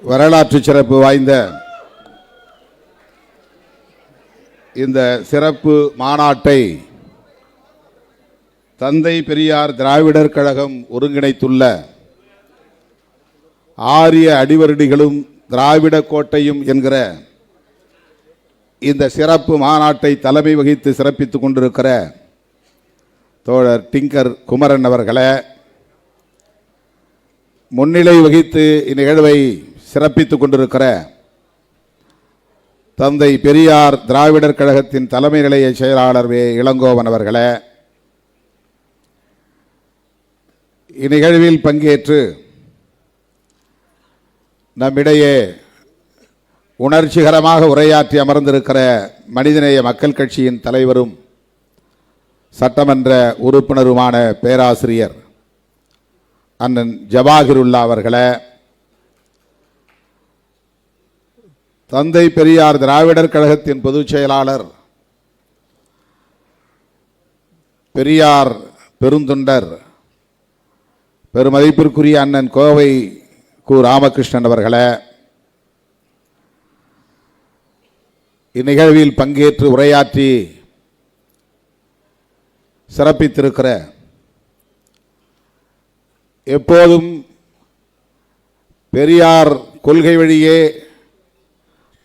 வரலாற்று சிறப்பு வாய்ந்த இந்த சிறப்பு மாநாட்டை தந்தை பெரியார் திராவிடர் கழகம் ஒருங்கிணைத்துள்ள ஆரிய அடிவருடிகளும் திராவிட கோட்டையும் என்கிற இந்த சிறப்பு மாநாட்டை தலைமை வகித்து சிறப்பித்துக் கொண்டிருக்கிற தோழர் டிங்கர் குமரன் அவர்களே, முன்னிலை வகித்து இந்நிகழ்வை சிறப்பித்துக் கொண்டிருக்கிற தந்தை பெரியார் திராவிடர் கழகத்தின் தலைமை நிலைய செயலாளர் வே இளங்கோவன் அவர்களே, இந்நிகழ்வில் பங்கேற்று நம்மிடையே உணர்ச்சிகரமாக உரையாற்றி அமர்ந்திருக்கிற மனிதநேய மக்கள் கட்சியின் தலைவரும் சட்டமன்ற உறுப்பினருமான பேராசிரியர் அண்ணன் ஜவாஹிருல்லா அவர்களே, தந்தை பெரியார் திராவிடர் கழகத்தின் பொதுச் செயலாளர் பெரியார் பெருந்தொண்டர் பெருமதிப்பிற்குரிய அண்ணன் கோவை கு ராமகிருஷ்ணன் அவர்களே, இந்நிகழ்வில் பங்கேற்று உரையாற்றி சிறப்பித்திருக்கிற எப்போதும் பெரியார் கொள்கை வழியே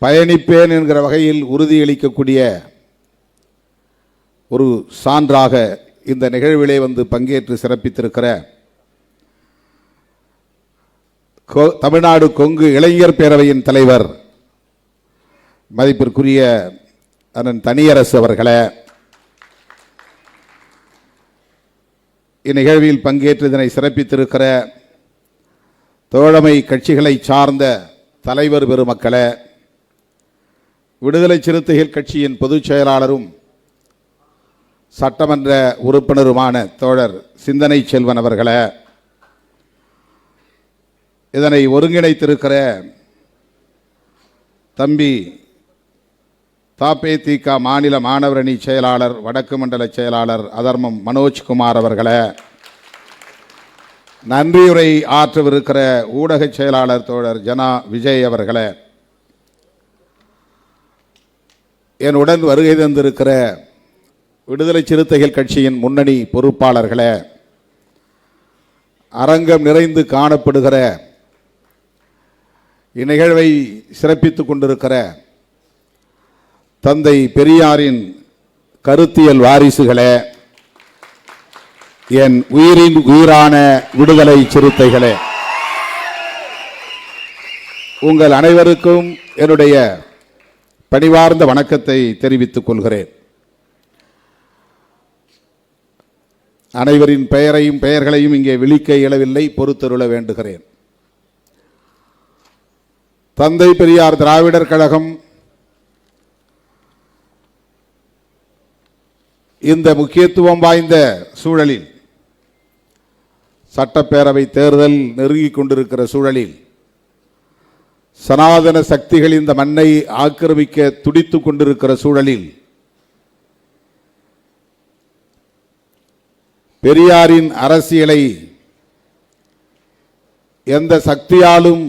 பயணிப்பேன் என்கிற வகையில் உறுதியளிக்கக்கூடிய ஒரு சான்றாக இந்த நிகழ்விலே வந்து பங்கேற்று சிறப்பித்திருக்கிற தமிழ்நாடு கொங்கு இளைஞர் பேரவையின் தலைவர் மதிப்பிற்குரிய அண்ணன் தனியரசு அவர்களே, இந்நிகழ்வில் பங்கேற்று இதனை சிறப்பித்திருக்கிற தோழமை கட்சிகளை சார்ந்த தலைவர் பெருமக்களே, விடுதலை சிறுத்தைகள் கட்சியின் பொதுச் செயலாளரும் சட்டமன்ற உறுப்பினருமான தோழர் சிந்தனை செல்வன் அவர்களே, இதனை ஒருங்கிணைத்திருக்கிற தம்பி தாபேதிக மாநில மாணவரணி செயலாளர் வடக்கு மண்டல செயலாளர் அதர்மம் மனோஜ்குமார் அவர்களே, நன்றியுரை ஆற்றவிருக்கிற ஊடக செயலாளர் தோழர் ஜனா விஜய் அவர்களே, என்னுடன் வருகை தந்திருக்கிற விடுதலை சிறுத்தைகள் கட்சியின் முன்னணி பொறுப்பாளர்களே, அரங்கம் நிறைந்து காணப்படுகிற இந்நிகழ்வை சிறப்பித்துக் கொண்டிருக்கிற தந்தை பெரியாரின் கருத்தியல் வாரிசுகளே, என் உயிரின் உயிரான விடுதலை சிறுத்தைகளே, உங்கள் அனைவருக்கும் என்னுடைய பணிவார்ந்த வணக்கத்தை தெரிவித்துக் கொள்கிறேன். அனைவரின் பெயர்களையும் இங்கே விழிக்க இயலவில்லை, பொறுத்தருள வேண்டுகிறேன். தந்தை பெரியார் திராவிடர் கழகம் இந்த முக்கியத்துவம் வாய்ந்த சூழலில், சட்டப்பேரவை தேர்தல் நெருங்கிக் கொண்டிருக்கிற சூழலில், சனாதன சக்திகள் இந்த மண்ணை ஆக்கிரமிக்க துடித்துக் கொண்டிருக்கிற சூழலில், பெரியாரின் அரசியலை எந்த சக்தியாலும்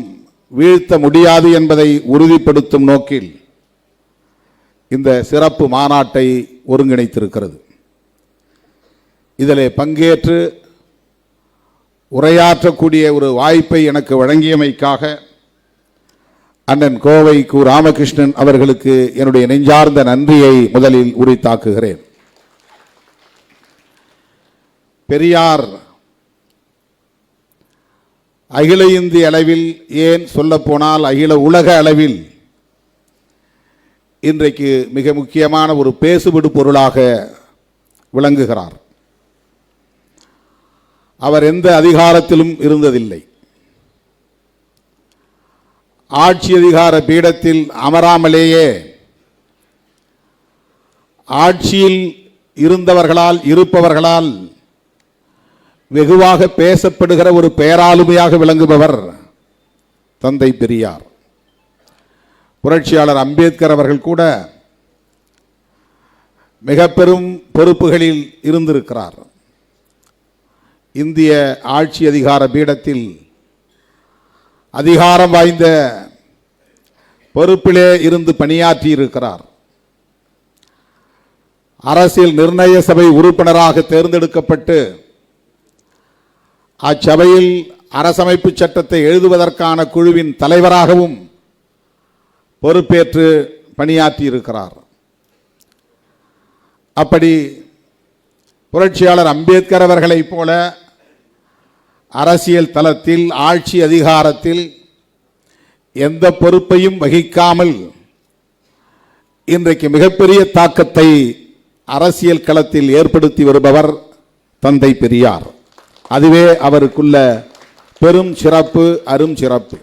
வீழ்த்த முடியாது என்பதை உறுதிப்படுத்தும் நோக்கில் இந்த சிறப்பு மாநாட்டை ஒருங்கிணைத்திருக்கிறது. இதிலே பங்கேற்று உரையாற்றக்கூடிய ஒரு வாய்ப்பை எனக்கு வழங்கியமைக்காக அண்ணன் கோவை கு ராமகிருஷ்ணன் அவர்களுக்கு என்னுடைய நெஞ்சார்ந்த நன்றியை முதலில் உரித்தாக்குகிறேன். பெரியார் அகில இந்திய அளவில், ஏன் சொல்லப்போனால் அகில உலக அளவில் இன்றைக்கு மிக முக்கியமான ஒரு பேசுபடு பொருளாக விளங்குகிறார். அவர் எந்த அதிகாரத்திலும் இருந்ததில்லை. ஆட்சி அதிகார பீடத்தில் அமராமலேயே ஆட்சியில் இருந்தவர்களால் இருப்பவர்களால் வெகுவாக பேசப்படுகிற ஒரு பேராளுமையாக விளங்குபவர் தந்தை பெரியார். புரட்சியாளர் அம்பேத்கர் அவர்கள் கூட மிக பெரும் பொறுப்புகளில் இருந்திருக்கிறார். இந்திய ஆட்சி அதிகார பீடத்தில் அதிகாரம் வாய்ந்த பொறுப்பிலே இருந்து பணியாற்றி இருக்கிறார். அரசியல் நிர்ணய சபை உறுப்பினராக தேர்ந்தெடுக்கப்பட்டு அச்சபையில் அரசமைப்பு சட்டத்தை எழுதுவதற்கான குழுவின் தலைவராகவும் பொறுப்பேற்று பணியாற்றி இருக்கிறார். அப்படி புரட்சியாளர் அம்பேத்கர் அவர்களைப் போல அரசியல் தளத்தில் ஆட்சி அதிகாரத்தில் எந்த பொறுப்பையும் வகிக்காமல் இன்றைக்கு மிகப்பெரிய தாக்கத்தை அரசியல் களத்தில் ஏற்படுத்தி வருபவர் தந்தை பெரியார். அதுவே அவருக்குள்ள பெரும் சிறப்பு, அரும் சிறப்பு.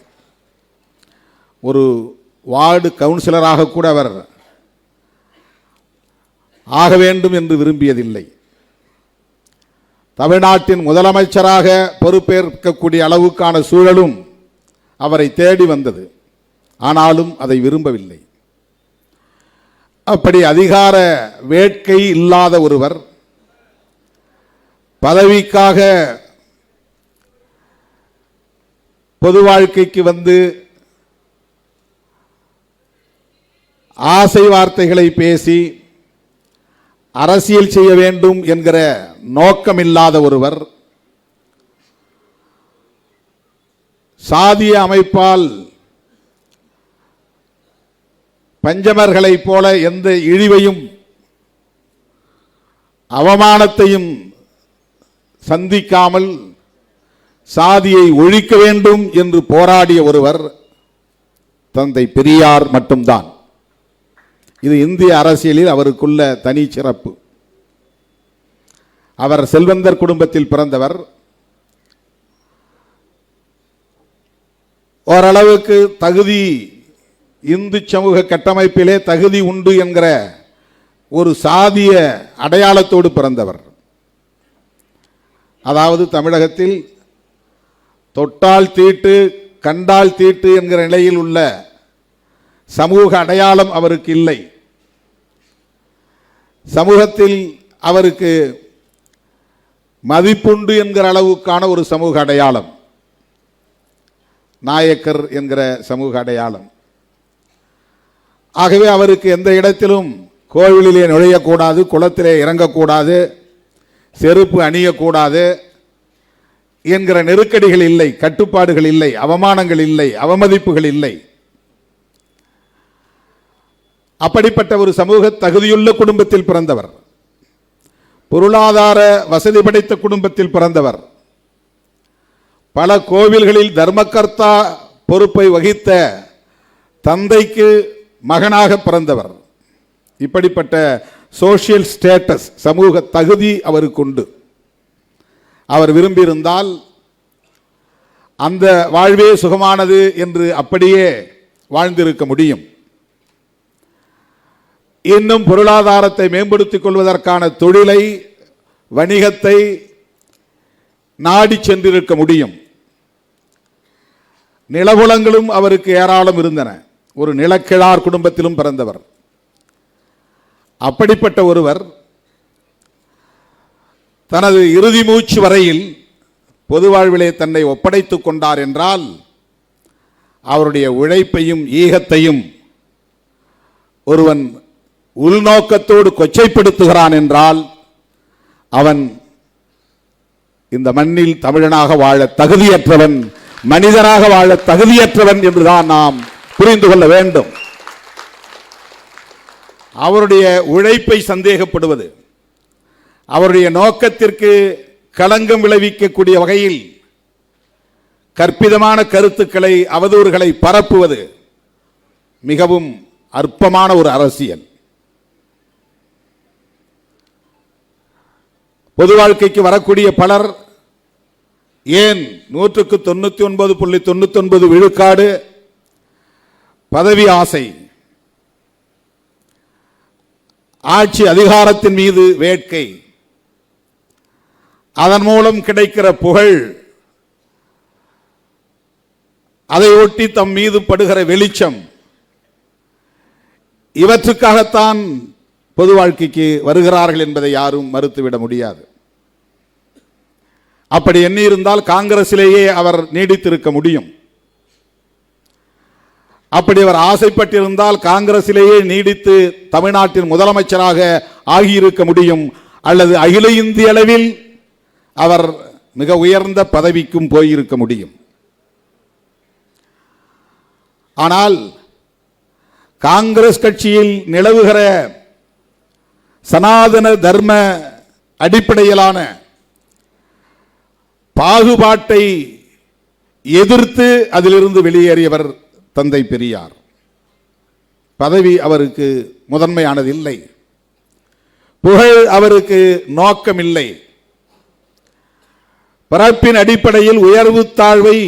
ஒரு வார்டு கவுன்சிலராக கூட அவர் ஆக வேண்டும் என்று விரும்பியதில்லை. தமிழ்நாட்டின் முதலமைச்சராக பொறுப்பேற்கக்கூடிய அளவுக்கான சூழலும் அவரை தேடி வந்தது. ஆனாலும் அதை விரும்பவில்லை. அப்படி அதிகார வேட்கை இல்லாத ஒருவர் பதவிக்காக பொது வாழ்க்கைக்கு வந்து ஆசை வார்த்தைகளை பேசி அரசியல் செய்ய வேண்டும் என்கிற நோக்கமில்லாத ஒருவர் சாதிய அமைப்பால் பஞ்சமர்களைப் போல எந்த இழிவையும் அவமானத்தையும் சந்திக்காமல் சாதியை ஒழிக்க வேண்டும் என்று போராடிய ஒருவர் தந்தை பெரியார் மட்டும்தான். இது இந்திய அரசியலில் அவருக்குள்ள தனி சிறப்பு. அவர் செல்வந்தர் குடும்பத்தில் பிறந்தவர். ஓரளவுக்கு தகுதி, இந்து சமூக கட்டமைப்பிலே தகுதி உண்டு என்கிற ஒரு சாதிய அடையாளத்தோடு பிறந்தவர். அதாவது தமிழகத்தில் தொட்டால் தீட்டு கண்டால் தீட்டு என்கிற நிலையில் உள்ள சமூக அடையாளம் அவருக்கு இல்லை. சமூகத்தில் அவருக்கு மதிப்புண்டு என்கிற அளவுக்கான ஒரு சமூக அடையாளம், நாயக்கர் என்கிற சமூக அடையாளம். ஆகவே அவருக்கு எந்த இடத்திலும் கோவிலிலே நுழையக்கூடாது, குளத்திலே இறங்கக்கூடாது, செருப்பு அணியக்கூடாது என்கிற நெருக்கடிகள் இல்லை, கட்டுப்பாடுகள் இல்லை, அவமானங்கள் இல்லை, அவமதிப்புகள் இல்லை. அப்படிப்பட்ட ஒரு சமூக தகுதியுள்ள குடும்பத்தில் பிறந்தவர், பொருளாதார வசதி படைத்த குடும்பத்தில் பிறந்தவர், பல கோவில்களில் தர்மகர்த்தா பொறுப்பை வகித்த தந்தைக்கு மகனாக பிறந்தவர். இப்படிப்பட்ட சோசியல் ஸ்டேட்டஸ், சமூக தகுதி அவருக்கு உண்டு. அவர் விரும்பியிருந்தால் அந்த வாழ்வே சுகமானது என்று அப்படியே வாழ்ந்திருக்க முடியும். இன்னும் பொருளாதாரத்தை மேம்படுத்திக் கொள்வதற்கான தொழிலை, வணிகத்தை நாடி சென்றிருக்க முடியும். நிலபுலங்களும் அவருக்கு ஏராளம் இருந்தன. ஒரு நிலக்கிழார் குடும்பத்திலும் பிறந்தவர். அப்படிப்பட்ட ஒருவர் தனது இறுதி மூச்சு வரையில் பொது வாழ்விலே தன்னை ஒப்படைத்துக் கொண்டார் என்றால் அவருடைய உழைப்பையும் ஈகத்தையும் ஒருவன் உள்நோக்கத்தோடு கொச்சைப்படுத்துகிறான் என்றால் அவன் இந்த மண்ணில் தமிழனாக வாழ தகுதியற்றவன், மனிதனாக வாழ தகுதியற்றவன் என்றுதான் நாம் புரிந்து கொள்ள வேண்டும். அவருடைய உழைப்பை சந்தேகப்படுவது, அவருடைய நோக்கத்திற்கு களங்கம் விளைவிக்கக்கூடிய வகையில் கற்பிதமான கருத்துக்களை, அவதூறுகளை பரப்புவது மிகவும் அற்பமான ஒரு அரசியல். பொது வாழ்க்கைக்கு வரக்கூடிய பலர் ஏன் 99.99 விழுக்காடு பதவி ஆசை, ஆட்சி அதிகாரத்தின் மீது வேட்கை, அதன் மூலம் கிடைக்கிற புகழ், அதை ஒட்டி தம் மீது படுகிற வெளிச்சம், இவற்றுக்காகத்தான் பொது வாழ்க்கைக்கு வருகிறார்கள் என்பதை யாரும் மறுத்துவிட முடியாது. அப்படி எண்ணியிருந்தால் காங்கிரசிலேயே அவர் நீடித்திருக்க முடியும். அப்படி அவர் ஆசைப்பட்டிருந்தால் காங்கிரசிலேயே நீடித்து தமிழ்நாட்டின் முதலமைச்சராக ஆகியிருக்க முடியும், அல்லது அகில இந்திய அளவில் அவர் மிக உயர்ந்த பதவிக்கும் போயிருக்க முடியும். ஆனால் காங்கிரஸ் கட்சியில் நிலவுகிற சனாதன தர்ம அடிப்படையிலான பாகுபாட்டை எதிர்த்து அதிலிருந்து வெளியேறியவர் தந்தை பெரியார். பதவி அவருக்கு முதன்மையானது இல்லை, புகழ் அவருக்கு நோக்கமில்லை. பிறப்பின் அடிப்படையில் உயர்வு தாழ்வை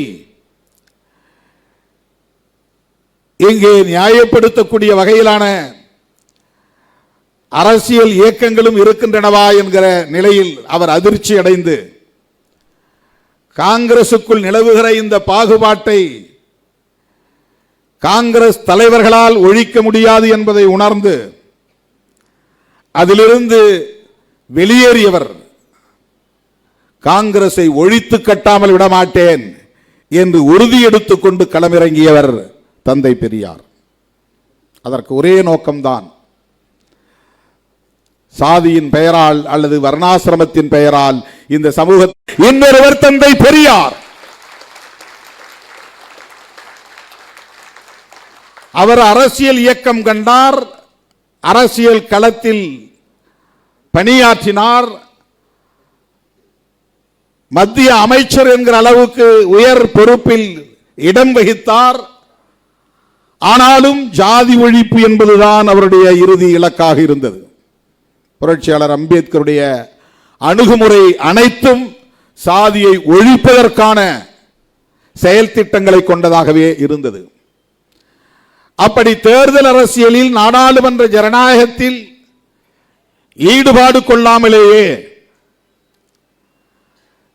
இங்கே நியாயப்படுத்தக்கூடிய வகையிலான அரசியல் இயக்கங்களும் இருக்கின்றனவா என்கிற நிலையில் அவர் அதிர்ச்சி அடைந்து காங்கிரசுக்குள் நிலவுகிற இந்த பாகுபாட்டை காங்கிரஸ் தலைவர்களால் ஒழிக்க முடியாது என்பதை உணர்ந்து அதிலிருந்து வெளியேறியவர். காங்கிரஸை ஒழித்து கட்டாமல் விடமாட்டேன் என்று உறுதி எடுத்துக் கொண்டு களமிறங்கியவர் தந்தை பெரியார். அதற்கு ஒரே நோக்கம்தான், சாதியின் பெயரால் அல்லது வர்ணாசிரமத்தின் பெயரால் இந்த சமூக இன்னொருவர் தந்தை பெரியார். அவர் அரசியல் இயக்கம் கண்டார், அரசியல் களத்தில் பணியாற்றினார், மத்திய அமைச்சர் என்கிற அளவுக்கு உயர் பொறுப்பில் இடம் வகித்தார். ஆனாலும் ஜாதி ஒழிப்பு என்பதுதான் அவருடைய இறுதி இலக்காக இருந்தது. புரட்சியாளர் அம்பேத்கருடைய அணுகுமுறை அனைத்தும் சாதியை ஒழிப்பதற்கான செயல் திட்டங்களை கொண்டதாகவே இருந்தது. அப்படி தேர்தல் அரசியலில், நாடாளுமன்ற ஜனநாயகத்தில் ஈடுபாடு கொள்ளாமலேயே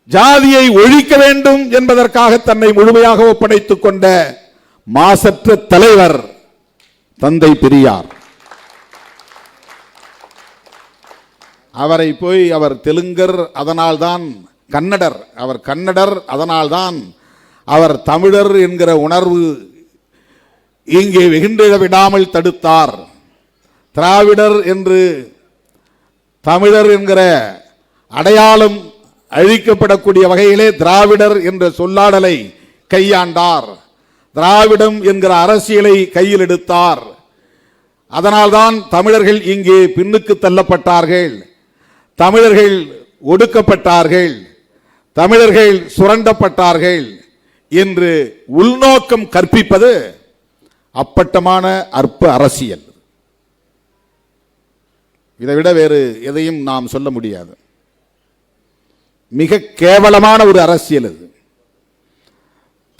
ஜாதியை ஒழிக்க வேண்டும் என்பதற்காக தன்னை முழுமையாக ஒப்படைத்துக் கொண்ட மாசற்ற தலைவர் தந்தை பெரியார். அவரை போய் அவர் தெலுங்கர், அதனால்தான் கன்னடர், அவர் கன்னடர், அதனால்தான் அவர் தமிழர் என்கிற உணர்வு இங்கே வெகுண்டிட விடாமல் தடுத்தார். திராவிடர் என்று தமிழர் என்கிற அடையாளம் அழிக்கப்படக்கூடிய வகையிலே திராவிடர் என்ற சொல்லாடலை கையாண்டார். திராவிடம் என்கிற அரசியலை கையில் எடுத்தார். அதனால்தான் தமிழர்கள் இங்கே பின்னுக்கு தள்ளப்பட்டார்கள், தமிழர்கள் ஒடுக்கப்பட்டார்கள், தமிழர்கள் சுரண்டப்பட்டார்கள் என்று உள்நோக்கம் கற்பிப்பது அப்பட்டமான அற்ப அரசியல். இதைவிட வேறு எதையும் நாம் சொல்ல முடியாது. மிக கேவலமான ஒரு அரசியல் இது.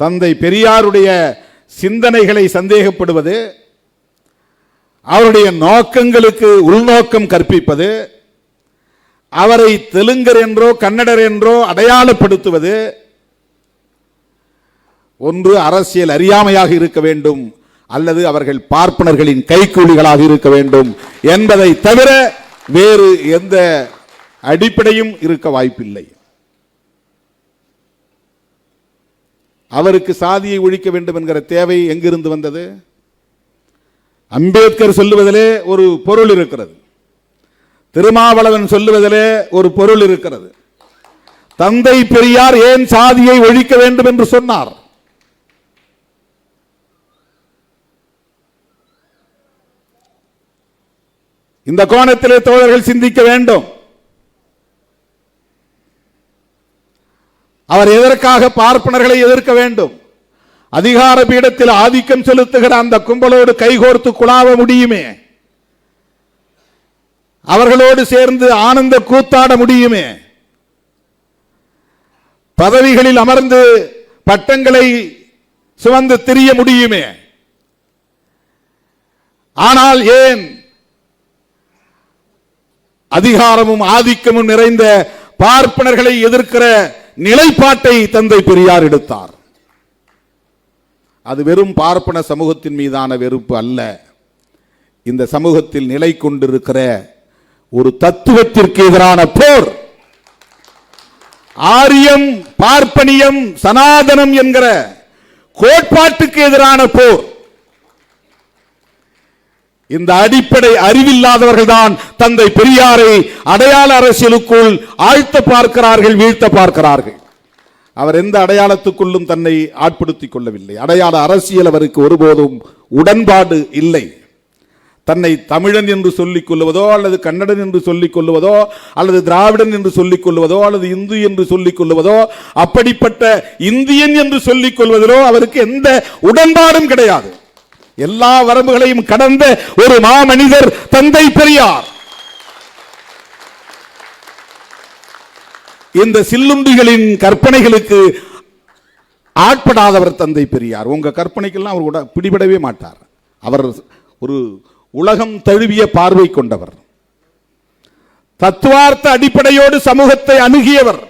தந்தை பெரியாருடைய சிந்தனைகளை சந்தேகப்படுவது, அவருடைய நோக்கங்களுக்கு உள்நோக்கம் கற்பிப்பது, அவரை தெலுங்கர் என்றோ கன்னடர் என்றோ அடையாளப்படுத்துவது ஒன்று அரசியல் அறியாமையாக இருக்க வேண்டும், அல்லது அவர்கள் பார்ப்பனர்களின் கைக்கூலிகளாக இருக்க வேண்டும் என்பதை தவிர வேறு எந்த அடிப்படையும் இருக்க வாய்ப்பில்லை. அவருக்கு சாதியை ஒழிக்க வேண்டும் என்கிற தேவை எங்கிருந்து வந்தது? அம்பேத்கர் சொல்லுவதிலே ஒரு பொருள் இருக்கிறது, திருமாவளவன் சொல்லுவதிலே ஒரு பொருள் இருக்கிறது. தந்தை பெரியார் ஏன் சாதியை ஒழிக்க வேண்டும் என்று சொன்னார்? இந்த கோணத்திலே தோழர்கள் சிந்திக்க வேண்டும். அவர் எதற்காக பார்ப்பனர்களை எதிர்க்க வேண்டும்? அதிகார பீடத்தில் ஆதிக்கம் செலுத்துகிற அந்த கும்பலோடு கைகோர்த்து குழாவ முடியுமே, அவர்களோடு சேர்ந்து ஆனந்த கூத்தாட முடியுமே, பதவிகளில் அமர்ந்து பட்டங்களை சுமந்து திரிய முடியுமே. ஆனால் ஏன் அதிகாரமும் ஆதிக்கமும் நிறைந்த பார்ப்பனர்களை எதிர்க்கிற நிலைப்பாட்டை தந்தை பெரியார் எடுத்தார்? அது வெறும் பார்ப்பன சமூகத்தின் மீதான வெறுப்பு அல்ல, இந்த சமூகத்தில் நிலை கொண்டிருக்கிற ஒரு தத்துவத்திற்கு எதிரான போர். ஆரியம், பார்ப்பனியம், சனாதனம் என்கிற கோட்பாட்டுக்கு எதிரான போர். இந்த அடிப்படை அறிவில்லாதவர்கள் தான் தந்தை பெரியாரை அடையாள அரசியலுக்குள் ஆழ்த்த பார்க்கிறார்கள், வீழ்த்த பார்க்கிறார்கள். அவர் எந்த அடையாளத்துக்குள்ளும் தன்னை ஆட்படுத்திக் கொள்ளவில்லை. அடையாள அரசியல் அவருக்கு ஒருபோதும் உடன்பாடு இல்லை. தன்னை தமிழன் என்று சொல்லிக் கொள்வதோ அல்லது கன்னடன் என்று சொல்லிக் கொள்வதோ அல்லது திராவிடன் என்று சொல்லிக் கொள்வதோ அல்லது இந்து என்று சொல்லிக் கொள்வதோ அப்படிப்பட்ட இந்தியன் என்று சொல்லிக் கொள்வதிலோ அவருக்கு எந்த உடன்பாடும் கிடையாது. எல்லா வரம்புகளையும் கடந்த ஒரு மாமனிதர் தந்தை பெரியார். இந்த சில்லுண்டிகளின் கற்பனைகளுக்கு ஆட்படாதவர் தந்தை பெரியார். உங்க கற்பனைக்கெல்லாம் அவர் கூட பிடிபடவே மாட்டார். அவர் ஒரு உலகம் தழுவிய பார்வை கொண்டவர், தத்துவார்த்த அடிப்படையோடு சமூகத்தை அணுகியவர்,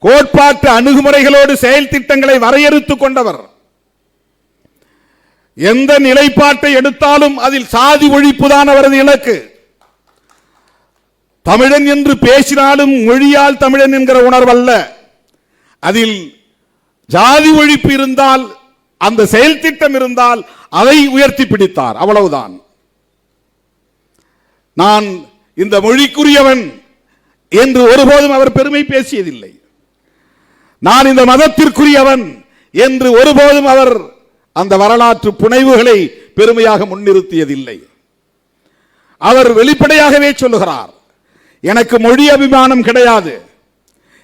கோட்பாட்டு அணுகுமுறைகளோடு செயல் திட்டங்களை வரையறுத்துக் கொண்டவர். எந்த நிலைப்பாட்டை எடுத்தாலும் அதில் சாதி ஒழிப்பு தான் அவரது இலக்கு. தமிழன் என்று பேசினாலும் மொழியால் தமிழன் என்கிற உணர்வல்ல, அதில் ஜாதி ஒழிப்பு இருந்தால், அந்த செயல் திட்டம் இருந்தால் அதை உயர்த்தி பிடித்தார். அவ்வளவுதான். நான் இந்த மொழிக்குரியவன் என்று ஒருபோதும் அவர் பெருமை பேசியதில்லை. நான் இந்த மதத்திற்குரியவன் என்று ஒருபோதும் அவர் அந்த வரலாற்று புனைவுகளை பெருமையாக முன்னிறுத்தியதில்லை. அவர் வெளிப்படையாகவே சொல்லுகிறார், எனக்கு மொழி அபிமானம் கிடையாது,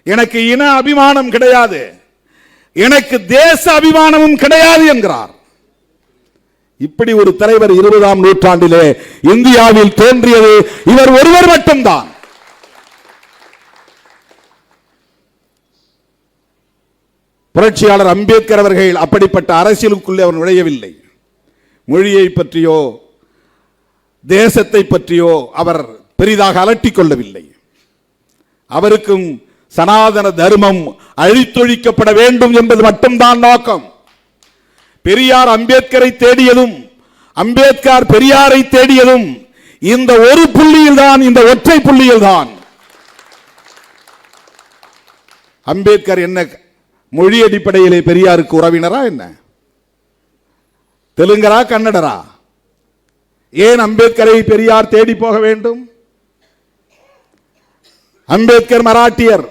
எனக்கு இன அபிமானம் கிடையாது, எனக்கு தேச அபிமானமும் கிடையாது என்கிறார். இப்படி ஒரு தலைவர் 20ஆம் நூற்றாண்டிலே இந்தியாவில் தோன்றியது இவர் ஒருவர் மட்டும்தான். புரட்சியாளர் அம்பேத்கர் அவர்கள் அப்படிப்பட்ட அரசியலுக்குள்ளே அவர் நுழையவில்லை. மொழியை பற்றியோ தேசத்தை பற்றியோ அவர் பெரிதாக அலட்டிக் கொள்ளவில்லை. அவருக்கும் சனாதன தர்மம் அழித்தொழிக்கப்பட வேண்டும் என்பது மட்டும்தான் நோக்கம். பெரியார் அம்பேத்கரை தேடியதும் அம்பேத்கர் பெரியாரை தேடியதும் இந்த ஒரு புள்ளியில் தான், இந்த ஒற்றை புள்ளியில் தான். அம்பேத்கர் என்ன மொழி அடிப்படையிலே பெரியாருக்கு உறவினரா என்ன? தெலுங்கரா கன்னடரா? ஏன் அம்பேத்கரை பெரியார் தேடி போக வேண்டும்? அம்பேத்கர் மராட்டியர்,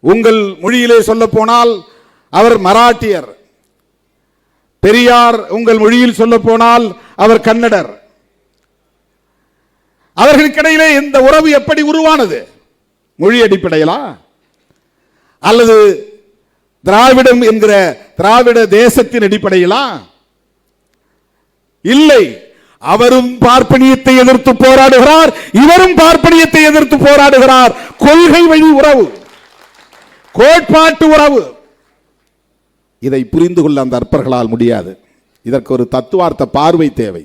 உங்கள் மொழியிலே சொல்ல போனால் அவர் மராட்டியர். பெரியார் உங்கள் மொழியில் சொல்ல போனால் அவர் கன்னடர். அவர்களுக்கிடையிலே இந்த உறவு எப்படி உருவானது? மொழி அடிப்படையிலா அல்லது திராவிடம் என்கிற திராவிட தேசத்தின் அடிப்படையிலா? இல்லை. அவரும் பார்ப்பனியத்தை எதிர்த்து போராடுகிறார், இவரும் பார்ப்பனியத்தை எதிர்த்து போராடுகிறார். கொள்கை வழி உறவு, கோட்பாட்டு உறவு. இதை புரிந்து கொள்ள அந்த அற்பர்களால் முடியாது. இதற்கு ஒரு தத்துவார்த்த பார்வை தேவை.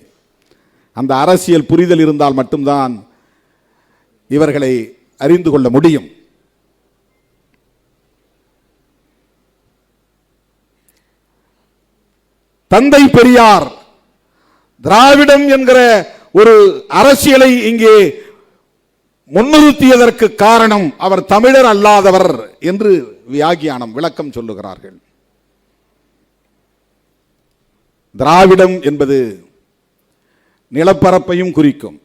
அந்த அரசியல் புரிதல் இருந்தால் மட்டும்தான் இவர்களை அறிந்து கொள்ள முடியும். தந்தை பெரியார் திராவிடம் என்கிற ஒரு அரசியலை இங்கே முன்னிறுத்தியதற்கு காரணம் அவர் தமிழர் அல்லாதவர் என்று வியாக்கியானம் விளக்கம் சொல்லுகிறார்கள். திராவிடம் என்பது நிலப்பரப்பையும் குறிக்கும்,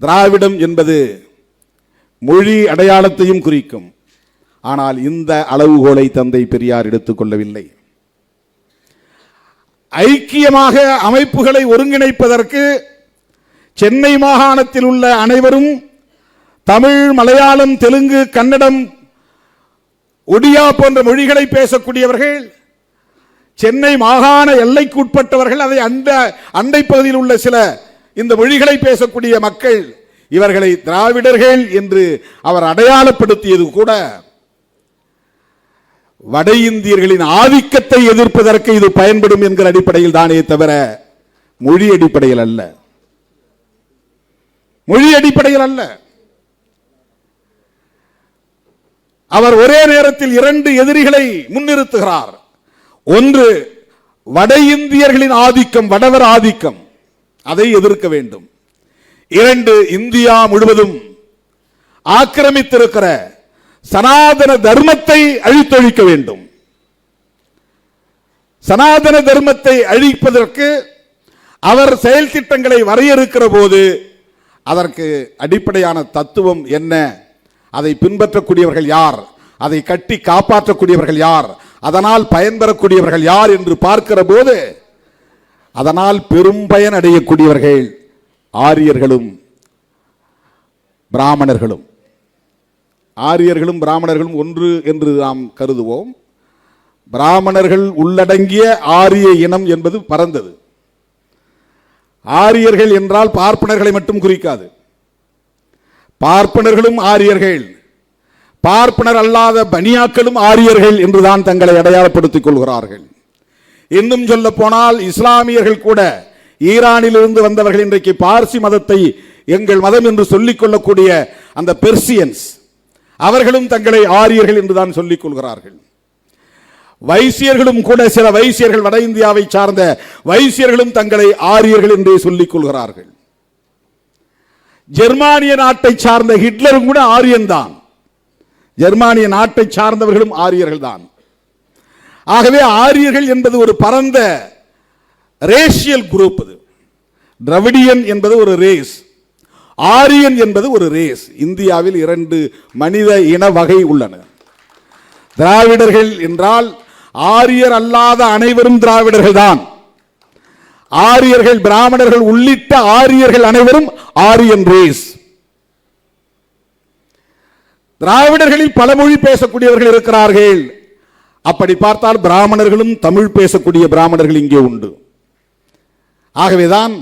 திராவிடம் என்பது மொழி அடையாளத்தையும் குறிக்கும். ஆனால் இந்த அளவுகோலை தந்தை பெரியார் எடுத்துக்கொள்ளவில்லை. ஐக்கியமாக அமைப்புகளை ஒருங்கிணைப்பதற்கு சென்னை மாகாணத்தில் உள்ள அனைவரும் தமிழ், மலையாளம், தெலுங்கு, கன்னடம், ஒடியா போன்ற மொழிகளை பேசக்கூடியவர்கள், சென்னை மாகாண எல்லைக்குட்பட்டவர்கள், அதை அண்டை பகுதியில் உள்ள சில இந்த மொழிகளை பேசக்கூடிய மக்கள், இவர்களை திராவிடர்கள் என்று அவர் அடையாளப்படுத்தியது கூட வட இந்தியர்களின் ஆதிக்கத்தை எதிர்ப்பதற்கு இது பயன்படும் என்கிற அடிப்படையில் தானே தவிர மொழி அடிப்படையில் அல்ல. மொழி அடிப்படையில் அல்ல. அவர் ஒரே நேரத்தில் இரண்டு எதிரிகளை முன்னிறுத்துகிறார். ஒன்று வட இந்தியர்களின் ஆதிக்கம், வடவர் ஆதிக்கம், அதை எதிர்க்க வேண்டும். இரண்டு, இந்தியா முழுவதும் ஆக்கிரமித்திருக்கிற சனாதன தர்மத்தை அழித்தொழிக்க வேண்டும். சனாதன தர்மத்தை அழிப்பதற்கு அவர் செயல் திட்டங்களை வரையறுக்கிற போது அதற்கு அடிப்படையான தத்துவம் என்ன, அதை பின்பற்றக்கூடியவர்கள் யார், அதை கட்டி காப்பாற்றக்கூடியவர்கள் யார், அதனால் பயன்பெறக்கூடியவர்கள் யார் என்று பார்க்கிற போது அதனால் பெரும் பயன் அடையக்கூடியவர்கள் ஆரியர்களும் பிராமணர்களும். ஆரியர்களும் பிராமணர்களும் ஒன்று என்று நாம் கருதுவோம். பிராமணர்கள் உள்ளடங்கிய ஆரிய இனம் என்பது பரந்தது. ஆரியர்கள் என்றால் பார்ப்பனர்களை மட்டும் குறிக்காது. பார்ப்பனர்களும் ஆரியர்கள், பார்ப்பனர் அல்லாத பனியாக்களும் ஆரியர்கள் என்றுதான் தங்களை அடையாளப்படுத்திக் கொள்கிறார்கள். இன்னும் சொல்ல போனால் இஸ்லாமியர்கள் கூட ஈரானில் இருந்து வந்தவர்கள் இன்றைக்கு பார்சி மதத்தை எங்கள் மதம் என்று சொல்லிக் கொள்ளக்கூடிய அந்த பெர்சியன்ஸ், அவர்களும் தங்களை ஆரியர்கள் என்றுதான் சொல்லிக் கொள்கிறார்கள். வைசியர்களும் கூட, சில வைசியர்கள் வட இந்தியாவை சார்ந்த வைசியர்களும் தங்களை ஆரியர்கள் என்றே சொல்லிக் கொள்கிறார்கள். ஜெர்மானிய நாட்டை சார்ந்த ஹிட்லரும் கூட ஆரியன் தான். ஜெர்மானிய நாட்டை சார்ந்தவர்களும் ஆரியர்கள் தான். ஆகவே ஆரியர்கள் என்பது ஒரு பரந்த ரேஷியல் குரூப். அது திராவிடியன் என்பது ஒரு ரேஸ், ஆரியன் என்பது ஒரு ரேஸ். இந்தியாவில் 2 மனித இன வகை உள்ளன. திராவிடர்கள் என்றால் ஆரியர் அல்லாத அனைவரும் திராவிடர்கள் தான். ஆரியர்கள் பிராமணர்கள் உள்ளிட்ட ஆரியர்கள் அனைவரும் ஆரியன் ரேஸ். திராவிடர்களில் பல மொழி பேசக்கூடியவர்கள் இருக்கிறார்கள். அப்படி பார்த்தால் பிராமணர்களும் தமிழ் பேசக்கூடிய பிராமணர்கள் இங்கே உண்டு. ஆகவேதான்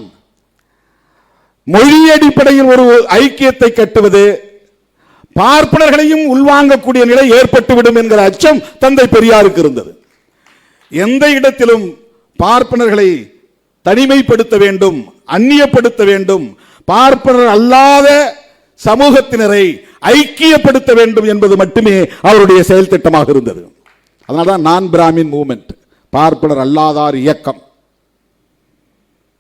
மொழி அடிப்படையில் ஒரு ஐக்கியத்தை கட்டுவது பார்ப்பனர்களையும் உள்வாங்கக்கூடிய நிலை ஏற்பட்டுவிடும் என்கிற அச்சம் தந்தை பெரியாருக்கு இருந்தது. எந்த இடத்திலும் பார்ப்பனர்களை தனிமைப்படுத்த வேண்டும், அந்நியப்படுத்த வேண்டும், பார்ப்பனர் அல்லாத சமூகத்தினரை ஐக்கியப்படுத்த வேண்டும் என்பது மட்டுமே அவருடைய செயல் திட்டமாக இருந்தது. அதனால்தான் நான் பிராமின் மூவ்மெண்ட், பார்ப்பனர் அல்லாதார் இயக்கம்.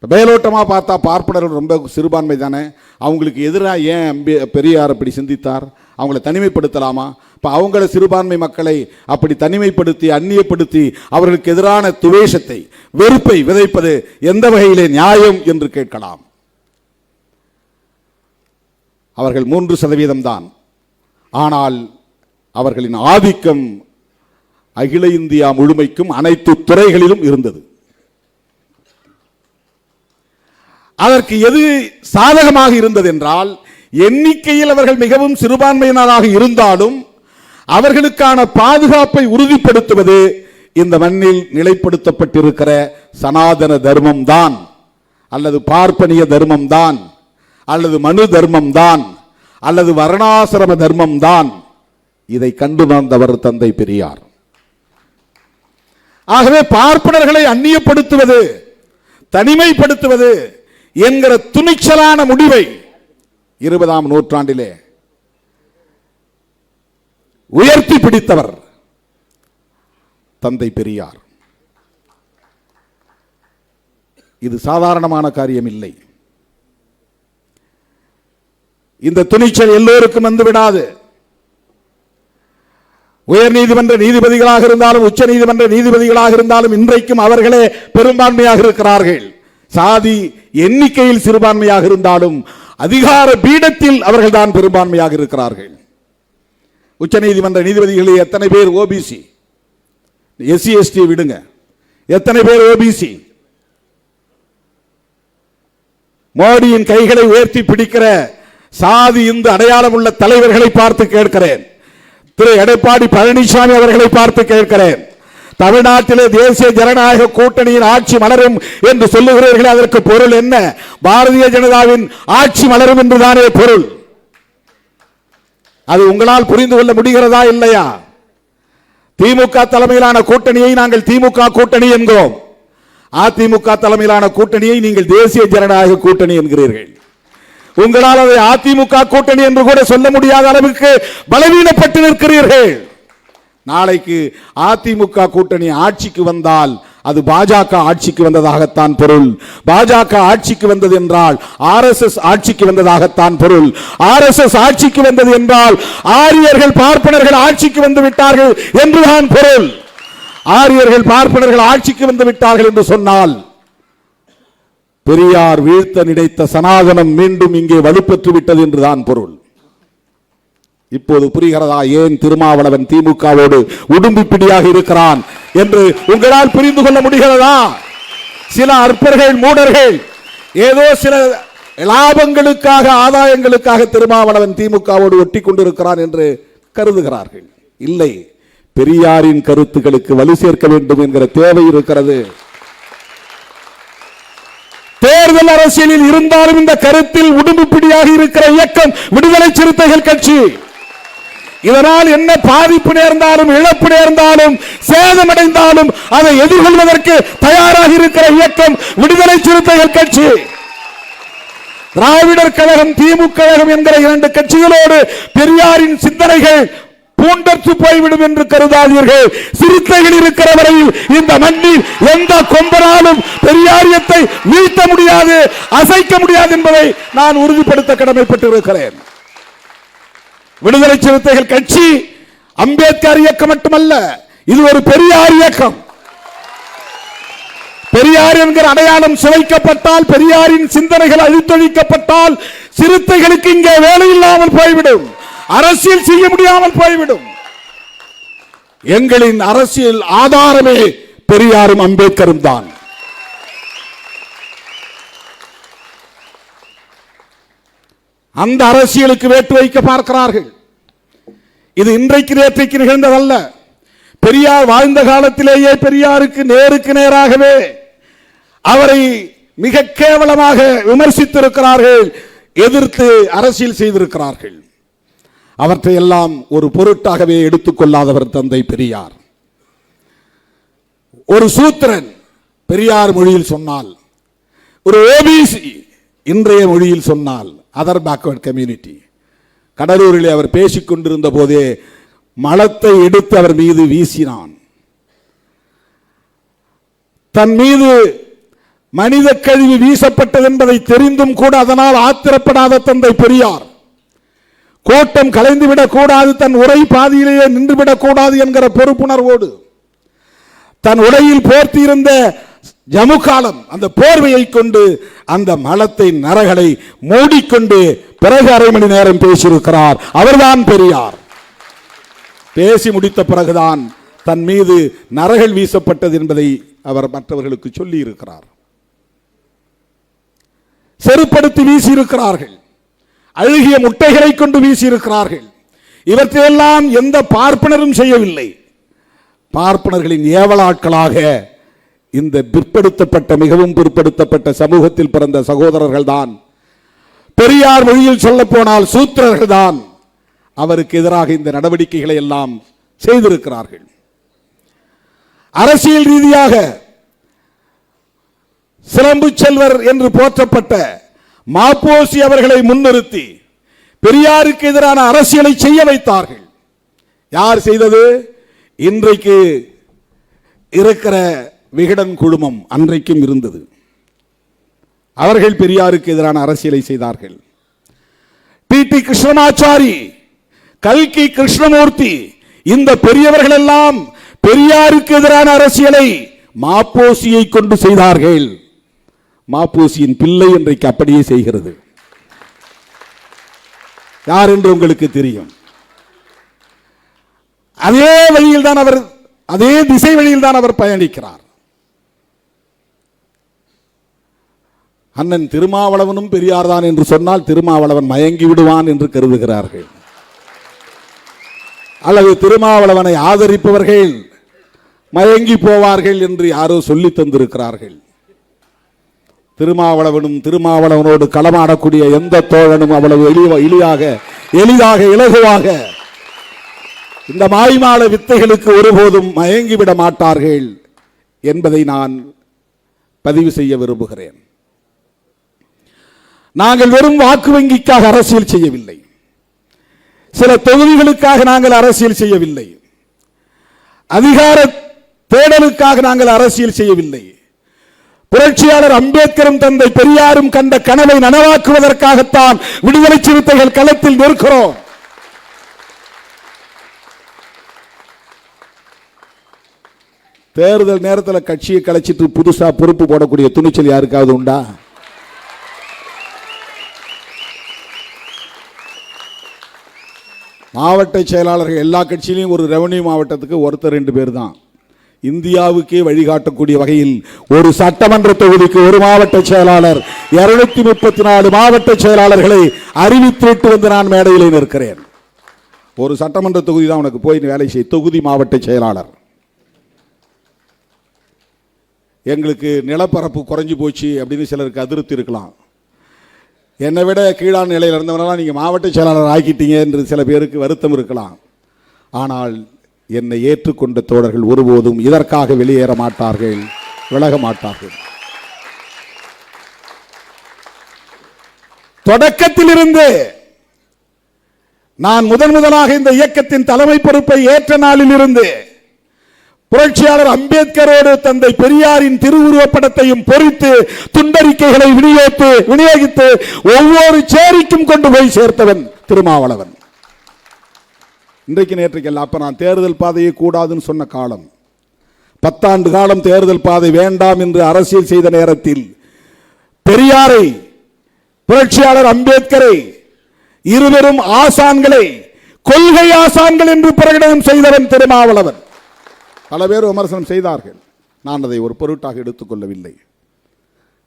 மேலோட்டமாக பார்த்தா பார்ப்பனர்கள் ரொம்ப சிறுபான்மை தானே, அவங்களுக்கு எதிராக ஏன் பெரியார் அப்படி சிந்தித்தார், அவங்களை தனிமைப்படுத்தலாமா? இப்போ அவங்கள சிறுபான்மை மக்களை அப்படி தனிமைப்படுத்தி அந்நியப்படுத்தி அவர்களுக்கு எதிரான துவேஷத்தை, வெறுப்பை விதைப்பது எந்த வகையிலே நியாயம் என்று கேட்கலாம். அவர்கள் 3% தான். ஆனால் அவர்களின் ஆதிக்கம் அகில இந்தியா முழுமைக்கும் அனைத்து துறைகளிலும் இருந்தது. அதற்கு எது சாதகமாக இருந்தது என்றால், எண்ணிக்கையில் அவர்கள் மிகவும் சிறுபான்மையினராக இருந்தாலும் அவர்களுக்கான பாதுகாப்பை உறுதிப்படுத்துவது இந்த மண்ணில் நிலைப்படுத்தப்பட்டிருக்கிற சனாதன தர்மம் தான், அல்லது பார்ப்பனிய தர்மம் தான், அல்லது மனு தர்மம் தான், அல்லது வர்ணாசிரம தர்மம் தான். இதை கண்டு வந்தவர் தந்தை பெரியார். ஆகவே பார்ப்பனர்களை அந்நியப்படுத்துவது, தனிமைப்படுத்துவது என்கிற துணிச்சலான முடிவை 20ஆம் நூற்றாண்டிலே உயர்த்தி பிடித்தவர் தந்தை பெரியார். இது சாதாரணமான காரியம் இல்லை. இந்த துணிச்சல் எல்லோருக்கும் வந்து விடாது. உயர் நீதிமன்ற நீதிபதிகளாக இருந்தாலும் உச்ச நீதிமன்ற நீதிபதிகளாக இருந்தாலும் இன்றைக்கும் அவர்களே பெரும்பான்மையாக இருக்கிறார்கள். சாதி எண்ணிக்கையில் சிறுபான்மையாக இருந்தாலும் அதிகார பீடத்தில் அவர்கள் தான் பெரும்பான்மையாக இருக்கிறார்கள். உச்ச நீதிமன்ற நீதிபதிகளில் எத்தனை பேர் ஓபிசி? எஸ்சி எஸ்டி விடுங்க, எத்தனை பேர் ஓபிசி? மோடியின் கைகளை உயர்த்தி பிடிக்கிற சாதி இந்து அடையாளம் உள்ள தலைவர்களை பார்த்து கேட்கிறேன். திரு எடப்பாடி பழனிசாமி அவர்களை பார்த்து கேட்கிறேன். தமிழ்நாட்டிலே தேசிய ஜனநாயக கூட்டணியின் ஆட்சி மலரும் என்று சொல்லுகிறீர்கள், அதற்கு பொருள் என்ன? பாரதிய ஜனதாவின் ஆட்சி மலரும் என்றுதானே பொருள். அது உங்களால் புரிந்து கொள்ள முடிகிறதா இல்லையா? திமுக தலைமையிலான கூட்டணியை நாங்கள் திமுக கூட்டணி என்கிறோம். அதிமுக தலைமையிலான கூட்டணியை நீங்கள் தேசிய ஜனநாயக கூட்டணி என்கிறீர்கள். உங்களால் அதை அதிமுக கூட்டணி என்று கூட சொல்ல முடியாத அளவுக்கு பலவீனப்பட்டு நிற்கிறீர்கள். நாளைக்கு அதிமுக கூட்டணி ஆட்சிக்கு வந்தால் அது பாஜக ஆட்சிக்கு வந்ததாகத்தான் பொருள். பாஜக ஆட்சிக்கு வந்தது என்றால் ஆர்எஸ்எஸ் ஆட்சிக்கு வந்ததாகத்தான் பொருள். ஆர்எஸ்எஸ் ஆட்சிக்கு வந்தது என்றால் ஆரியர்கள் பார்ப்பனர்கள் ஆட்சிக்கு வந்து விட்டார்கள் என்றுதான் பொருள். ஆரியர்கள் பார்ப்பனர்கள் ஆட்சிக்கு வந்து விட்டார்கள் என்று சொன்னால் பெரியார் வீழ்த்த நினைத்த சனாதனம் மீண்டும் இங்கே வலுப்பெற்று விட்டது என்றுதான் பொருள். இப்போது புரிகிறதா ஏன் திருமாவளவன் திமுகவோடு உடும்பு பிடியாக இருக்கிறான் என்று உங்களால் புரிந்து கொள்ள முடிகிறதா? சில அற்பர்கள் மூடர்கள் ஏதோ சில லாபங்களுக்காக ஆதாயங்களுக்காக திருமாவளவன் திமுகவோடு ஒட்டி கொண்டிருக்கிறான் என்று கருதுகிறார்கள். இல்லை, பெரியாரின் கருத்துக்களுக்கு வலு சேர்க்க வேண்டும் என்கிற தேவை இருக்கிறது. தேர்தல் அரசியலில் இருந்தாலும் இந்த கருத்தில் உடும்பு பிடியாக இருக்கிற இயக்கம் விடுதலை சிறுத்தைகள் கட்சி. இதனால் என்ன பாதிப்பு நேர்ந்தாலும் இழப்பு நேர்ந்தாலும் சேதமடைந்தாலும் அதை எதிர்கொள்வதற்கு தயாராக இருக்கிற இயக்கம் விடுதலை சிறுத்தைகள் கட்சி. திராவிடர் கழகம் திமுக கழகம் என்கிற இரண்டு கட்சிகளோடு பெரியாரின் சிந்தனைகள் பூண்டற்று போய்விடும் என்று கருதாதீர்கள். சிறுத்தைகள் இருக்கிற வரையில் இந்த மண்ணில் எந்த கொம்பனாலும் பெரியாரியத்தை வீழ்த்த முடியாது, அசைக்க முடியாது என்பதை நான் உறுதிப்படுத்த கடமைப்பட்டிருக்கிறேன். விடுதலை சிறுத்தைகள் கட்சி அம்பேத்கர் இயக்கம் மட்டுமல்ல, இது ஒரு பெரியார் இயக்கம். பெரியார் என்கிற அடையாளம் சிதைக்கப்பட்டால், பெரியாரின் சிந்தனைகள் அழித்தொழிக்கப்பட்டால் சிறுத்தைகளுக்கு இங்கே வேலை இல்லாமல் போய்விடும், அரசியல் செய்ய முடியாமல் போய்விடும். எங்களின் அரசியல் ஆதாரமே பெரியாரும் அம்பேத்கரும் தான். அந்த அரசியலுக்கு வேட்டு வைக்க பார்க்கிறார்கள். இது இன்றைக்கு நேற்றைக்கு நிகழ்ந்ததல்ல. பெரியார் வாழ்ந்த காலத்திலேயே பெரியாருக்கு நேருக்கு நேராகவே அவரை மிக கேவலமாக விமர்சித்திருக்கிறார்கள், எதிர்த்து அரசியல் செய்திருக்கிறார்கள். அவற்றை எல்லாம் ஒரு பொருட்டாகவே எடுத்துக்கொள்ளாதவர் தந்தை பெரியார். ஒரு சூத்திரன் பெரியார் மொழியில் சொன்னால், ஒரு ஓபிசி இன்றைய மொழியில் சொன்னால் அதர் பேக்வர்ட் கம்யூனிட்டி. கடலூரில் அவர் பேசிக் கொண்டிருந்த போதே மலத்தை எடுத்து அவர் மீது வீசினான். தன் மீது மனித கழிவு வீசப்பட்டது என்பதை தெரிந்தும் கூட அதனால் ஆத்திரப்படாத தந்தை பெரியார், கோட்டம் கலைந்துவிடக் கூடாது, தன் உரை பாதியிலேயே நின்றுவிடக் கூடாது என்கிற பொறுப்புணர்வோடு தன் உடையில் போர்த்தியிருந்த ஜமுகாலம் அந்த போர்வையை கொண்டு அந்த மலத்தை நரகளை மூடிக்கொண்டு பிறகு அரை மணி நேரம் பேசியிருக்கிறார். அவர்தான் பெரியார். பேசி முடித்த பிறகுதான் தன் மீது நரகள் வீசப்பட்டது என்பதை அவர் மற்றவர்களுக்கு சொல்லி இருக்கிறார். செருப்படுத்தி வீசியிருக்கிறார்கள், அழுகிய முட்டைகளை கொண்டு வீசியிருக்கிறார்கள். இவற்றையெல்லாம் எந்த பார்ப்பனரும் செய்யவில்லை. பார்ப்பனர்களின் ஏவலாட்களாக இந்த பிற்படுத்தப்பட்ட மிகவும் பிற்படுத்தப்பட்ட சமூகத்தில் பிறந்த சகோதரர்கள் தான், பெரியார் மொழியில் சொல்ல போனால் சூத்திரர்கள் தான் அவருக்கு எதிராக இந்த நடவடிக்கைகளை எல்லாம் செய்திருக்கிறார்கள். அரசியல் ரீதியாக சிலம்பு செல்வர் என்று போற்றப்பட்ட மாப்போசி அவர்களை முன்னிறுத்தி பெரியாருக்கு எதிரான அரசியலை செய்ய வைத்தார்கள். யார் செய்தது? இன்றைக்கு இருக்கிற விகடன் குழுமம் அன்றைக்கும் இருந்தது. அவர்கள் பெரியாருக்கு எதிரான அரசியலை செய்தார்கள். டி கிருஷ்ணமாச்சாரி, கல்கி கிருஷ்ணமூர்த்தி, இந்த பெரியவர்கள் எல்லாம் பெரியாருக்கு எதிரான அரசியலை மாப்போசியை கொண்டு செய்தார்கள். மாப்போசியின் பிள்ளை இன்றைக்கு அப்படியே செய்கிறது. யார் என்று உங்களுக்கு தெரியும். அதே வழியில் தான் அவர், அதே திசை வழியில் தான் அவர் பயணிக்கிறார். அண்ணன் திருமாவளவனும் பெரியார் தான் என்று சொன்னால் திருமாவளவன் மயங்கி விடுவான் என்று கருதுகிறார்கள். அல்லது திருமாவளவனை ஆதரிப்பவர்கள் மயங்கி போவார்கள் என்று யாரோ சொல்லி தந்திருக்கிறார்கள். திருமாவளவனும் திருமாவளவனோடு களமாடக்கூடிய எந்த தோழனும் அவ்வளவு எளிதாக இலகுவாக இந்த மாய்மால வித்தைகளுக்கு ஒருபோதும் மயங்கிவிட மாட்டார்கள் என்பதை நான் பதிவு செய்ய விரும்புகிறேன். நாங்கள் வெறும் வாக்கு வங்கிக்காக அரசியல் செய்யவில்லை, சில தொகுதிகளுக்காக நாங்கள் அரசியல் செய்யவில்லை, அதிகார தேடலுக்காக நாங்கள் அரசியல் செய்யவில்லை. புரட்சியாளர் அம்பேத்கரும் தந்தை பெரியாரும் கண்ட கனவை நனவாக்குவதற்காகத்தான் விடுதலை சிறுத்தைகள் களத்தில் நிற்கிறோம். தேர்தல் நேரத்தில் கட்சியை கலைச்சிட்டு புதுசா பொறுப்பு போடக்கூடிய துணிச்சல் யாருக்காவது உண்டா? மாவட்ட செயலாளர்கள் எல்லா கட்சியிலையும் ஒரு ரெவன்யூ மாவட்டத்துக்கு ஒருத்தர் 2 பேர் தான். இந்தியாவுக்கே வழிகாட்டக்கூடிய வகையில் ஒரு சட்டமன்ற தொகுதிக்கு ஒரு மாவட்ட செயலாளர், 234 மாவட்ட செயலாளர்களை அறிவித்துவிட்டு வந்து நான் மேடையில் நிற்கிறேன். ஒரு சட்டமன்ற தொகுதி தான் உனக்கு போய் வேலை செய்ய தொகுதி மாவட்ட செயலாளர். எங்களுக்கு நிலப்பரப்பு குறைஞ்சி போச்சு அப்படின்னு சிலருக்கு அதிருப்தி இருக்கலாம். என்னை விட கீழான நிலையில் இருந்தவனெல்லாம் நீங்கள் மாவட்ட செயலாளர் ஆக்கிட்டீங்க என்று சில பேருக்கு வருத்தம் இருக்கலாம். ஆனால் என்னை ஏற்றுக்கொண்ட தோழர்கள் ஒருபோதும் இதற்காக வெளியேற மாட்டார்கள், விலக மாட்டார்கள். தொடக்கத்திலிருந்து நான் முதலாக இந்த இயக்கத்தின் தலைமை பொறுப்பை ஏற்ற நாளில் இருந்து புரட்சியாளர் அம்பேத்கரோடு தந்தை பெரியாரின் திருவுருவப் படத்தையும் பொறித்து துண்டறிக்கைகளை விநியோகித்து ஒவ்வொரு சேரிக்கும் கொண்டு போய் சேர்த்தவன் திருமாவளவன். இன்றைக்கு நேற்றுக்கு அப்ப நான் தேர்தல் பாதையை கூடாதுன்னு சொன்ன காலம், 10 ஆண்டு காலம் தேர்தல் பாதை வேண்டாம் என்று அரசியல் செய்த நேரத்தில் பெரியாரை, புரட்சியாளர் அம்பேத்கரை, இருவரும் ஆசான்களை கொள்கை ஆசான்கள் என்று பிரகடனம் செய்தவன் திருமாவளவன். பல பேர் விமர்சனம் செய்தார்கள், நான் அதை ஒரு பொருட்டாக எடுத்துக்கொள்ளவில்லை.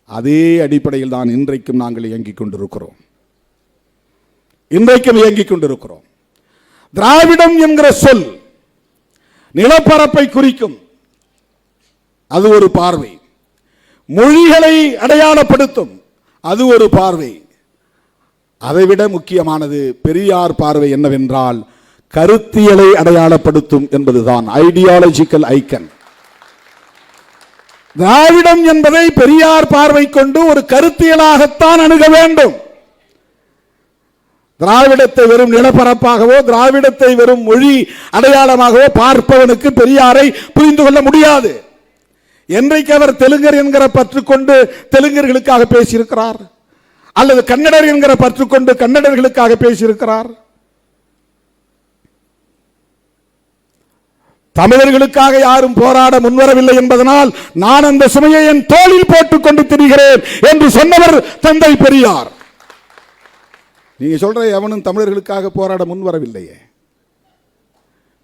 அதே அடிப்படையில் தான் இன்றைக்கும் நாங்கள் இயங்கிக் கொண்டிருக்கிறோம். திராவிடம் என்கிற சொல் நிலப்பரப்பை குறிக்கும், அது ஒரு பார்வை. மொழிகளை அடையாளப்படுத்தும், அது ஒரு பார்வை. அதைவிட முக்கியமானது பெரியார் பார்வை என்னவென்றால் கருத்தியலை அடையாளப்படுத்தும் என்பதுதான், ஐடியாலஜிக்கல் ஐக்கன். திராவிடம் என்பதை பெரியார் பார்வை கொண்டு ஒரு கருத்தியலாகத்தான் அணுக வேண்டும். திராவிடத்தை வெறும் நிலப்பரப்பாகவோ திராவிடத்தை வெறும் மொழி அடையாளமாகவோ பார்ப்பவனுக்கு பெரியாரை புரிந்து கொள்ள முடியாது. என்றைக்கு அவர் தெலுங்கர் என்கிற பற்று கொண்டு தெலுங்கர்களுக்காக பேசியிருக்கிறார், அல்லது கன்னடர் என்கிற பற்று கொண்டு கன்னடர்களுக்காக பேசியிருக்கிறார், தமிழர்களுக்காக யாரும் போராட முன்வரவில்லை என்பதனால் நான் அந்த சுமையை என் தோளில் போட்டுக் கொண்டு திரிகிறேன் என்று சொன்னவர் தந்தை பெரியார். நீங்க சொல்ற எவனும் தமிழர்களுக்காக போராட முன்வரவில்லையே.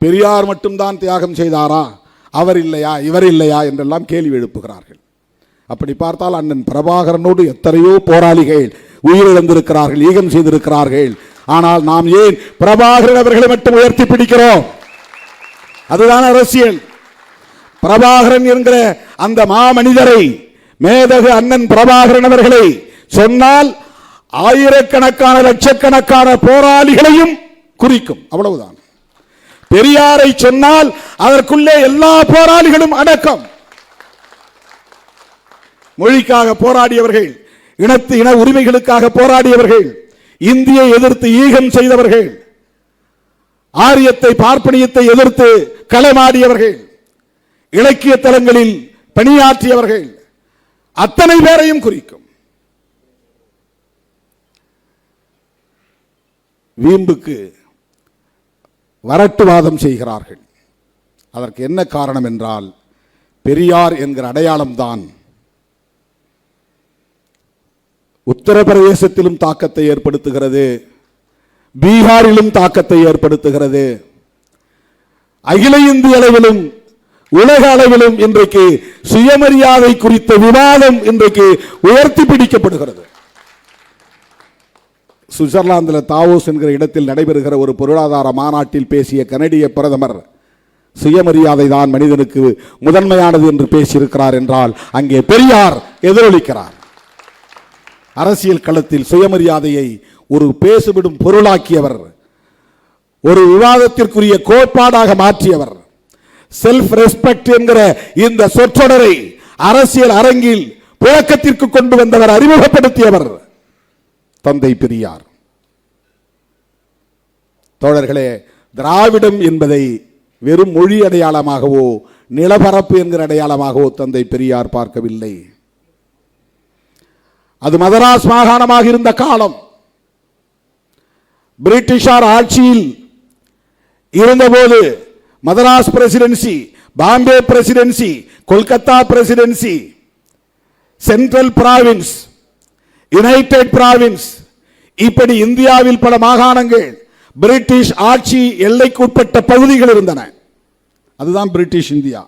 பெரியார் மட்டும்தான் தியாகம் செய்தாரா, அவர் இல்லையா, இவர் இல்லையா என்றெல்லாம் கேள்வி எழுப்புகிறார்கள். அப்படி பார்த்தால் அண்ணன் பிரபாகரனோடு எத்தனையோ போராளிகள் உயிரிழந்திருக்கிறார்கள், ஈகம் செய்திருக்கிறார்கள். ஆனால் நாம் ஏன் பிரபாகரன் அவர்களை மட்டும் உயர்த்தி பிடிக்கிறோம்? அதுதான் அரசியல். பிரபாகரன் என்கிற அந்த மாமனிதரை, மேதகு அண்ணன் பிரபாகரன் அவர்களை சொன்னால் ஆயிரக்கணக்கான லட்சக்கணக்கான போராளிகளையும் குறிக்கும், அவ்வளவுதான். பெரியாரை சொன்னால் அதற்குள்ளே எல்லா போராளிகளும் அடக்கம். மொழிக்காக போராடியவர்கள், இன உரிமைகளுக்காக போராடியவர்கள், இந்தியை எதிர்த்து ஈகம் செய்தவர்கள், ஆரியத்தை பார்ப்பனியத்தை எதிர்த்து களமாடியவர்கள், இலக்கிய தலங்களில் பணியாற்றியவர்கள், அத்தனை பேரையும் குறிக்கும். வீம்புக்கு வரட்டுவாதம் செய்கிறார்கள். அதற்கு என்ன காரணம் என்றால் பெரியார் என்கிற அடையாளம்தான் உத்தரப்பிரதேசத்திலும் தாக்கத்தை ஏற்படுத்துகிறது, பீகாரிலும் தாக்கத்தை ஏற்படுத்துகிறது, அகில இந்திய அளவிலும் உலக அளவிலும் இன்றைக்கு சுயமரியாதை குறித்த விவாதம் இன்றைக்கு உயர்த்தி பிடிக்கப்படுகிறது. சுவிட்சர்லாந்தில் தாவோஸ் என்கிற இடத்தில் நடைபெறுகிற ஒரு பொருளாதார மாநாட்டில் பேசிய கனடிய பிரதமர் சுயமரியாதை தான் மனிதனுக்கு முதன்மையானது என்று பேசியிருக்கிறார் என்றால் அங்கே பெரியார் எதிரொலிக்கிறார். அரசியல் களத்தில் சுயமரியாதையை ஒரு பேசுவிடும் பொருளாக்கியவர், ஒரு விவாதத்திற்குரிய கோட்பாடாக மாற்றியவர், செல்ஃப் ரெஸ்பெக்ட் என்கிற இந்த சொற்றொடரை அரசியல் அரங்கில் புழக்கத்திற்கு கொண்டு வந்தவர், அறிமுகப்படுத்தியவர் தந்தை பெரியார். தோழர்களே, திராவிடம் என்பதை வெறும் மொழி அடையாளமாகவோ நிலப்பரப்பு என்கிற அடையாளமாகவோ தந்தை பெரியார் பார்க்கவில்லை. அது மதராஸ் மாகாணமாக இருந்த காலம், பிரிட்டிஷார் ஆட்சியில் இருந்தபோது Madras presidency Bombay presidency, Kolkata presidency, central province, united province, இப்படி இந்தியாவில் பல மாகாணங்கள் பிரிட்டிஷ் ஆட்சி எல்லைக்குட்பட்ட பகுதிகள் இருந்தன. அதுதான் பிரிட்டிஷ் இந்தியா.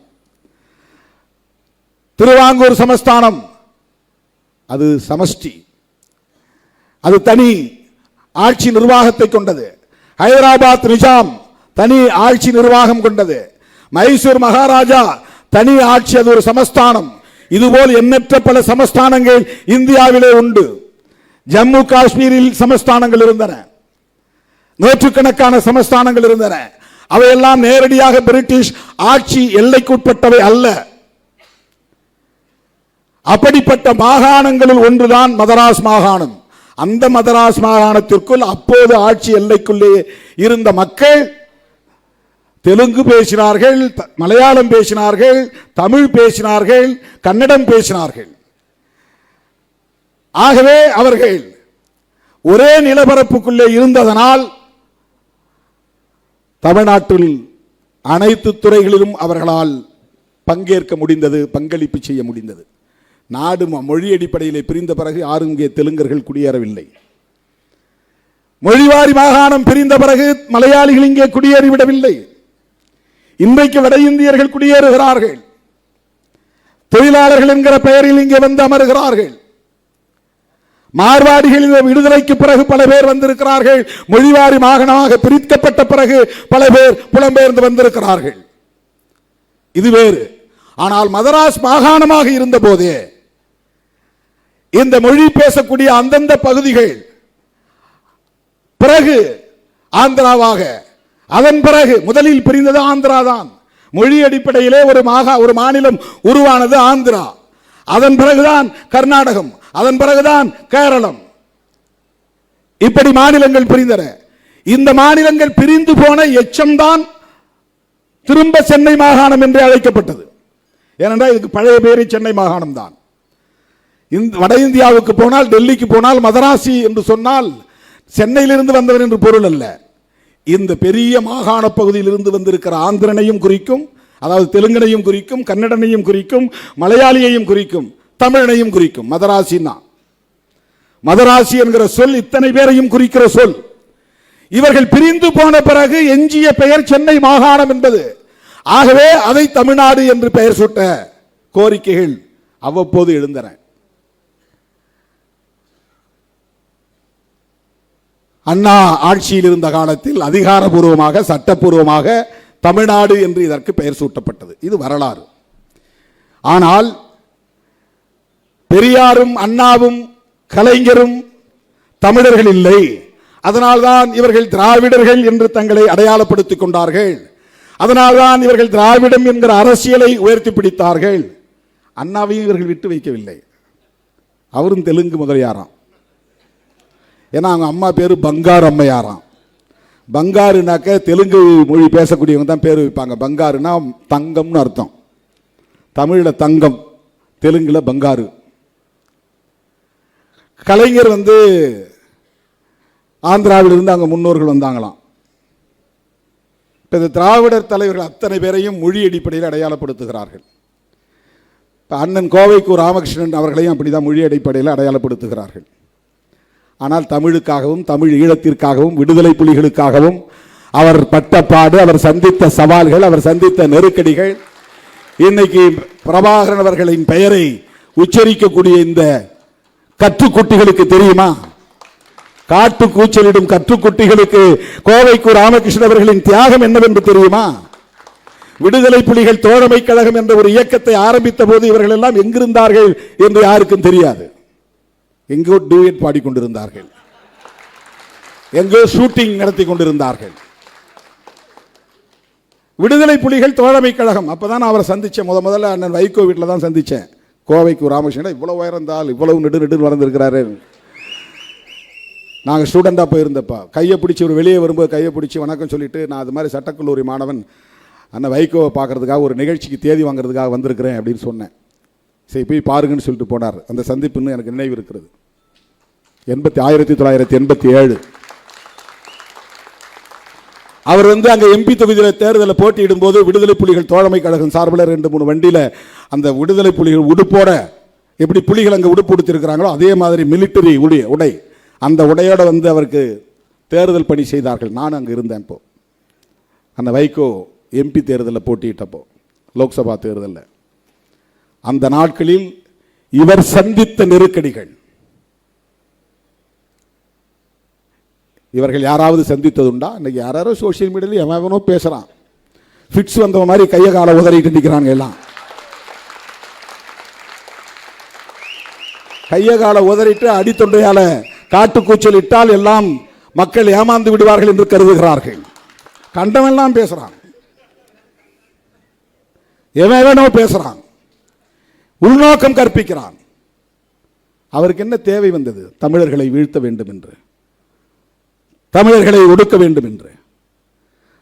திருவாங்கூர் சமஸ்தானம் அது சமஷ்டி, அது தனி ஆட்சி நிர்வாகத்தை கொண்டது. ஹைதராபாத் நிஜாம் தனி ஆட்சி நிர்வாகம் கொண்டது. மைசூர் மகாராஜா தனி ஆட்சி, அது ஒரு சமஸ்தானம். இதுபோல் எண்ணற்ற பல சமஸ்தானங்கள் இந்தியாவிலே உண்டு. ஜம்மு காஷ்மீரில் சமஸ்தானங்கள் இருந்தன, நூற்றுக்கணக்கான சமஸ்தானங்கள் இருந்தன. அவையெல்லாம் நேரடியாக பிரிட்டிஷ் ஆட்சி எல்லைக்குட்பட்டவை அல்ல. அப்படிப்பட்ட மாகாணங்களில் ஒன்றுதான் மதராஸ் மாகாணம். அந்த மதராஸ் மாகாணத்திற்குள் அப்போது ஆட்சி எல்லைக்குள்ளே இருந்த மக்கள் தெலுங்கு பேசினார்கள், மலையாளம் பேசினார்கள், தமிழ் பேசினார்கள், கன்னடம் பேசினார்கள். ஆகவே அவர்கள் ஒரே நிலப்பரப்புக்குள்ளே இருந்ததனால் தமிழ்நாட்டில் அனைத்து துறைகளிலும் அவர்களால் பங்கேற்க முடிந்தது, பங்களிப்பு செய்ய முடிந்தது. நாடு மொழி அடிப்படையிலே பிரிந்த பிறகு யாரும் இங்கே தெலுங்கர்கள் குடியேறவில்லை. மொழிவாரி மாகாணம் பிரிந்த பிறகு மலையாளிகள் இங்கே குடியேறிவிடவில்லை. இன்றைக்கு வட இந்தியர்கள் குடியேறுகிறார்கள், தொழிலாளர்கள் என்கிற பெயரில் இங்கே வந்து அமர்கிறார்கள். மார்வாடிகளின் விடுதலைக்கு பிறகு பல பேர் வந்திருக்கிறார்கள். மொழிவாரி மாகாணமாக பிரிக்கப்பட்ட பிறகு பல பேர் புலம்பெயர்ந்து வந்திருக்கிறார்கள். இது வேறு. ஆனால் மதராஸ் மாகாணமாக இருந்த போதே இந்த மொழி பேசக்கூடிய அந்தந்த பகுதிகள் பிறகு ஆந்திராவாக, அதன் பிறகு முதலில் பிரிந்தது ஆந்திரா தான். மொழி அடிப்படையிலே ஒரு மாநிலம் உருவானது ஆந்திரா. அதன் பிறகுதான் கர்நாடகம், அதன் பிறகுதான் கேரளம். இப்படி மாநிலங்கள் பிரிந்தன. இந்த மாநிலங்கள் பிரிந்து போன எச்சம்தான் திரும்ப சென்னை மாகாணம் என்று அழைக்கப்பட்டது. ஏனென்றால் இதுக்கு பழைய பேரு சென்னை மாகாணம் தான். வட இந்தியாவுக்கு போனால், டெல்லிக்கு போனால் மதராசி என்று சொன்னால் சென்னையிலிருந்து வந்தவர் என்று பொருள் அல்ல. இந்த பெரிய மாகாண பகுதியில் இருந்து வந்திருக்கிற ஆந்திரனையும் குறிக்கும், அதாவது தெலுங்கனையும் குறிக்கும், கன்னடனையும் குறிக்கும், மலையாளியையும் குறிக்கும், தமிழனையும் குறிக்கும். மதராசினா, மதராசி என்கிற சொல் இத்தனை பேரையும் குறிக்கிற சொல். இவர்கள் பிரிந்து போன பிறகு எஞ்சிய பெயர் சென்னை மாகாணம் என்பது. ஆகவே அதை தமிழ்நாடு என்று பெயர் சூட்ட கோரிக்கைகள் அவ்வப்போது எழுந்தன. அண்ணா ஆட்சியில் இருந்த காலத்தில் அதிகாரபூர்வமாக, சட்டப்பூர்வமாக தமிழ்நாடு என்று இதற்கு பெயர் சூட்டப்பட்டது. இது வரலாறு. ஆனால் பெரியாரும் அண்ணாவும் கலைஞரும் தமிழர்கள் இல்லை. அதனால்தான் இவர்கள் திராவிடர்கள் என்று தங்களை அடையாளப்படுத்திக் கொண்டார்கள். அதனால்தான் இவர்கள் திராவிடம் என்கிற அரசியலை உயர்த்தி பிடித்தார்கள். அண்ணாவையும் இவர்கள் விட்டு வைக்கவில்லை. அவரும் தெலுங்கு முதலியாராம். ஏன்னா அவங்க அம்மா பேரு பங்காரு அம்மையாராம். பங்காருனாக்க தெலுங்கு மொழி பேசக்கூடியவங்க தான் பேர் வைப்பாங்க. பங்காருனா தங்கம்னு அர்த்தம். தமிழில் தங்கம், தெலுங்குல பங்காரு. கலைஞர் ஆந்திராவிலிருந்து அங்கே முன்னோர்கள் வந்தாங்களாம். இப்போ இந்த திராவிடர் தலைவர்கள் அத்தனை பேரையும் மொழி அடிப்படையில் அடையாளப்படுத்துகிறார்கள். இப்போ அண்ணன் கோவைக்கு ராமகிருஷ்ணன் அவர்களையும் அப்படிதான் மொழி அடிப்படையில் அடையாளப்படுத்துகிறார்கள். ஆனால் தமிழுக்காகவும், தமிழ் ஈழத்திற்காகவும், விடுதலை புலிகளுக்காகவும் அவர் பட்டப்பாடு, அவர் சந்தித்த சவால்கள், அவர் சந்தித்த நெருக்கடிகள், இன்னைக்கு பிரபாகரன் அவர்களின் பெயரை உச்சரிக்கக்கூடிய இந்த கற்றுக்குட்டிகளுக்கு தெரியுமா? காட்டு கூச்சலிடும் கற்றுக்குட்டிகளுக்கு கோவைக்கு ராமகிருஷ்ணன் அவர்களின் தியாகம் என்னவென்று தெரியுமா? விடுதலை புலிகள் தோழமை கழகம் என்ற ஒரு இயக்கத்தை ஆரம்பித்த போது இவர்கள் எல்லாம் எங்கிருந்தார்கள் என்று யாருக்கும் தெரியாது. எங்கோ டூயட் பாடிக்கொண்டிருந்தார்கள், எங்கோ ஷூட்டிங் நடத்தி கொண்டிருந்தார்கள். விடுதலை புலிகள் தோழமை கழகம். அப்பதான் அவரை சந்திச்சேன். முதல்ல அண்ணன் வைகோ வீட்டில் தான் சந்திச்சேன். கோவைக்கு ராமகிருஷ்ணன் இவ்வளவு உயர்ந்தால் இவ்வளவு நெடு வளர்ந்துருக்கிறாரு. நாங்கள் ஸ்டூடெண்டாக போயிருந்தப்பா கையை பிடிச்சி ஒரு வெளியே வரும்போது கையை பிடிச்சி வணக்கம் சொல்லிட்டு, நான் அது மாதிரி சட்டக்கல்லூரி மாணவன் அண்ணன் வைகோவை பார்க்கறதுக்காக ஒரு நிகழ்ச்சிக்கு தேதி வாங்குறதுக்காக வந்திருக்கிறேன் அப்படின்னு சொன்னேன். சரி போய் பாருங்கன்னு சொல்லிட்டு போனார். அந்த சந்திப்பு இன்னும் எனக்கு நினைவு இருக்கிறது. 1987. அவர் அங்க எம்பி தொகுதியில் தேர்தலில் போட்டியிடும் போது விடுதலை புலிகள் தோழமை கழகம் சார்பில் 2-3 வண்டியில் அந்த விடுதலை புலிகள் உடுப்போட எப்படி புலிகள் அங்கே உடுப்பு உடுத்திருக்கிறாங்களோ அதே மாதிரி மிலிட்டரி உடை அந்த உடையோட அவருக்கு தேர்தல் பணி செய்தார்கள். நான் அங்கே இருந்தேன். இப்போ அந்த வைகோ எம்பி தேர்தலில் போட்டியிட்டப்போ லோக்சபா தேர்தலில் அந்த நாட்களில் இவர் சந்தித்த நெருக்கடிகள் இவர்கள் யாராவது சந்தித்ததுண்டா? இன்னைக்கு யாரோ சோசியல் மீடியாவில் எவனோ பேசுறான், ஃபிட்ஸ் வந்த மாதிரி கையை காலை உதறிட்டு நிற்கிறாங்க. எல்லாம் கையை காலை உதறிட்டு அடித்தொண்டையால காட்டுக்கூச்சல் இட்டால் எல்லாம் மக்கள் ஏமாந்து விடுவார்கள் என்று கருதுகிறார்கள். கண்டவெல்லாம் பேசுறான், எவனோ பேசுறான், உள்நோக்கம் கற்பிக்கிறான். அவருக்கு என்ன தேவை வந்தது? தமிழர்களை வீழ்த்த வேண்டும் என்று, தமிழர்களை ஒடுக்க வேண்டும் என்று.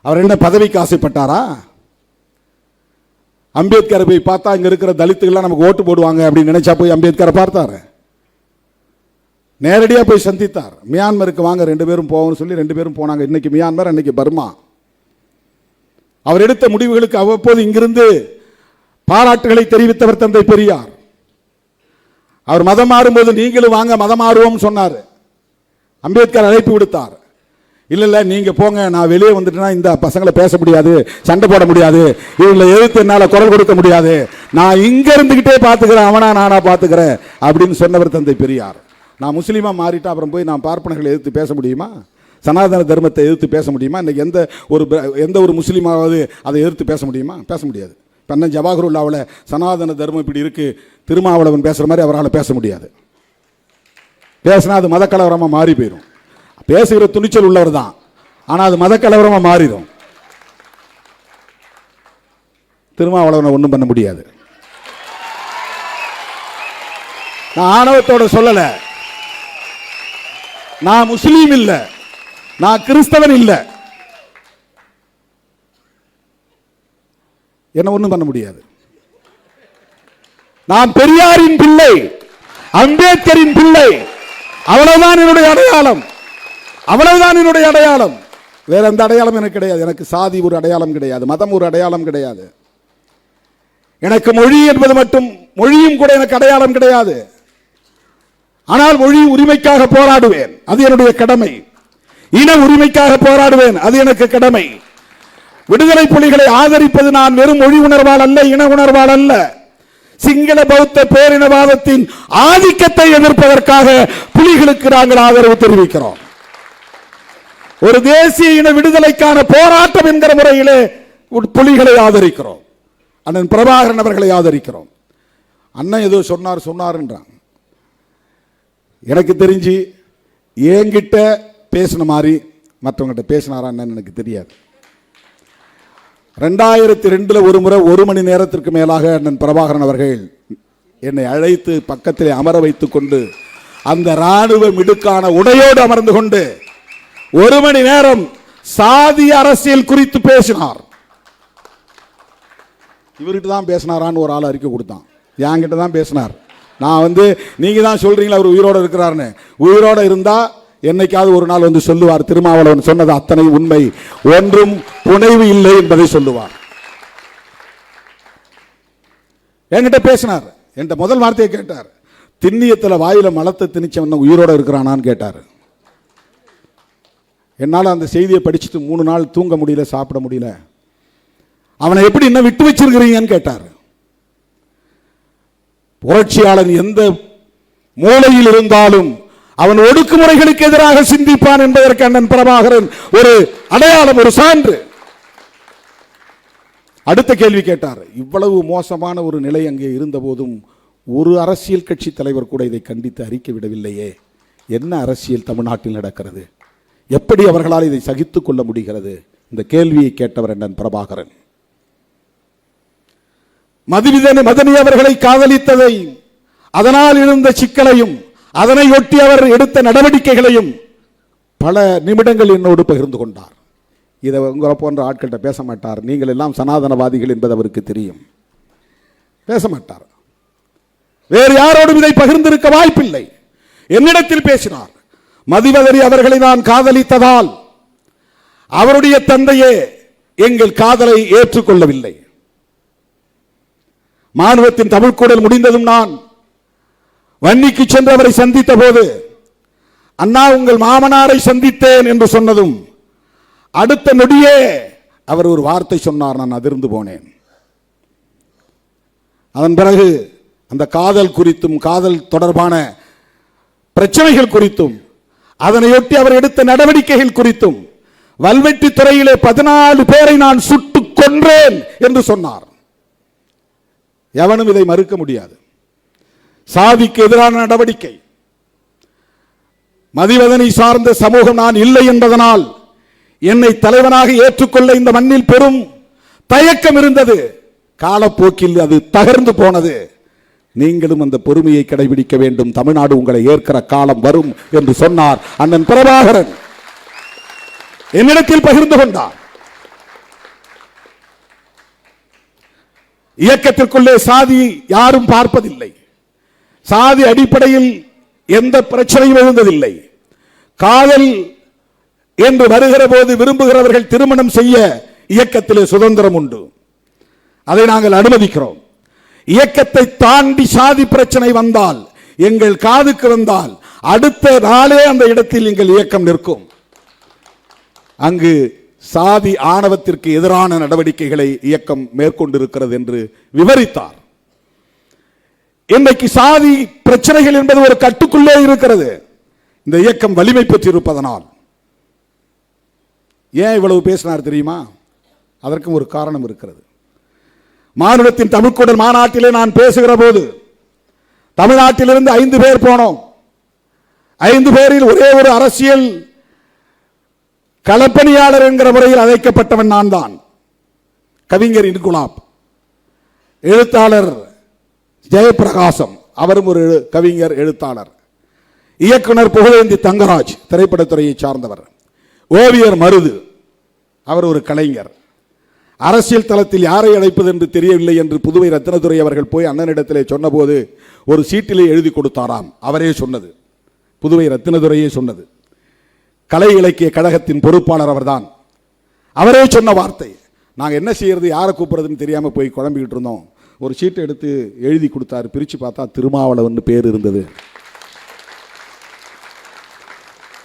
அவர் என்ன பதவிக்கு ஆசைப்பட்டாரா? அம்பேத்கரை போய் பார்த்தா இங்க இருக்கிற தலித்துகள்லாம் நமக்கு ஓட்டு போடுவாங்க அப்படின்னு நினைச்சா போய் அம்பேத்கரை பார்த்தாரு? நேரடியாக போய் சந்தித்தார். மியான்மருக்கு வாங்க 2 பேரும் போவோம்னு சொல்லி 2 பேரும் போனாங்க. இன்னைக்கு மியான்மர், அன்னைக்கு பர்மா. அவர் எடுத்த முடிவுகளுக்கு அவ்வப்போது இங்கிருந்து பாராட்டுகளை தெரிவித்தவர் தந்தை பெரியார். அவர் மதம் மாறும்போது நீங்களும் வாங்க மதம் மாறுவோம் சொன்னார். அம்பேத்கர் அழைப்பு விடுத்தார். இல்ல நீங்க போங்க, நான் வெளியே வந்துட்டேன்னா இந்த பசங்களை பேச முடியாது, சண்டை போட முடியாது, இவங்களை எதிர்த்து என்னால குரல் கொடுக்க முடியாது, நான் இங்க இருந்துகிட்டே பாத்துக்கிறேன், அவனா நானா பாத்துக்கிறேன் அப்படின்னு சொன்னவர் தந்தை பெரியார். நான் முஸ்லீமா மாறிட்டா அப்புறம் போய் நான் பார்ப்பனர்களை எதிர்த்து பேச முடியுமா? சனாதன தர்மத்தை எதிர்த்து பேச முடியுமா? இன்னைக்கு எந்த ஒரு முஸ்லீமாவது அதை எதிர்த்து பேச முடியுமா? பேச முடியாது. அண்ணன் ஜவாஹருல்லாவில் சனாதன தர்மம் இப்படி இருக்கு, திருமாவளவன் பேசுற மாதிரி அவரால் பேச முடியாது. பேசினா அது மதக்கலவரமா மாறி போயிடும். பேசுகிற துணிச்சல் உள்ளவர் தான், ஆனால் அது மதக்கலவரமா மாறிடும். திருமாவளவனை ஒன்றும் பண்ண முடியாது. நான் ஆணவத்தோட சொல்லல, நான் முஸ்லீம் இல்ல, நான் கிறிஸ்தவன் இல்ல, என்ன ஒன்றும் பண்ண முடியாது. நான் பெரியாரின் பிள்ளை, அம்பேத்கரின் பிள்ளை, அவ்வளவுதான் என்னுடைய அடையாளம், அவ்வளவுதான் என்னுடைய அடையாளம். வேற எந்த அடையாளம் எனக்கு கிடையாது. எனக்கு சாதி ஒரு அடையாளம் கிடையாது, மதம் ஒரு அடையாளம் கிடையாது. எனக்கு மொழி என்பது மட்டும், மொழியும் கூட எனக்கு அடையாளம் கிடையாது. ஆனால் மொழி உரிமைக்காக போராடுவேன், அது என்னுடைய கடமை. இன உரிமைக்காக போராடுவேன், அது எனக்கு கடமை. விடுதலை புலிகளை ஆதரிப்பது நான் வெறும் மொழி உணர்வால் அல்ல, இன உணர்வால் அல்ல, சிங்கள பௌத்த பேரினவாதத்தின் ஆதிக்கத்தை எதிர்ப்பதற்காக புலிகளுக்கு நாங்கள் ஆதரவு தெரிவிக்கிறோம். ஒரு தேசிய இன விடுதலைக்கான போராட்டம் என்கிற முறையிலே புலிகளை ஆதரிக்கிறோம். அண்ணன் பிரபாகரன் அவர்களை ஆதரிக்கிறோம். அண்ணன் ஏதோ சொன்னார் என்றான். எனக்கு தெரிஞ்சு என்கிட்ட பேசின மாதிரி மற்றவங்கிட்ட பேசினாரா எனக்கு தெரியாது. 2002 ஒரு முறை 1 மணி நேரத்திற்கு மேலாக அண்ணன் பிரபாகரன் அவர்கள் என்னை அழைத்து பக்கத்திலே அமர வைத்துக் கொண்டு அந்த ராணுவ மிடுக்கான உடையோடு அமர்ந்து கொண்டு 1 மணி நேரம் சாதி அரசியல் குறித்து பேசினார். இவர்கிட்ட தான் பேசினாரான்னு ஒரு ஆள் அறிக்கை கொடுத்தான். என்கிட்ட தான் பேசினார். நான் நீங்க தான் சொல்றீங்களா அவர் உயிரோட இருக்கிறாருன்னு. உயிரோட இருந்தா என்னைக்காவது ஒரு நாள் சொல்லுவார், திருமாவளவன் சொன்னது அத்தனை உண்மை, ஒன்றும் புனைவு இல்லை என்பதை சொல்லுவார். என்கிட்ட பேசினார். என்கிட்ட முதல் வார்த்தையை கேட்டார், திண்ணியத்தில் வாயில மலத்தை திணிச்சவன் உயிரோட இருக்கிறானான்னு கேட்டார். என்னால் அந்த செய்தியை படிச்சுட்டு 3 நாள் தூங்க முடியல, சாப்பிட முடியல. அவனை எப்படி இன்னும் விட்டு வச்சிருக்கிறீங்கன்னு கேட்டார். புரட்சியாளன் எந்த மூலையில் இருந்தாலும் அவன் ஒடுக்குமுறைகளுக்கு எதிராக சிந்திப்பான் என்பதற்கு அண்ணன் பிரபாகரன் ஒரு அடையாளம், ஒரு சான்று. அடுத்த கேள்வி கேட்டார். இவ்வளவு மோசமான ஒரு நிலை அங்கே இருந்த போதும் ஒரு அரசியல் கட்சி தலைவர் கூட இதை கண்டித்து அறிக்கை விடவில்லையே, என்ன அரசியல் தமிழ்நாட்டில் நடக்கிறது, எப்படி அவர்களால் இதை சகித்துக் கொள்ள முடிகிறது? இந்த கேள்வியை கேட்டவர் அண்ணன் பிரபாகரன். மதனி அவர்களை காதலித்ததை, அதனால் இருந்த சிக்கலையும், அதனை ஒட்டி அவர் எடுத்த நடவடிக்கைகளையும் பல நிமிடங்கள் என்னோடு பகிர்ந்து கொண்டார். இதை உங்களை போன்ற ஆட்கள்கிட்ட பேச மாட்டார். நீங்கள் எல்லாம் சனாதனவாதிகள் என்பது அவருக்கு தெரியும், பேச மாட்டார். வேறு யாரோடும் இதை பகிர்ந்திருக்க வாய்ப்பில்லை. என்னிடத்தில் பேசினார். மதிவதனி அவர்களை நான் காதலித்ததால் அவருடைய தந்தையே எங்கள் காதலை ஏற்றுக்கொள்ளவில்லை. மானுடத்தின் தமிழ்க்கூடல் முடிந்ததும் நான் வன்னிக்கு சென்று அவரை சந்தித்த போது, அண்ணா உங்கள் மாமனாரை சந்தித்தேன் என்று சொன்னதும் அடுத்த நொடியே அவர் ஒரு வார்த்தை சொன்னார். நான் அதிர்ந்து போனேன். அதன் பிறகு அந்த காதல் குறித்தும் காதல் தொடர்பான பிரச்சனைகள் குறித்தும் அதனையொட்டி அவர் எடுத்த நடவடிக்கைகள் குறித்தும் வல்வெட்டி துறையிலே 14 பேரை நான் சுட்டுக் கொன்றேன் என்று சொன்னார். எவனும் இதை மறுக்க முடியாது. சாதிக்கு எதிரான நடவடிக்கை, மதிவதனை சார்ந்த சமூகம் நான் இல்லை என்பதனால் என்னை தலைவனாக ஏற்றுக்கொள்ள இந்த மண்ணில் பெரும் தயக்கம் இருந்தது. காலப்போக்கில் அது தகர்ந்து போனது. நீங்களும் அந்த பொறுமையை கடைபிடிக்க வேண்டும். தமிழ்நாடு உங்களை ஏற்கிற காலம் வரும் என்று சொன்னார் அண்ணன் பிரபாகரன். என்னிடத்தில் பகிர்ந்து கொண்டார். இயக்கத்திற்குள்ளே சாதி யாரும் பார்ப்பதில்லை. சாதி அடிப்படையில் எந்த பிரச்சனையும் எழுந்ததில்லை. காதல் என்று வருகிற போது விரும்புகிறவர்கள் திருமணம் செய்ய இயக்கத்திலே சுதந்திரம் உண்டு. அதை நாங்கள் அனுமதிக்கிறோம். இயக்கத்தை தாண்டி சாதி பிரச்சனை வந்தால், எங்கள் காதுக்கு வந்தால், அடுத்த நாளே அந்த இடத்தில் எங்கள் இயக்கம் நிற்கும். அங்கு சாதி ஆணவத்திற்கு எதிரான நடவடிக்கைகளை இயக்கம் மேற்கொண்டிருக்கிறது என்று விவரித்தார். இன்றைக்கு சாதி பிரச்சனைகள் என்பது ஒரு கட்டுக்குள்ளே இருக்கிறது. இந்த இயக்கம் வலிமை பெற்றிருப்பதனால். ஏன் இவ்வளவு பேசினார் தெரியுமா? அதற்கும் ஒரு காரணம் இருக்கிறது. மானுடத்தின் தமிழ்க்கூடல் மாநாட்டிலே நான் பேசுகிற போது தமிழ்நாட்டிலிருந்து 5 பேர் போனோம். 5 பேரில் ஒரே ஒரு அரசியல் களப்பணியாளர் என்கிற முறையில் அழைக்கப்பட்டவன் நான் தான். கவிஞர் இன்குலாப், எழுத்தாளர் ஜெயபிரகாசம், அவரும் ஒரு கவிஞர் எழுத்தாளர். இயக்குனர் புகழேந்தி தங்கராஜ், திரைப்படத்துறையை சார்ந்தவர். ஓவியர் மருது, அவர் ஒரு கலைஞர். அரசியல் தளத்தில் யாரை அழைப்பது என்று தெரியவில்லை என்று புதுவை ரத்தினதுரை அவர்கள் போய் அண்ணனிடத்திலே சொன்னபோது ஒரு சீட்டிலே எழுதி கொடுத்தாராம். அவரே சொன்னது, புதுவை ரத்தினதுரையே சொன்னது. கலை இலக்கிய கழகத்தின் பொறுப்பாளர் அவர்தான். அவரே சொன்ன வார்த்தை, நாங்கள் என்ன செய்யறது, யாரை கூப்பிடுறதுன்னு தெரியாமல் போய் குழம்பிக்கிட்டு இருந்தோம். ஒரு சீட்டை எடுத்து எழுதி கொடுத்தாரு. பிரித்து பார்த்தா திருமாவளவன் பேர் இருந்தது.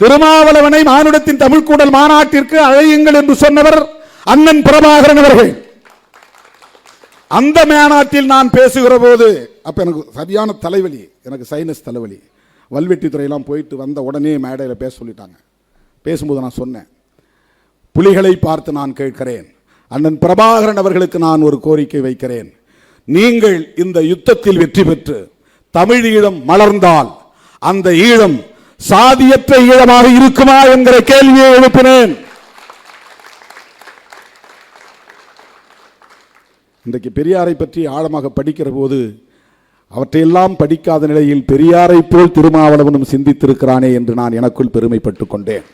திருமாவளவனை மானுடத்தின் தமிழ்க்கூடல் மாநாட்டிற்கு அழையுங்கள் என்று சொன்னவர் அண்ணன் பிரபாகரன் அவர்கள். அந்த மாநாட்டில் நான் பேசுகிற போது அப்ப எனக்கு சரியான தலைவலி, எனக்கு சைனஸ் தலைவலி. வல்வெட்டி துறையெல்லாம் போயிட்டு வந்த உடனே மேடையில் பேச சொல்லிட்டாங்க. பேசும்போது நான் சொன்னேன், புலிகளை பார்த்து நான் கேட்கிறேன், அண்ணன் பிரபாகரன் அவர்களுக்கு நான் ஒரு கோரிக்கை வைக்கிறேன். நீங்கள் இந்த யுத்தத்தில் வெற்றி பெற்று தமிழ் ஈழம் மலர்ந்தால் அந்த ஈழம் சாதியற்ற ஈழமாக இருக்குமா என்கிற கேள்வியை எழுப்பினேன். இன்றைக்கு பெரியாரை பற்றி ஆழமாக படிக்கிற போது அவற்றையெல்லாம் படிக்காத நிலையில் பெரியாரை போல் திருமாவளவனும் சிந்தித்திருக்கிறானே என்று நான் எனக்குள் பெருமைப்பட்டுக் கொண்டேன்.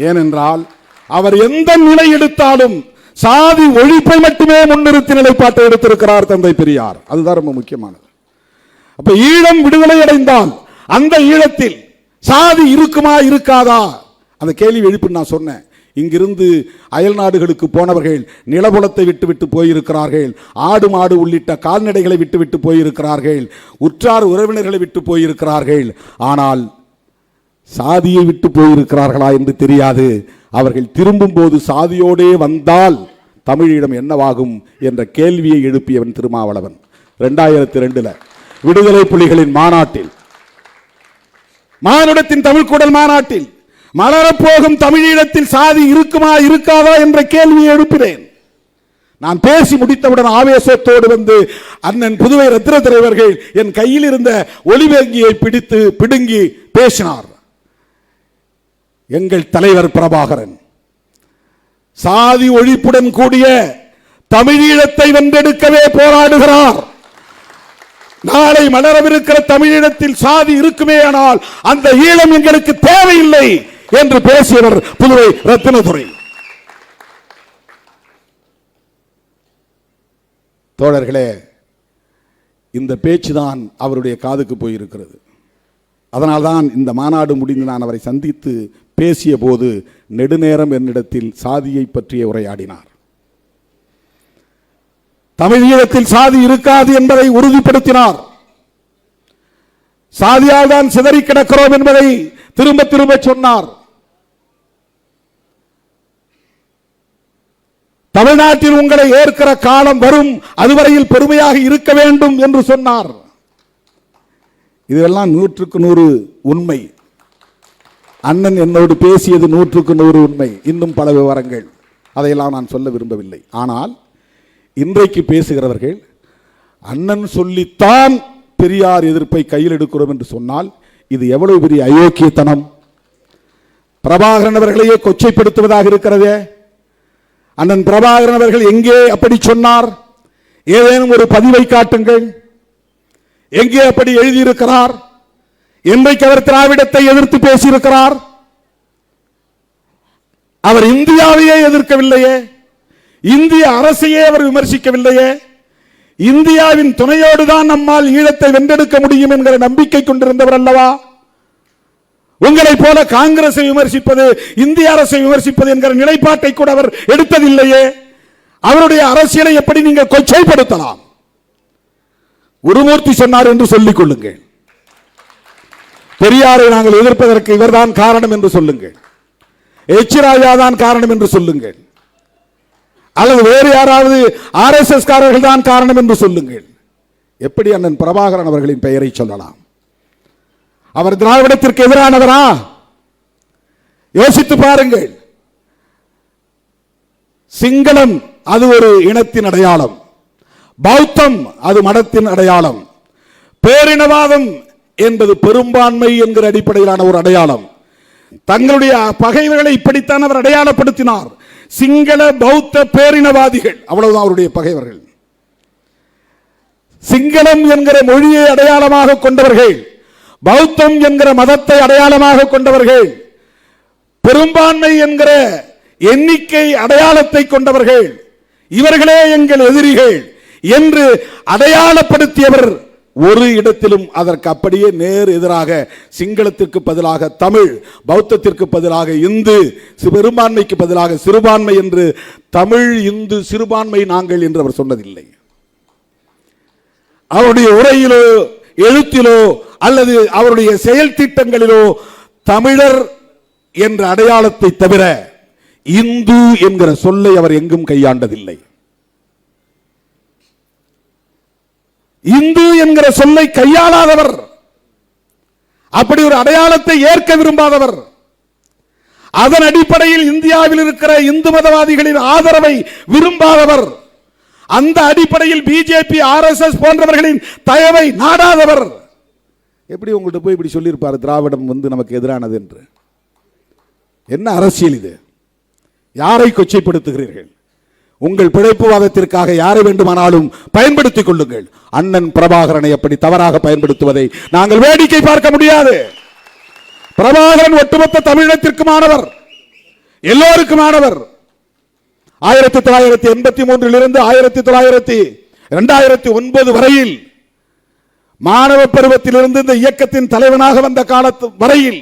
ஏனென்றால் அவர் எந்த நிலை எடுத்தாலும் சாதி ஒழிப்பை மட்டுமே முன்னிறுத்தி நிலைப்பாட்டை எடுத்திருக்கிறார் தந்தை பெரியார். அதுதான் ரொம்ப முக்கியமானது. அப்ப ஈழம் விடுதலை அடைந்தால் அந்த ஈழத்தில் சாதி இருக்குமா இருக்காதா அந்த கேள்வி எழுப்பி நான் சொன்னேன். இங்கிருந்து அயல் நாடுகளுக்கு போனவர்கள் நிலபுலத்தை விட்டுவிட்டு போயிருக்கிறார்கள், ஆடு மாடு உள்ளிட்ட கால்நடைகளை விட்டுவிட்டு போயிருக்கிறார்கள், உற்றார் உறவினர்களை விட்டு போயிருக்கிறார்கள். ஆனால் சாதியை விட்டு போயிருக்கிறார்களா என்று தெரியாது. அவர்கள் திரும்பும் போது சாதியோடே வந்தால் தமிழீழம் என்னவாகும் என்ற கேள்வியை எழுப்பியவன் திருமாவளவன். 2002 விடுதலை புலிகளின் மாநாட்டில், மானுடத்தின் தமிழ்க்கூடல் மாநாட்டில் மலரப்போகும் தமிழீழத்தில் சாதி இருக்குமா இருக்காதா என்ற கேள்வியை எழுப்பினேன். நான் பேசி முடித்தவுடன் ஆவேசத்தோடு வந்து அண்ணன் புதுவை ரத்தின தலைவர்கள் என் கையில் இருந்த ஒலிபேங்கியை பிடித்து பிடுங்கி பேசினார். எங்கள் தலைவர் பிரபாகரன் சாதி ஒழிப்புடன் கூடிய தமிழீழத்தை வென்றெடுக்கவே போராடுகிறார். நாளை மலரவிருக்கிற தமிழீழத்தில் சாதி இருக்குமே ஆனால் அந்த ஈழம் எங்களுக்கு தேவையில்லை என்று பேசியவர் புதுவை ரத்தினதுரை. தோழர்களே, இந்த பேச்சுதான் அவருடைய காதுக்கு போயிருக்கிறது. அதனால்தான் இந்த மாநாடு முடிந்து நான் அவரை சந்தித்து பேசிய போது நெடுநேரம் என்னிடத்தில் சாதியை பற்றிய உரையாடினார். தமிழீழத்தில் சாதி இருக்காது என்பதை உறுதிப்படுத்தினார். சாதியால் தான் சிதறி கிடக்கிறோம் என்பதை திரும்ப திரும்ப சொன்னார். தமிழ்நாட்டில் உங்களை ஏற்கிற காலம் வரும், அதுவரையில் பெருமையாக இருக்க வேண்டும் என்று சொன்னார். இதெல்லாம் 100% உண்மை. அண்ணன் என்னோடு பேசியது 100% உண்மை. இன்னும் பல விவரங்கள், அதையெல்லாம் நான் சொல்ல விரும்பவில்லை. ஆனால் இன்றைக்கு பேசுகிறவர்கள் அண்ணன் சொல்லித்தான் பெரியார் எதிர்ப்பை கையில் எடுக்கிறோம் என்று சொன்னால் இது எவ்வளவு பெரிய அயோக்கியத்தனம்! பிரபாகரன் அவர்களையே கொச்சைப்படுத்துவதாக இருக்கிறதே. அண்ணன் பிரபாகரன் அவர்கள் எங்கே அப்படி சொன்னார்? ஏதேனும் ஒரு பதிவை காட்டுங்கள். எங்கே அப்படி எழுதியிருக்கிறார்? இன்றைக்கு அவர் திராவிடத்தை எதிர்த்து பேசியிருக்கிறார். அவர் இந்தியாவையே எதிர்க்கவில்லையே, இந்திய அரசையே அவர் விமர்சிக்கவில்லையே. இந்தியாவின் துணையோடு தான் நம்மால் ஈழத்தை வென்றெடுக்க முடியும் என்கிற நம்பிக்கை கொண்டிருந்தவர் அல்லவா? உங்களை போல காங்கிரஸை விமர்சிப்பது, இந்திய அரசை விமர்சிப்பது என்கிற நிலைப்பாட்டை கூட அவர் எடுத்ததில்லையே. அவருடைய அரசியலை எப்படி நீங்கள் கொச்சைப்படுத்தலாம்? குருமூர்த்தி சொன்னார் என்று சொல்லிக் கொள்ளுங்கள். பெரியாரை நாங்கள் எதிர்ப்பதற்கு இவர்தான் காரணம் என்று சொல்லுங்கள். எச் ராஜா தான் காரணம் என்று சொல்லுங்கள். அல்லது வேறு யாராவது RSS காரர்கள் தான் காரணம் என்று சொல்லுங்கள். எப்படி அண்ணன் பிரபாகரன் அவர்களின் பெயரை சொல்லலாம்? அவர் திராவிடத்திற்கு எதிரானவரா? யோசித்து பாருங்கள். சிங்களம் அது ஒரு இனத்தின் அடையாளம், பௌத்தம் அது மதத்தின் அடையாளம், பேரினவாதம் என்பது பெரும்பான்மை என்கிற அடிப்படையிலான ஒரு அடையாளம். தங்களுடைய பகைவர்களை இப்படித்தான் அவர் அடையாளப்படுத்தினார். சிங்கள பௌத்த பேரினவாதிகள், அவ்வளவுதான் அவருடைய பகைவர்கள். சிங்களம் என்கிற மொழியை அடையாளமாக கொண்டவர்கள், பௌத்தம் என்கிற மதத்தை அடையாளமாக கொண்டவர்கள், பெரும்பான்மை என்கிற எண்ணிக்கை அடையாளத்தை கொண்டவர்கள், இவர்களே எங்கள் எதிரிகள் என்று அடையாளப்படுத்தியவர் ஒரு இடத்திலும் அதற்கு அப்படியே நேர் எதிராக சிங்களத்திற்கு பதிலாக தமிழ், பௌத்தத்திற்கு பதிலாக இந்து, பெரும்பான்மைக்கு பதிலாக சிறுபான்மை என்று தமிழ், இந்து, சிறுபான்மை நாங்கள் என்று அவர் சொன்னதில்லை. அவருடைய உரையிலோ எழுத்திலோ அல்லது அவருடைய செயல் திட்டங்களிலோ தமிழர் என்ற அடையாளத்தை தவிர இந்து என்கிற சொல்லை அவர் எங்கும் கையாண்டதில்லை. இந்து என்கிற சொல்லை கையாளாதவர், அப்படி ஒரு அடையாளத்தை ஏற்க விரும்பாதவர், அதன் அடிப்படையில் இந்தியாவில் இருக்கிற இந்து மதவாதிகளின் ஆதரவை விரும்பாதவர், அந்த அடிப்படையில் பிஜேபி RSS போன்றவர்களின் தயவை நாடாதவர் எப்படி உங்கள்கிட்ட போய் இப்படி சொல்லியிருப்பார் திராவிடம் நமக்கு எதிரானது என்று? என்ன அரசியல் இது? யாரை கொச்சைப்படுத்துகிறீர்கள்? உங்கள் பிழைப்புவாதத்திற்காக யாரை வேண்டுமானாலும் பயன்படுத்திக் கொள்ளுங்கள். அண்ணன் பிரபாகரனை அப்படி தவறாக பயன்படுத்துவதை நாங்கள் வேடிக்கை பார்க்க முடியாது. பிரபாகரன் ஒட்டுமொத்த தமிழகத்திற்குமானவர், எல்லோருக்குமானவர். 1983 இருந்து 2009 வரையில் மாணவ பருவத்திலிருந்து இந்த இயக்கத்தின் தலைவனாக வந்த காலத்து வரையில்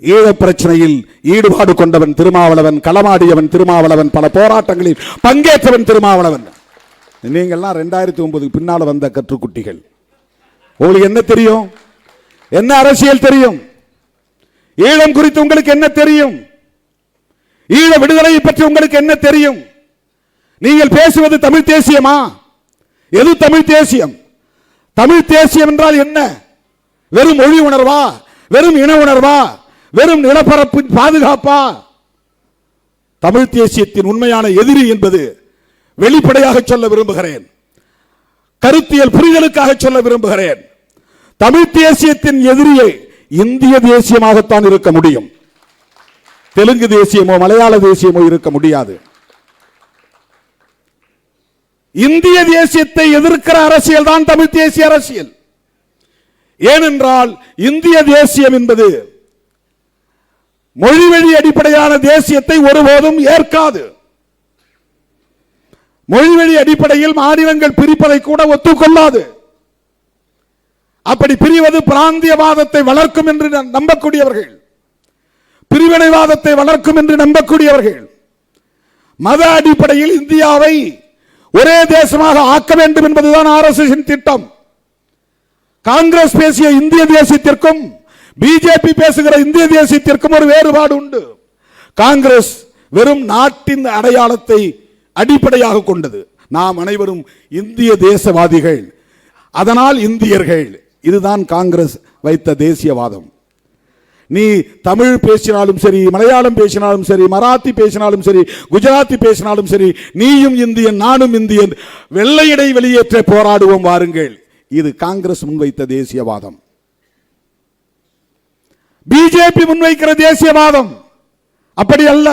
ஈழ பிரச்சனையில் ஈடுபாடு கொண்டவன் திருமாவளவன், களமாடியவன் திருமாவளவன், பல போராட்டங்களில் பங்கேற்றவன் திருமாவளவன். நீங்கள்லாம் 2009 பின்னால வந்த கற்றுக்குட்டிகள். உங்களுக்கு என்ன தெரியும்? என்ன அரசியல் தெரியும்? ஈழம் குறித்து உங்களுக்கு என்ன தெரியும்? ஈழ விடுதலையை பற்றி உங்களுக்கு என்ன தெரியும்? நீங்கள் பேசுவது தமிழ் தேசியமா? எது தமிழ் தேசியம்? தமிழ் தேசியம் என்றால் என்ன? வெறும் மொழி உணர்வா? வெறும் இன உணர்வா? வெறும் நிலப்பரப்பு பாதுகாப்பா? தமிழ் தேசியத்தின் உண்மையான எதிரி என்பது வெளிப்படையாக சொல்ல விரும்புகிறேன், கருத்தியல் புரிதலுக்காக சொல்ல விரும்புகிறேன். தமிழ் தேசியத்தின் எதிரியை இந்திய தேசியமாகத்தான் இருக்க முடியும். தெலுங்கு தேசியமோ மலையாள தேசியமோ இருக்க முடியாது. இந்திய தேசியத்தை எதிர்க்கிற அரசியல் தான் தமிழ் தேசிய அரசியல். ஏனென்றால் இந்திய தேசியம் என்பது மொழிவழி அடிப்படையான தேசியத்தை ஒருபோதும் ஏற்காது. மொழிவழி அடிப்படையில் மாநிலங்கள் பிரிப்பதை கூட ஒத்துக்கொள்ளாது. அப்படி பிரிவது பிராந்தியவாதத்தை வளர்க்கும் என்று நம்பக்கூடியவர்கள். பிரிவினைவாதத்தை வளர்க்கும் என்று நம்பக்கூடியவர்கள். மத அடிப்படையில் இந்தியாவை ஒரே தேசமாக ஆக்க வேண்டும் என்பதுதான் RSS திட்டம். காங்கிரஸ் பேசிய இந்திய தேசியத்திற்கும் பிஜேபி பேசுகிற இந்திய தேசியத்திற்கும் ஒரு வேறுபாடு உண்டு. காங்கிரஸ் வெறும் நாட்டின் அடையாளத்தை அடிப்படையாக கொண்டது. நாம் அனைவரும் இந்திய தேசவாதிகள், அதனால் இந்தியர்கள். இதுதான் காங்கிரஸ் வைத்த தேசியவாதம். நீ தமிழ் பேசினாலும் சரி, மலையாளம் பேசினாலும் சரி, மராத்தி பேசினாலும் சரி, குஜராத்தி பேசினாலும் சரி, நீயும் இந்தியன் நானும் இந்தியன், வெள்ளையடை வெளியேற்ற போராடுவோம் வாருங்கள். இது காங்கிரஸ் முன்வைத்த தேசியவாதம். பிஜேபி முன்வைக்கிற தேசியவாதம் அப்படி அல்ல.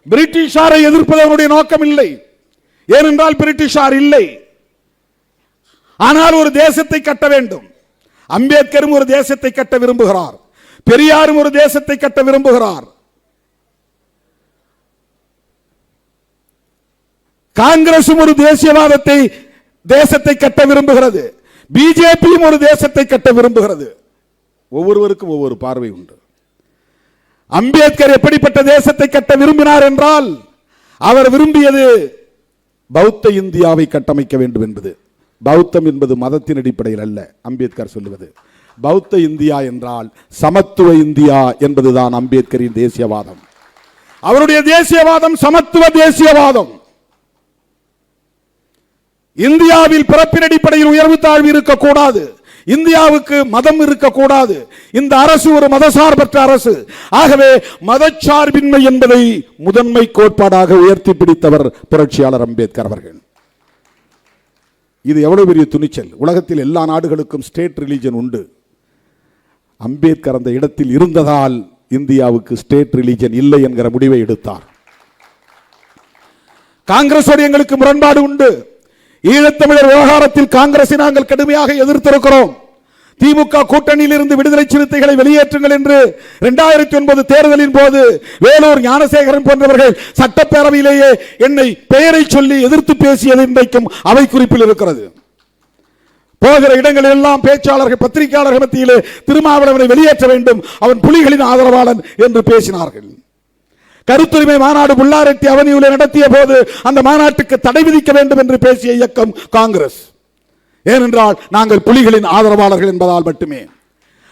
பிரிட்டிஷாரை எதிர்ப்பது அவருடைய நோக்கம் இல்லை. ஏனென்றால் பிரிட்டிஷார் இல்லை. ஆனால் ஒரு தேசத்தை கட்ட வேண்டும். அம்பேத்கரும் ஒரு தேசத்தை கட்ட விரும்புகிறார். பெரியாரும் ஒரு தேசத்தை கட்ட விரும்புகிறார். காங்கிரசும் ஒரு தேசியவாதத்தை தேசத்தை கட்ட விரும்புகிறது. பிஜேபியும் ஒரு தேசத்தை கட்ட விரும்புகிறது. ஒவ்வொருவருக்கும் ஒவ்வொரு பார்வை உண்டு. அம்பேத்கர் எப்படிப்பட்ட தேசத்தை கட்ட விரும்பினார் என்றால், அவர் விரும்பியது பௌத்த இந்தியாவை கட்டமைக்க வேண்டும் என்பது. பௌத்தம் என்பது மதத்தின் அடிப்படையில் அல்ல. அம்பேத்கர் சொல்லுவது பௌத்த இந்தியா என்றால் சமத்துவ இந்தியா என்பதுதான் அம்பேத்கரின் தேசியவாதம். அவருடைய தேசியவாதம் சமத்துவ தேசியவாதம். இந்தியாவில் பிறப்பின் அடிப்படையில் உயர்வு தாழ்வு இருக்கக்கூடாது. இந்தியாவுக்கு மதம் இருக்கக்கூடாது. இந்த அரசு ஒரு மதசார்பற்ற அரசு. ஆகவே மதச்சார்பின்மை என்பதை முதன்மை கோட்பாடாக உயர்த்தி பிடித்தவர் புரட்சியாளர் அம்பேத்கர் அவர்கள். இது எவ்வளவு பெரிய துணிச்சல்! உலகத்தில் எல்லா நாடுகளுக்கும் ஸ்டேட் ரிலிஜன் உண்டு. அம்பேத்கர் அந்த இடத்தில் இருந்ததால் இந்தியாவுக்கு ஸ்டேட் ரிலிஜன் இல்லை என்கிற முடிவை எடுத்தார். காங்கிரஸோடு எங்களுக்கு முரண்பாடு உண்டு. ஈழத்தமிழர் விவகாரத்தில் காங்கிரஸை நாங்கள் கடுமையாக எதிர்த்திருக்கிறோம். திமுக கூட்டணியில் இருந்து விடுதலை சிறுத்தைகளை வெளியேற்றுங்கள் என்று 2009 தேர்தலின் போது வேலூர் ஞானசேகரன் போன்றவர்கள் சட்டப்பேரவையிலேயே என்னை பெயரை சொல்லி எதிர்த்து பேசியது இன்றைக்கும் அவை குறிப்பில் இருக்கிறது. போகிற இடங்களில் எல்லாம் பேச்சாளர்கள் பத்திரிகையாளர்கள் மத்தியிலே திருமாவளவனை வெளியேற்ற வேண்டும், அவன் புலிகளின் ஆதரவாளன் என்று பேசினார்கள். கருத்துரிமை மாநாடு புல்லாரெட்டி அவனியூரில் நடத்திய போது அந்த மாநாட்டுக்கு தடை விதிக்க வேண்டும் என்று பேசிய இயக்கம் காங்கிரஸ். ஏனென்றால் நாங்கள் புலிகளின் ஆதரவாளர்கள் என்பதால் மட்டுமே.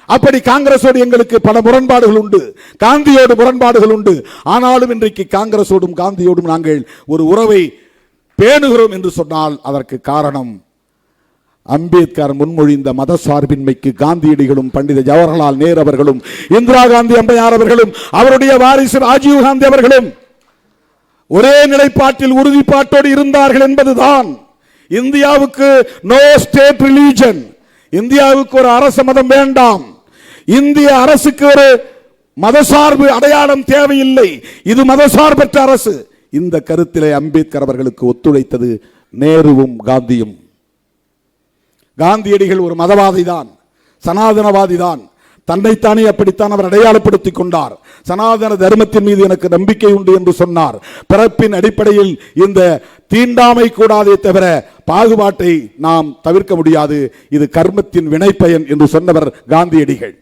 அப்படி காங்கிரஸோடு எங்களுக்கு பல முரண்பாடுகள் உண்டு, காந்தியோடு முரண்பாடுகள் உண்டு. ஆனாலும் இன்றைக்கு காங்கிரஸோடும் காந்தியோடும் நாங்கள் ஒரு உறவை பேணுகிறோம் என்று சொன்னால் அதற்கு காரணம் அம்பேத்கர் முன்மொழிந்த மத சார்பின்மைக்கு காந்தியடிகளும் பண்டித ஜவஹர்லால் நேரு அவர்களும் இந்திரா காந்தி அம்மையார் அவர்களும் அவருடைய வாரிசு ராஜீவ் காந்தி அவர்களும் ஒரே நிலைப்பாட்டில் உறுதிப்பாட்டோடு இருந்தார்கள் என்பதுதான். இந்தியாவுக்கு நோ ஸ்டேட் ரிலிஜன், இந்தியாவுக்கு ஒரு அரச மதம் வேண்டாம், இந்திய அரசுக்கு ஒரு மதசார்பு அடையாளம் தேவையில்லை, இது மதசார்பற்ற அரசு. இந்த கருத்திலே அம்பேத்கர் அவர்களுக்கு ஒத்துழைத்தது நேருவும் காந்தியும். காந்தியடிகள் ஒரு மதவாதி தான், சனாதனவாதி தான். தன்னைத்தானே அப்படித்தான் அவர் அடையாளப்படுத்திக் கொண்டார். சனாதன தர்மத்தின் மீது எனக்கு நம்பிக்கை உண்டு என்று சொன்னார். பிறப்பின் அடிப்படையில் இந்த தீண்டாமை கூடாதே தவிர பாகுபாட்டை நாம் தவிர்க்க முடியாது, இது கர்மத்தின் வினைப்பயன் என்று சொன்னவர் காந்தியடிகள்.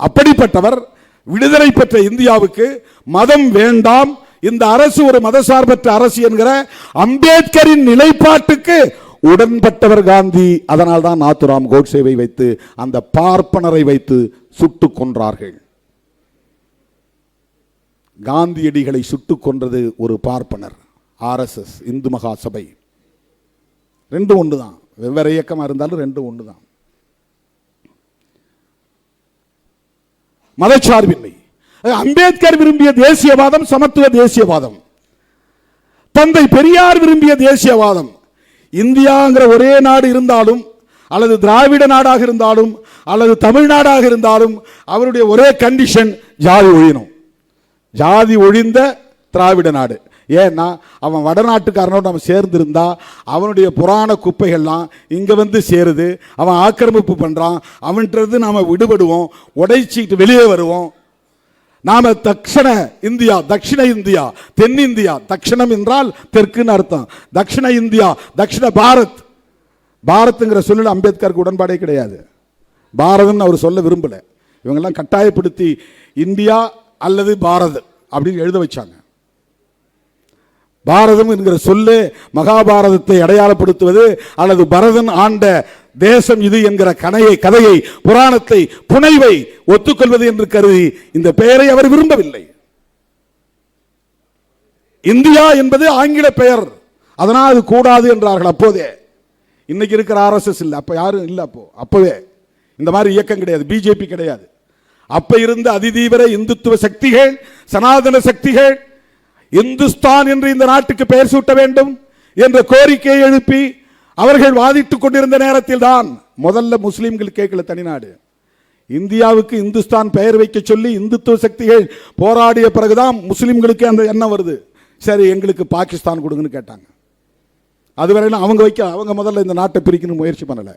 அப்படிப்பட்டவர் விடுதலை பெற்ற இந்தியாவுக்கு மதம் வேண்டாம், இந்த அரசு ஒரு மதசார்பற்ற அரசு என்கிற அம்பேத்கரின் நிலைப்பாட்டுக்கு உடன்பட்டவர் காந்தி. அதனால் தான் நாத்துராம் கோட்சேவை வைத்து அந்த பார்ப்பனரை வைத்து சுட்டுக் கொன்றார்கள். காந்தியடிகளை சுட்டுக் கொன்றது ஒரு பார்ப்பனர். RSS இந்து மகா சபை ரெண்டும் ஒன்றுதான். வெவ்வேறு இயக்கமாக இருந்தாலும் ரெண்டும் ஒன்றுதான். மதச்சார்பின்மை. அம்பேத்கர் விரும்பிய தேசியவாதம் சமத்துவ தேசியவாதம். தந்தை பெரியார் விரும்பிய தேசியவாதம். இந்தியாங்கிற ஒரே நாடு இருந்தாலும், அல்லது திராவிட நாடாக இருந்தாலும், அல்லது தமிழ்நாடாக இருந்தாலும் அவருடைய ஒரே கண்டிஷன் ஜாதி ஒழியணும். ஜாதி ஒழிந்த திராவிட நாடு. ஏன்னா அவன் வடநாட்டுக்காரனோடு நம்ம சேர்ந்திருந்தா அவனுடைய புராண குப்பைகள்லாம் இங்கே வந்து சேருது, அவன் ஆக்கிரமிப்பு பண்ணுறான், அவன்கிட்ட நாம் விடுபடுவோம், உடைச்சிக்கிட்டு வெளியே வருவோம். நாம தக்ஷண இந்தியா, தட்சிண இந்தியா, தென்னிந்தியா, தட்சிணம் என்றால் தெற்குன்னு அர்த்தம், தட்சிண இந்தியா, தட்சிண பாரத். பாரத்ங்கிற சொல்லில் அம்பேத்கருக்கு உடன்பாடே கிடையாது. பாரதம்னு அவர் சொல்ல விரும்பல. இவங்கெல்லாம் கட்டாயப்படுத்தி இந்தியா அல்லது பாரத் அப்படின்னு எழுத வச்சாங்க. பாரதம் என்கிற சொல்லே மகாபாரதத்தை அடையாளப்படுத்துவது அல்லது பரதன் ஆண்ட தேசம் இது என்கிற கதையை, புராணத்தை, புனைவை ஒத்துக்கொள்வது என்று கருதி இந்த பெயரை அவர் விரும்பவில்லை. இந்தியா என்பது ஆங்கில பெயர், அதனால் அது கூடாது என்றார்கள் அப்போதே. இன்னைக்கு இருக்கிற RSS இல்லை, அப்ப யாரும் இல்லை. அப்பவே இந்த மாதிரி இயக்கம் கிடையாது, பிஜேபி கிடையாது. அப்ப இருந்த அதிதீவிர இந்துத்துவ சக்திகள், சனாதன சக்திகள் இந்துஸ்தான் என்று இந்த நாட்டுக்கு பெயர் சூட்ட வேண்டும் என்ற கோரிக்கையை எழுப்பி அவர்கள் வாதிட்டுக் கொண்டிருந்த நேரத்தில் தான் முதல்ல முஸ்லிம்கள் கேட்கல தனிநாடு. இந்தியாவுக்கு இந்துஸ்தான் பெயர் வைக்க சொல்லி இந்துத்துவ சக்திகள் போராடிய பிறகுதான் முஸ்லிம்களுக்கு அந்த எண்ணம் வருது. சரி, எங்களுக்கு பாகிஸ்தான் கொடுங்கன்னு கேட்டாங்க. அதுவரையிலும் அவங்க முதல்ல இந்த நாட்டை பிரிக்கணும் முயற்சி பண்ணல.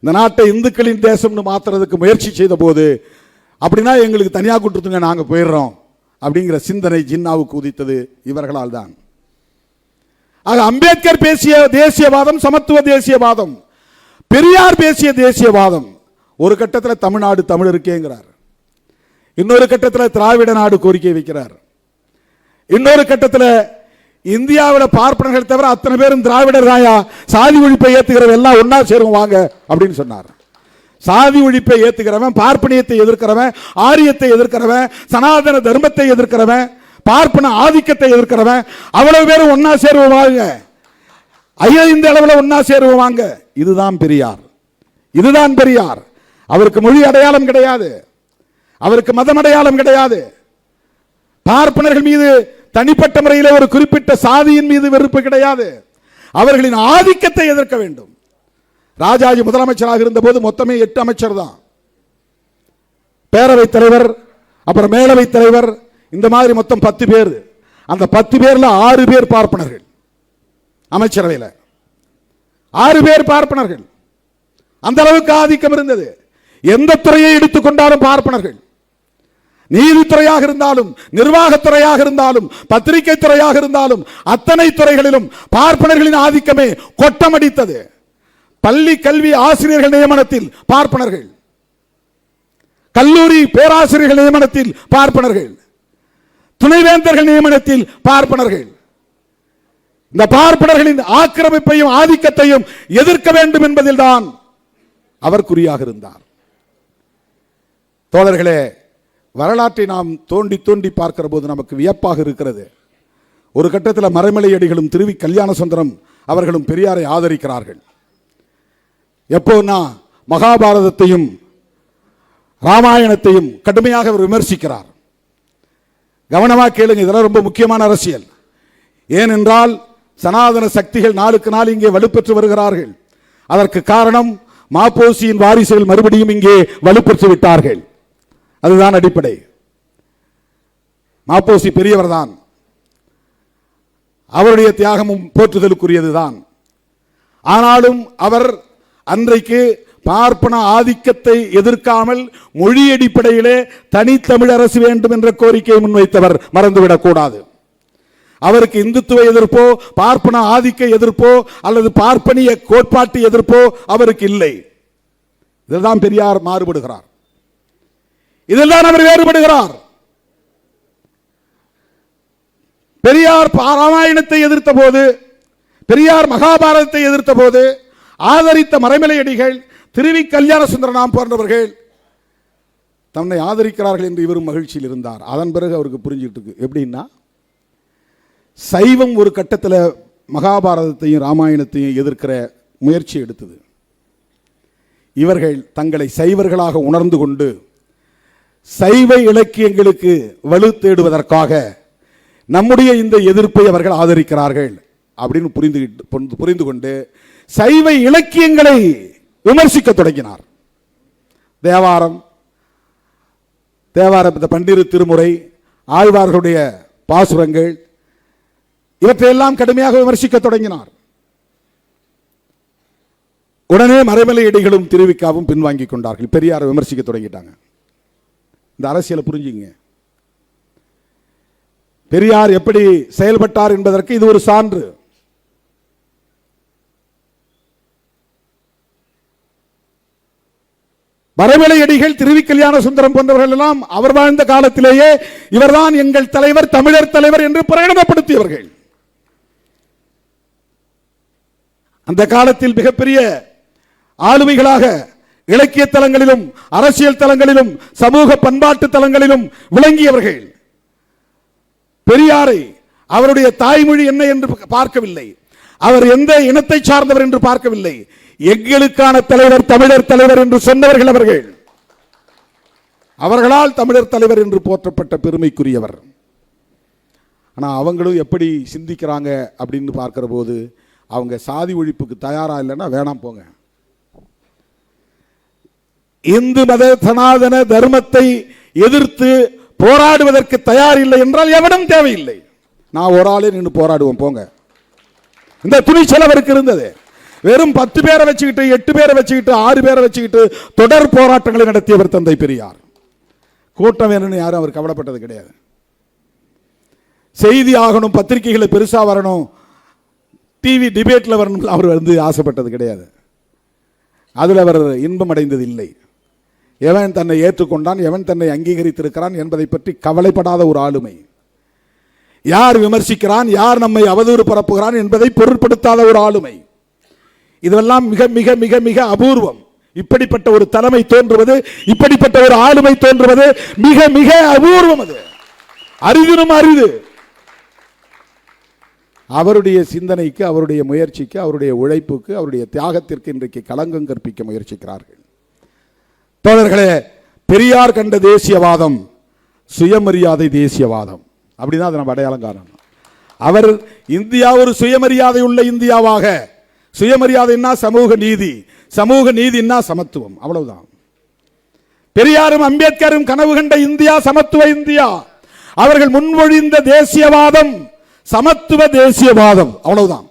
இந்த நாட்டை இந்துக்களின் தேசம்னு மாத்துறதுக்கு முயற்சி செய்த போது, அப்படின்னா எங்களுக்கு தனியா கொடுத்துங்க, நாங்க போயிடுறோம் அப்படிங்கிற சிந்தனை ஜின்னாவுக்கு உதித்தது இவர்களால் தான். ஆக அம்பேத்கர் பேசிய தேசியவாதம் சமத்துவ தேசியவாதம், பெரியார் பேசிய தேசியவாதம். ஒரு கட்டத்தில் தமிழ்நாடு தமிழருக்கேங்கிறார், இன்னொரு கட்டத்தில் திராவிட நாடு கோரிக்கை வைக்கிறார், இன்னொரு கட்டத்தில் இந்தியாவில் பார்ப்பனர்கள் தவிர அத்தனை பேரும் திராவிடர் ராயா, சாதி ஒழிப்பை ஏத்துக்கிறவன் எல்லாம் ஒன்னா சேரும் வாங்க அப்படின்னு சொன்னார். சாதி ஒழிப்பை ஏத்துக்கிறவன், பார்ப்பனியத்தை எதிர்க்கிறவன், ஆரியத்தை எதிர்க்கிறவன், சனாதன தர்மத்தை எதிர்க்கிறவன், பார்ப்பன ஆதிக்கத்தை எதிர்க்கிறவன் அவ்வளவு பேரும் ஒன்னா சேருவாங்க, இந்த அளவில் ஒன்னா சேருவாங்க. இதுதான் பெரியார், இதுதான் பெரியார். அவருக்கு மொழி அடையாளம் கிடையாது, அவருக்கு மதம் அடையாளம் கிடையாது. பார்ப்பனர்கள் மீது தனிப்பட்ட முறையில் ஒரு குறிப்பிட்ட சாதியின் மீது வெறுப்பு கிடையாது. அவர்களின் ஆதிக்கத்தை எதிர்க்க வேண்டும். ராஜாஜி முதலமைச்சராக இருந்த போது மொத்தமே 8 அமைச்சர் தான், பேரவைத் தலைவர், அப்புறம் மேலவைத் தலைவர், இந்த மாதிரி மொத்தம் 10 பேர். அந்த 10 பேர்ல 6 பேர் பார்ப்பனர்கள். அமைச்சரவையில் 6 பேர் பார்ப்பனர்கள். அந்த அளவுக்கு ஆதிக்கம் இருந்தது. எந்த துறையை எடுத்துக்கொண்டாலும் பார்ப்பனர்கள். நீதித்துறையாக இருந்தாலும், நிர்வாகத்துறையாக இருந்தாலும், பத்திரிகை துறையாக இருந்தாலும், அத்தனை துறைகளிலும் பார்ப்பனர்களின் ஆதிக்கமே கொட்டமடித்தது. பள்ளி கல்வி ஆசிரியர்கள் நியமனத்தில் பார்ப்பனர்கள், கல்லூரி பேராசிரியர்கள் நியமனத்தில் பார்ப்பனர்கள், துணைவேந்தர்கள் நியமனத்தில் பார்ப்பனர்கள். இந்த பார்ப்பனர்களின் ஆக்கிரமிப்பையும் ஆதிக்கத்தையும் எதிர்க்க வேண்டும் என்பதில் தான் அவர் குறியாக இருந்தார். தோழர்களே, வரலாற்றை நாம் தோண்டி தோண்டி பார்க்கிற போது நமக்கு வியப்பாக இருக்கிறது. ஒரு கட்டத்தில் மறைமலையடிகளும் திருவி கல்யாண சுந்தரம் அவர்களும் பெரியாரை ஆதரிக்கிறார்கள். எப்போன்னா மகாபாரதத்தையும் ராமாயணத்தையும் கடுமையாக அவர் விமர்சிக்கிறார். கவனமாக கேளுங்க, இதெல்லாம் ரொம்ப முக்கியமான அரசியல். ஏனென்றால் சனாதன சக்திகள் நாளுக்கு நாள் இங்கே வலுப்பெற்று வருகிறார்கள். அதற்கு காரணம் மாப்போசியின் வாரிசுகள் மறுபடியும் இங்கே வலுப்பெற்று விட்டார்கள். அதுதான் அடிப்படை. மாப்போசி பெரியவர் தான், அவருடைய தியாகமும் போற்றுதலுக்குரியதுதான். ஆனாலும் அவர் அன்றைக்கு பார்ப்பன ஆதிக்கத்தை எதிர்க்காமல் மொழி அடிப்படையிலே தனித்தமிழ் அரசு வேண்டும் என்ற கோரிக்கையை முன்வைத்தவர், மறந்துவிடக் கூடாது. அவருக்கு இந்துத்துவ எதிர்ப்போ, பார்ப்பன ஆதிக்க எதிர்ப்போ அல்லது பார்ப்பனிய கோட்பாட்டு எதிர்ப்போ அவருக்கு இல்லை. இதுதான் பெரியார் மாறுபடுகிறார், இதெல்லாம் அவர் வேறுபடுகிறார். பெரியார் ராமாயணத்தை எதிர்த்த போது, பெரியார் மகாபாரதத்தை எதிர்த்த போது ஆதரித்த மறைமலையடிகள், திருவி கல்யாண சுந்தரம் போன்றவர்கள் தன்னை ஆதரிக்கிறார்கள் என்று இவரும் மகிழ்ச்சியில் இருந்தார். அதன் பிறகு அவருக்கு புரிஞ்சுட்டு இருக்கு. எப்படின்னா, சைவம் ஒரு கட்டத்தில் மகாபாரதத்தையும் ராமாயணத்தையும் எதிர்க்கிற முயற்சி எடுத்தது. இவர்கள் தங்களை சைவர்களாக உணர்ந்து கொண்டு சைவ இலக்கியங்களுக்கு வலு தேடுவதற்காக நம்முடைய இந்த எதிர்ப்பை அவர்கள் ஆதரிக்கிறார்கள் அப்படின்னு புரிந்து கொண்டு சைவ இலக்கியங்களை விமர்சிக்க தொடங்கினார். தேவாரம், பன்னிரு திருமுறை, ஆழ்வார்களுடைய பாசுரங்கள், இவற்றையெல்லாம் கடுமையாக விமர்சிக்க தொடங்கினார். உடனே மறைமலையடிகளும் திருவிக்காவும் பின்வாங்கிக் கொண்டார்கள். பெரியாரை விமர்சிக்க தொடங்கிட்டாங்க. இந்த அரசியலை புரிஞ்சுங்க. பெரியார் எப்படி செயல்பட்டார் என்பதற்கு இது ஒரு சான்று. மறைமலையடிகள், திருவி கல்யாண சுந்தரம் போன்றவர்கள் எல்லாம் அவர் வாழ்ந்த காலத்திலேயே இவர்தான் எங்கள் தலைவர், தமிழர் தலைவர் என்று பிரகடனப்படுத்தியவர்கள். அந்த காலத்தில் மிகப்பெரிய ஆளுமைகளாக இலக்கிய தலங்களிலும் அரசியல் தலங்களிலும் சமூக பண்பாட்டு தலங்களிலும் விளங்கியவர்கள். பெரியாரை அவருடைய தாய்மொழி என்ன என்று பார்க்கவில்லை, அவர் எந்த இனத்தை சார்ந்தவர் என்று பார்க்கவில்லை, எங்களுக்கான தலைவர் தமிழர் தலைவர் என்று சொன்னவர்கள் அவர்கள். அவர்களால் தமிழர் தலைவர் என்று போற்றப்பட்ட பெருமைக்குரியவர். ஆனால் அவங்களும் எப்படி சிந்திக்கிறாங்க அப்படின்னு பார்க்கிற போது அவங்க சாதி ஒழிப்புக்கு தயாரா இல்லைன்னா வேணாம் போங்க. இந்து மத சனாதன தர்மத்தை எதிர்த்து போராடுவதற்கு தயார் இல்லை என்றால் எவனும் தேவையில்லை. நான் ஒரு ஆளே நின்று போராடுவோம் போங்க. இந்த துணிச்சல் அவருக்கு இருந்தது. வெறும் 10 பேரை வச்சுக்கிட்டு 8 பேரை வச்சுக்கிட்டு 6 பேரை வச்சுக்கிட்டு தொடர் போராட்டங்களை நடத்தியவர் தந்தை பெரியார். கூட்டம் வேணும்னு யாரும் அவர் கவலைப்பட்டது கிடையாது. செய்தி ஆகணும், பத்திரிகைகளை பெருசா வரணும், டிவி டிபேட்ல வரணும் அவர் ஆசைப்பட்டது கிடையாது. அதில் அவர் இன்பம் அடைந்தது இல்லை. எவன் தன்னை ஏற்றுக்கொண்டான், எவன் தன்னை அங்கீகரித்திருக்கிறான் என்பதை பற்றி கவலைப்படாத ஒரு ஆளுமை. யார் விமர்சிக்கிறான், யார் நம்மை அவதூறு பரப்புகிறான் என்பதை பொருட்படுத்தாத ஒரு ஆளுமை. இதெல்லாம் மிக மிக மிக மிக அபூர்வம். இப்படிப்பட்ட ஒரு தலைமை தோன்றுவது, இப்படிப்பட்ட ஒரு ஆளுமை தோன்றுவது மிக மிக அபூர்வம். அது அரிதினும் அரிது. அவருடைய சிந்தனைக்கு, அவருடைய முயற்சிக்கு, அவருடைய உழைப்புக்கு, அவருடைய தியாகத்திற்கு இன்றைக்கு களங்கம் கற்பிக்க முயற்சிக்கிறார்கள். தோழர்களே, பெரியார் கண்ட தேசியவாதம் சுயமரியாதை தேசியவாதம். அப்படிதான் அதை நம்ம அடையாளம் காணணும். அவர் இந்தியா ஒரு சுயமரியாதை உள்ள இந்தியாவாக, சுயமரியாதைன்னா சமூக நீதி, சமூக நீதினா சமத்துவம், அவ்வளவுதான். பெரியாரும் அம்பேத்கரும் கனவு கண்ட இந்தியா சமத்துவ இந்தியா. அவர்கள் முன்மொழிந்த தேசியவாதம் சமத்துவ தேசியவாதம், அவ்வளவுதான்.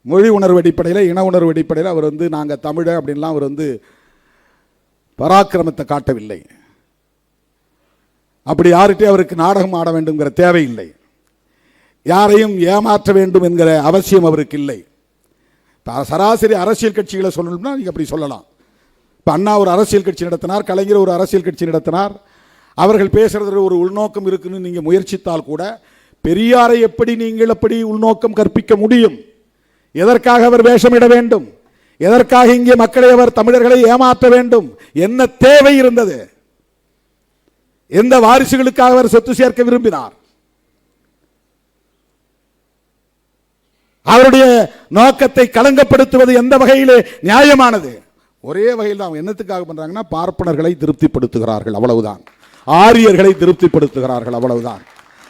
மொழி உணர்வு அடிப்படையில், இன உணர்வு அடிப்படையில் அவர் நாங்க தமிழ அப்படின்லாம் அவர் பராக்கிரமத்தை காட்டவில்லை. அப்படி யார்கிட்டயும் அவருக்கு நாடகம் ஆட வேண்டும்ங்கிற தேவையில்லை. யாரையும் ஏமாற்ற வேண்டும் என்கிற அவசியம் அவருக்கு இல்லை. சராசரி அரசியல் கட்சிகளை சொல்லணும்னா நீங்க அப்படி சொல்லலாம். இப்ப அண்ணா ஒரு அரசியல் கட்சி நடத்தினார், கலைஞர் ஒரு அரசியல் கட்சி நடத்தினார். அவர்கள் பேசுறதுல ஒரு உள்நோக்கம் இருக்குன்னு நீங்க முயற்சித்தால் கூட பெரியாரை எப்படி நீங்கள் அப்படி உள்நோக்கம் கற்பிக்க முடியும்? எதற்காக அவர் வேஷமிட வேண்டும்? எதற்காக இங்கே மக்களை அவர் தமிழர்களை ஏமாற்ற வேண்டும்? என்ன தேவை இருந்தது? எந்த வாரிசுகளுக்காக அவர் சொத்து சேர்க்க விரும்பினார்? அவருடைய நோக்கத்தை களங்கப்படுத்துவது எந்த வகையிலே நியாயமானது? ஒரே வகையில் தான். என்னத்துக்காக பண்றாங்கன்னா பார்ப்பனர்களை திருப்திப்படுத்துகிறார்கள், அவ்வளவுதான். ஆரியர்களை திருப்திப்படுத்துகிறார்கள், அவ்வளவுதான்.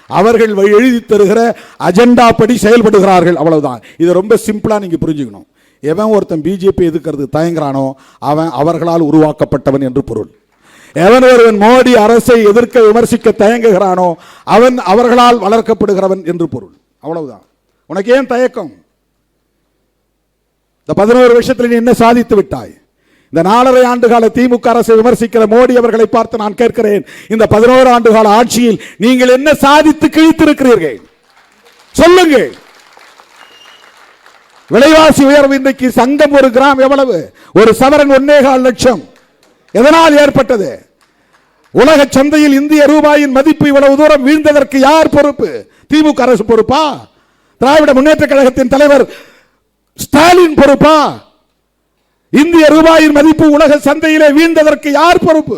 அவர்கள் எழுதி தருகிற அஜெண்டா படி செயல்படுகிறார்கள், அவ்வளவுதான். இது ரொம்ப சிம்பிளா நீங்க புரிஞ்சுக்கணும். எவன் ஒருத்தன் பிஜேபி எதிர்க்கிறது தயங்குறானோ அவன் அவர்களால் உருவாக்கப்பட்டவன் என்று பொருள். எவன் ஒருவன் மோடி அரசை எதிர்க்க விமர்சிக்க தயங்குகிறானோ அவன் அவர்களால் வளர்க்கப்படுகிறவன் என்று பொருள், அவ்வளவுதான். உனக்கு ஏன் தயக்கம்? இந்த 11 வருஷத்தில் நீ என்ன சாதித்து விட்டாய்? இந்த 4.5 ஆண்டு கால திமுக அரசை விமர்சிக்கிற மோடி அவர்களை பார்த்து நான் கேட்கிறேன், இந்த 11 ஆண்டு கால ஆட்சியில் நீங்கள் என்ன சாதித்து கிழித்திருக்கிறீர்கள்? சொல்லுங்கள். விலைவாசி உயர்வு இன்றைக்கு சங்கம் ஒரு கிராம் எவ்வளவு? ஒரு சவரன் 1.25 லட்சம். எதனால் ஏற்பட்டது? உலக சந்தையில் இந்திய ரூபாயின் மதிப்பு இவ்வளவு தூரம் வீழ்ந்ததற்கு யார் பொறுப்பு? திமுக அரசு பொறுப்பா? திராவிட முன்னேற்ற கழகத்தின் தலைவர் ஸ்டாலின் பொறுப்பா? இந்திய ரூபாயின் மதிப்பு உலக சந்தையிலே வீழ்ந்ததற்கு யார் பொறுப்பு?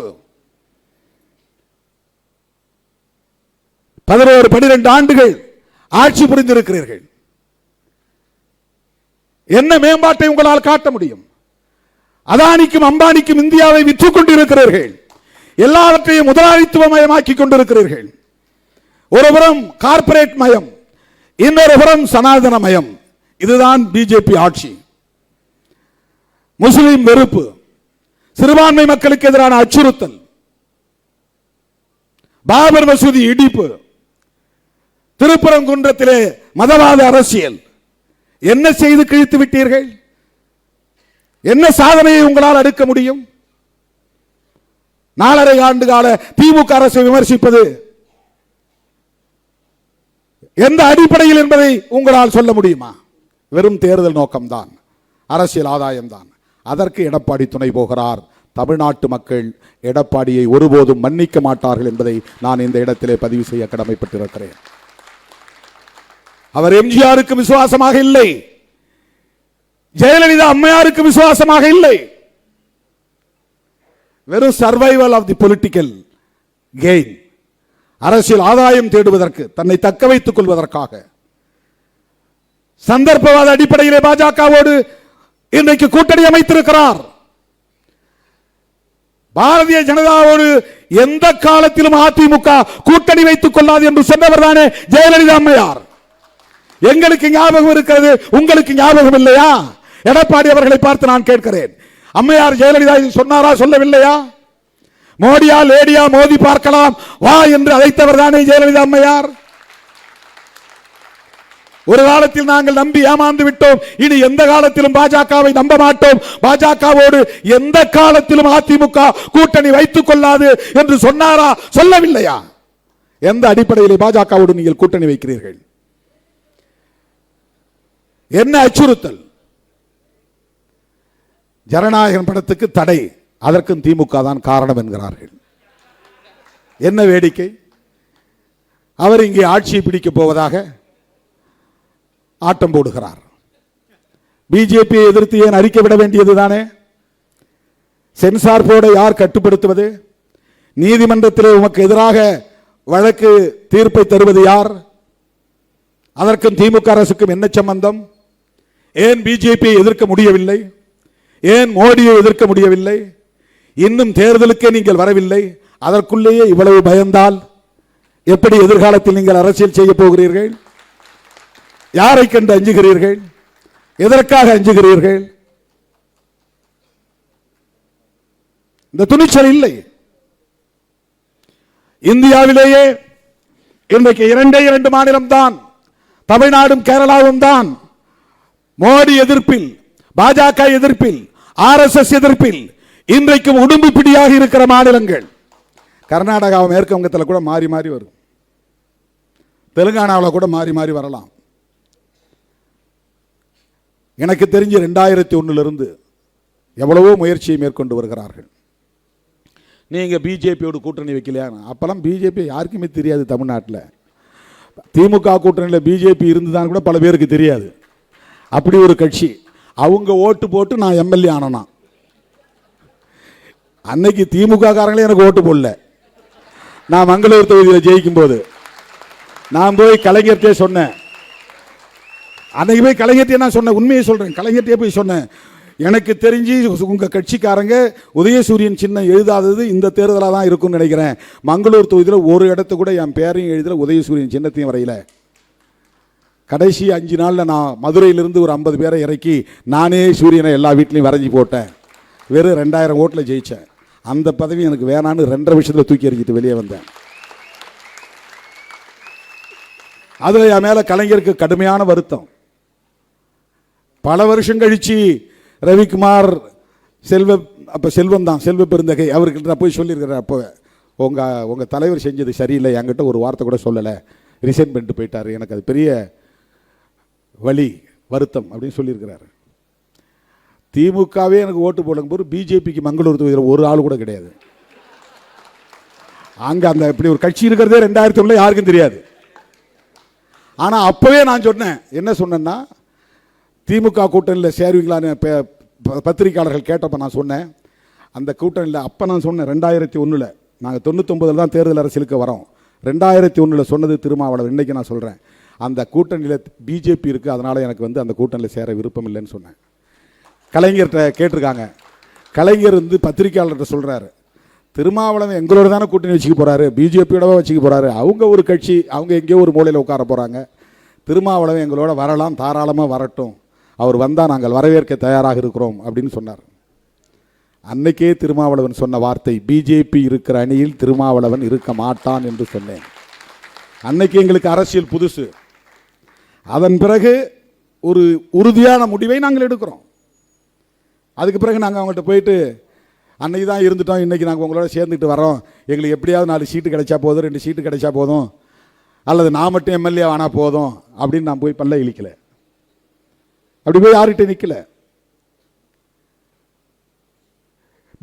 11-12 ஆண்டுகள் ஆட்சி புரிந்திருக்கிறீர்கள். என்ன மேம்பாட்டை உங்களால் காட்ட முடியும்? அதானிக்கும் அம்பானிக்கும் இந்தியாவை விற்றுக் கொண்டிருக்கிறீர்கள். எல்லாவற்றையும் முதலாளித்துவமயமாக்கி கொண்டிருக்கிறீர்கள். ஒருபுறம் கார்ப்பரேட் மயம், இன்னொரு புறம் சனாதன மயம். இதுதான் பிஜேபி ஆட்சி. முஸ்லிம் வெறுப்பு, சிறுபான்மை மக்களுக்கு எதிரான அச்சுறுத்தல், பாபர் மசூதி இடிப்பு, திருப்பரங்குன்றத்திலே மதவாத அரசியல். என்ன செய்து கிழித்து விட்டீர்கள்? என்ன சாதனையை உங்களால் அடுக்க முடியும்? 4.5 ஆண்டு கால திமுக அரசை விமர்சிப்பது எந்த அடிப்படையில் என்பதை உங்களால் சொல்ல முடியுமா? வெறும் தேர்தல் நோக்கம்தான், அரசியல் ஆதாயம்தான். அதற்கு எடப்பாடி துணை போகிறார், தமிழ்நாட்டு மக்கள் எடப்பாடியை ஒருபோதும் மன்னிக்க மாட்டார்கள் என்பதை நான் இந்த இடத்திலே பதிவு செய்ய கடமைப்பட்டிருக்கிறேன். அவர் எம்ஜிஆருக்கு விசுவாசமாக இல்லை, ஜெயலலிதா அம்மையாருக்கு விசுவாசமாக இல்லை. வெறும் survival of the political gain, அரசியல் ஆதாயம் தேடுவதற்கு, தன்னை தக்க வைத்துக் கொள்வதற்காக சந்தர்ப்பவாத அடிப்படையிலே பாஜகவோடு இன்றைக்கு கூட்டணி அமைத்திருக்கிறார். பாரதிய ஜனதாவோடு எந்த காலத்திலும் அதிமுக கூட்டணி வைத்துக் கொள்ளாது என்று சொன்னவர் தானே ஜெயலலிதா அம்மையார். எங்களுக்கு ஞாபகம் இருக்கிறது, உங்களுக்கு ஞாபகம் இல்லையா? எடப்பாடி அவர்களை பார்த்து நான் கேட்கிறேன், அம்மையார் ஜெயலலிதா சொன்னாரா, சொல்லவில்லையா? மோடியா லேடியா மோதி பார்க்கலாம் வா என்று அழைத்தவர் தானே ஜெயலலிதா அம்மையார். ஒரு காலத்தில் நாங்கள் நம்பி ஏமாந்து விட்டோம், இனி எந்த காலத்திலும் பாஜகவை நம்ப மாட்டோம், பாஜகவோடு எந்த காலத்திலும் அதிமுக கூட்டணி வைத்துக் கொள்ளாது என்று சொன்னாரா, சொல்லவில்லையா? எந்த அடிப்படையில் பாஜகவோடு நீங்கள் கூட்டணி வைக்கிறீர்கள்? என்ன அச்சுறுத்தல்? ஜனநாயகம் படத்துக்கு தடை, அதற்கும் திமுக தான் காரணம் என்கிறார்கள். என்ன வேடிக்கை! அவர் இங்கே ஆட்சியை பிடிக்கப் போவதாக ஆட்டம் போடுகிறார். பிஜேபியை எதிர்த்து ஏன் அறிக்கை விட வேண்டியதுதானே? சென்சார் போர்டை யார் கட்டுப்படுத்துவது? நீதிமன்றத்தில் உமக்கு எதிராக வழக்கு தீர்ப்பை தருவது யார்? அதற்கும் திமுக அரசுக்கும் என்ன சம்பந்தம்? ஏன் பிஜேபியை எதிர்க்க முடியவில்லை? ஏன் மோடியை எதிர்க்க முடியவில்லை? இன்னும் தேர்தலுக்கே நீங்கள் வரவில்லை, அதற்குள்ளேயே இவ்வளவு பயந்தால் எப்படி எதிர்காலத்தில் நீங்கள் அரசியல் செய்ய போகிறீர்கள்? யாரை கண்டு அஞ்சுகிறீர்கள்? எதற்காக அஞ்சுகிறீர்கள்? இந்த துணிச்சல் இல்லை. இந்தியாவிலேயே இன்றைக்கு 2 மாநிலம் தான், தமிழ்நாடும் கேரளாவும் தான் மோடி எதிர்ப்பில், பாஜக எதிர்ப்பில், ஆர்எஸ்எஸ் எதிர்ப்பில் இன்றைக்கும் உடும்பு பிடியாக இருக்கிற மாநிலங்கள். கர்நாடகா மேற்கு வங்கத்தில் கூட மாறி மாறி வரும், தெலுங்கானாவில் கூட மாறி மாறி வரலாம். எனக்கு தெரிஞ்சு 2001 எவ்வளவோ முயற்சியை மேற்கொண்டு வருகிறார்கள். நீங்க பிஜேபியோடு கூட்டணி வைக்கலையா? அப்பெல்லாம் பிஜேபி யாருக்குமே தெரியாது தமிழ்நாட்டில். திமுக கூட்டணியில் பிஜேபி இருந்துதான் கூட பல பேருக்கு தெரியாது. அப்படி ஒரு கட்சி. அவங்க ஓட்டு போட்டு நான் எம்எல்ஏ ஆனனா. அன்னைக்கு திமுக காரங்களே எனக்கு ஓட்டு போடல. நான் மங்களூர் தொகுதியில் ஜெயிக்கும் போது நான் போய் கலைஞர்கிட்டே சொன்னேன். அன்னைக்கு போய் கலைஞர்கிட்டே நான் சொன்னேன், உண்மையை சொல்றேன், கலைஞர்கிட்டே போய் சொன்னேன், எனக்கு தெரிஞ்சு உங்க கட்சிக்காரங்க உதயசூரியன் சின்னம் எழுதாதது இந்த தேர்தலாக தான் இருக்கும்னு நினைக்கிறேன். மங்களூர் தொகுதியில் ஒரு இடத்து கூட என் பேரையும் எழுதல, உதயசூரியன் சின்னத்தையும் வரையில. கடைசி 5 நாளில் நான் மதுரையிலிருந்து ஒரு 50 பேரை இறக்கி நானே சூரியனை எல்லா வீட்லையும் வரைஞ்சி போட்டேன். வெறும் 2000 ஓட்டில் ஜெயித்தேன். அந்த பதவி எனக்கு வேணான்னு 2.5 வருஷத்தில் தூக்கி எறிஞ்சிட்டு வெளியே வந்தேன். அதில் என் மேலே கலைஞருக்கு கடுமையான வருத்தம். பல வருஷம் கழிச்சு ரவிக்குமார் செல்வம் தான், செல்வ பெருந்தகை, அவர்கிட்ட நான் போய் சொல்லியிருக்கிறேன், அப்போ உங்கள் தலைவர் செஞ்சது சரியில்லை, என்கிட்ட ஒரு வார்த்தை கூட சொல்லலை, ரிசைன் பண்ணிட்டு போயிட்டார், எனக்கு அது பெரிய வலி வருத்தம் அப்படின்னு சொல்லியிருக்கிறாரு. திமுகவே எனக்கு ஓட்டு போடும் போது பிஜேபிக்கு மங்களூர் தொகுதியில் ஒரு ஆள் கூட கிடையாது. அங்கே அந்த இப்படி ஒரு கட்சி இருக்கிறதே 2001 யாருக்கும் தெரியாது. ஆனால் அப்போவே நான் சொன்னேன், என்ன சொன்னேன்னா, திமுக கூட்டணியில் சேருவீங்களான்னு பத்திரிகையாளர்கள் கேட்டப்போ நான் சொன்னேன், அந்த கூட்டணியில் அப்போ நான் சொன்னேன் 2001 நாங்கள் 99 தான் தேர்தல் அரசியலுக்கு வரோம். 2001 சொன்னது திருமாவளவன். இன்றைக்கி நான் சொல்கிறேன், அந்த கூட்டணியில் பிஜேபி இருக்குது, அதனால் எனக்கு அந்த கூட்டணியில் சேர விருப்பம் இல்லைன்னு சொன்னேன். கலைஞர்கிட்ட கேட்டிருக்காங்க, கலைஞர் பத்திரிகையாளர்கிட்ட சொல்கிறாரு, திருமாவளவன் எங்களோட தானே கூட்டணி வச்சுக்க போகிறாரு, பிஜேபியோடவே வச்சுக்க போகிறாரு, அவங்க ஒரு கட்சி, அவங்க எங்கேயோ ஒரு மூலையில் உட்கார போகிறாங்க, திருமாவளவன் எங்களோட வரலாம், தாராளமாக வரட்டும், அவர் வந்தால் நாங்கள் வரவேற்க தயாராக இருக்கிறோம் அப்படின்னு சொன்னார். அன்னைக்கே திருமாவளவன் சொன்ன வார்த்தை, பிஜேபி இருக்கிற அணியில் திருமாவளவன் இருக்க மாட்டான் என்று சொன்னேன். அன்னைக்கு எங்களுக்கு அரசியல் புதுசு. அதன் பிறகு ஒரு உறுதியான முடிவை நாங்கள் எடுக்கிறோம். அதுக்கு பிறகு நாங்கள் அவங்கள்ட்ட போயிட்டு, அன்னைக்கு தான் இருந்துட்டோம், இன்றைக்கி நாங்கள் உங்களோட சேர்ந்துட்டு வரோம், எங்களுக்கு எப்படியாவது 4 சீட்டு கிடைச்சா போதும், 2 சீட்டு கிடைச்சா போதும், அல்லது நான் மட்டும் எம்எல்ஏ ஆனால் போதும் அப்படின்னு நான் போய் பல்ல இழிக்கலை. அப்படி போய் யார்கிட்ட நிற்கல.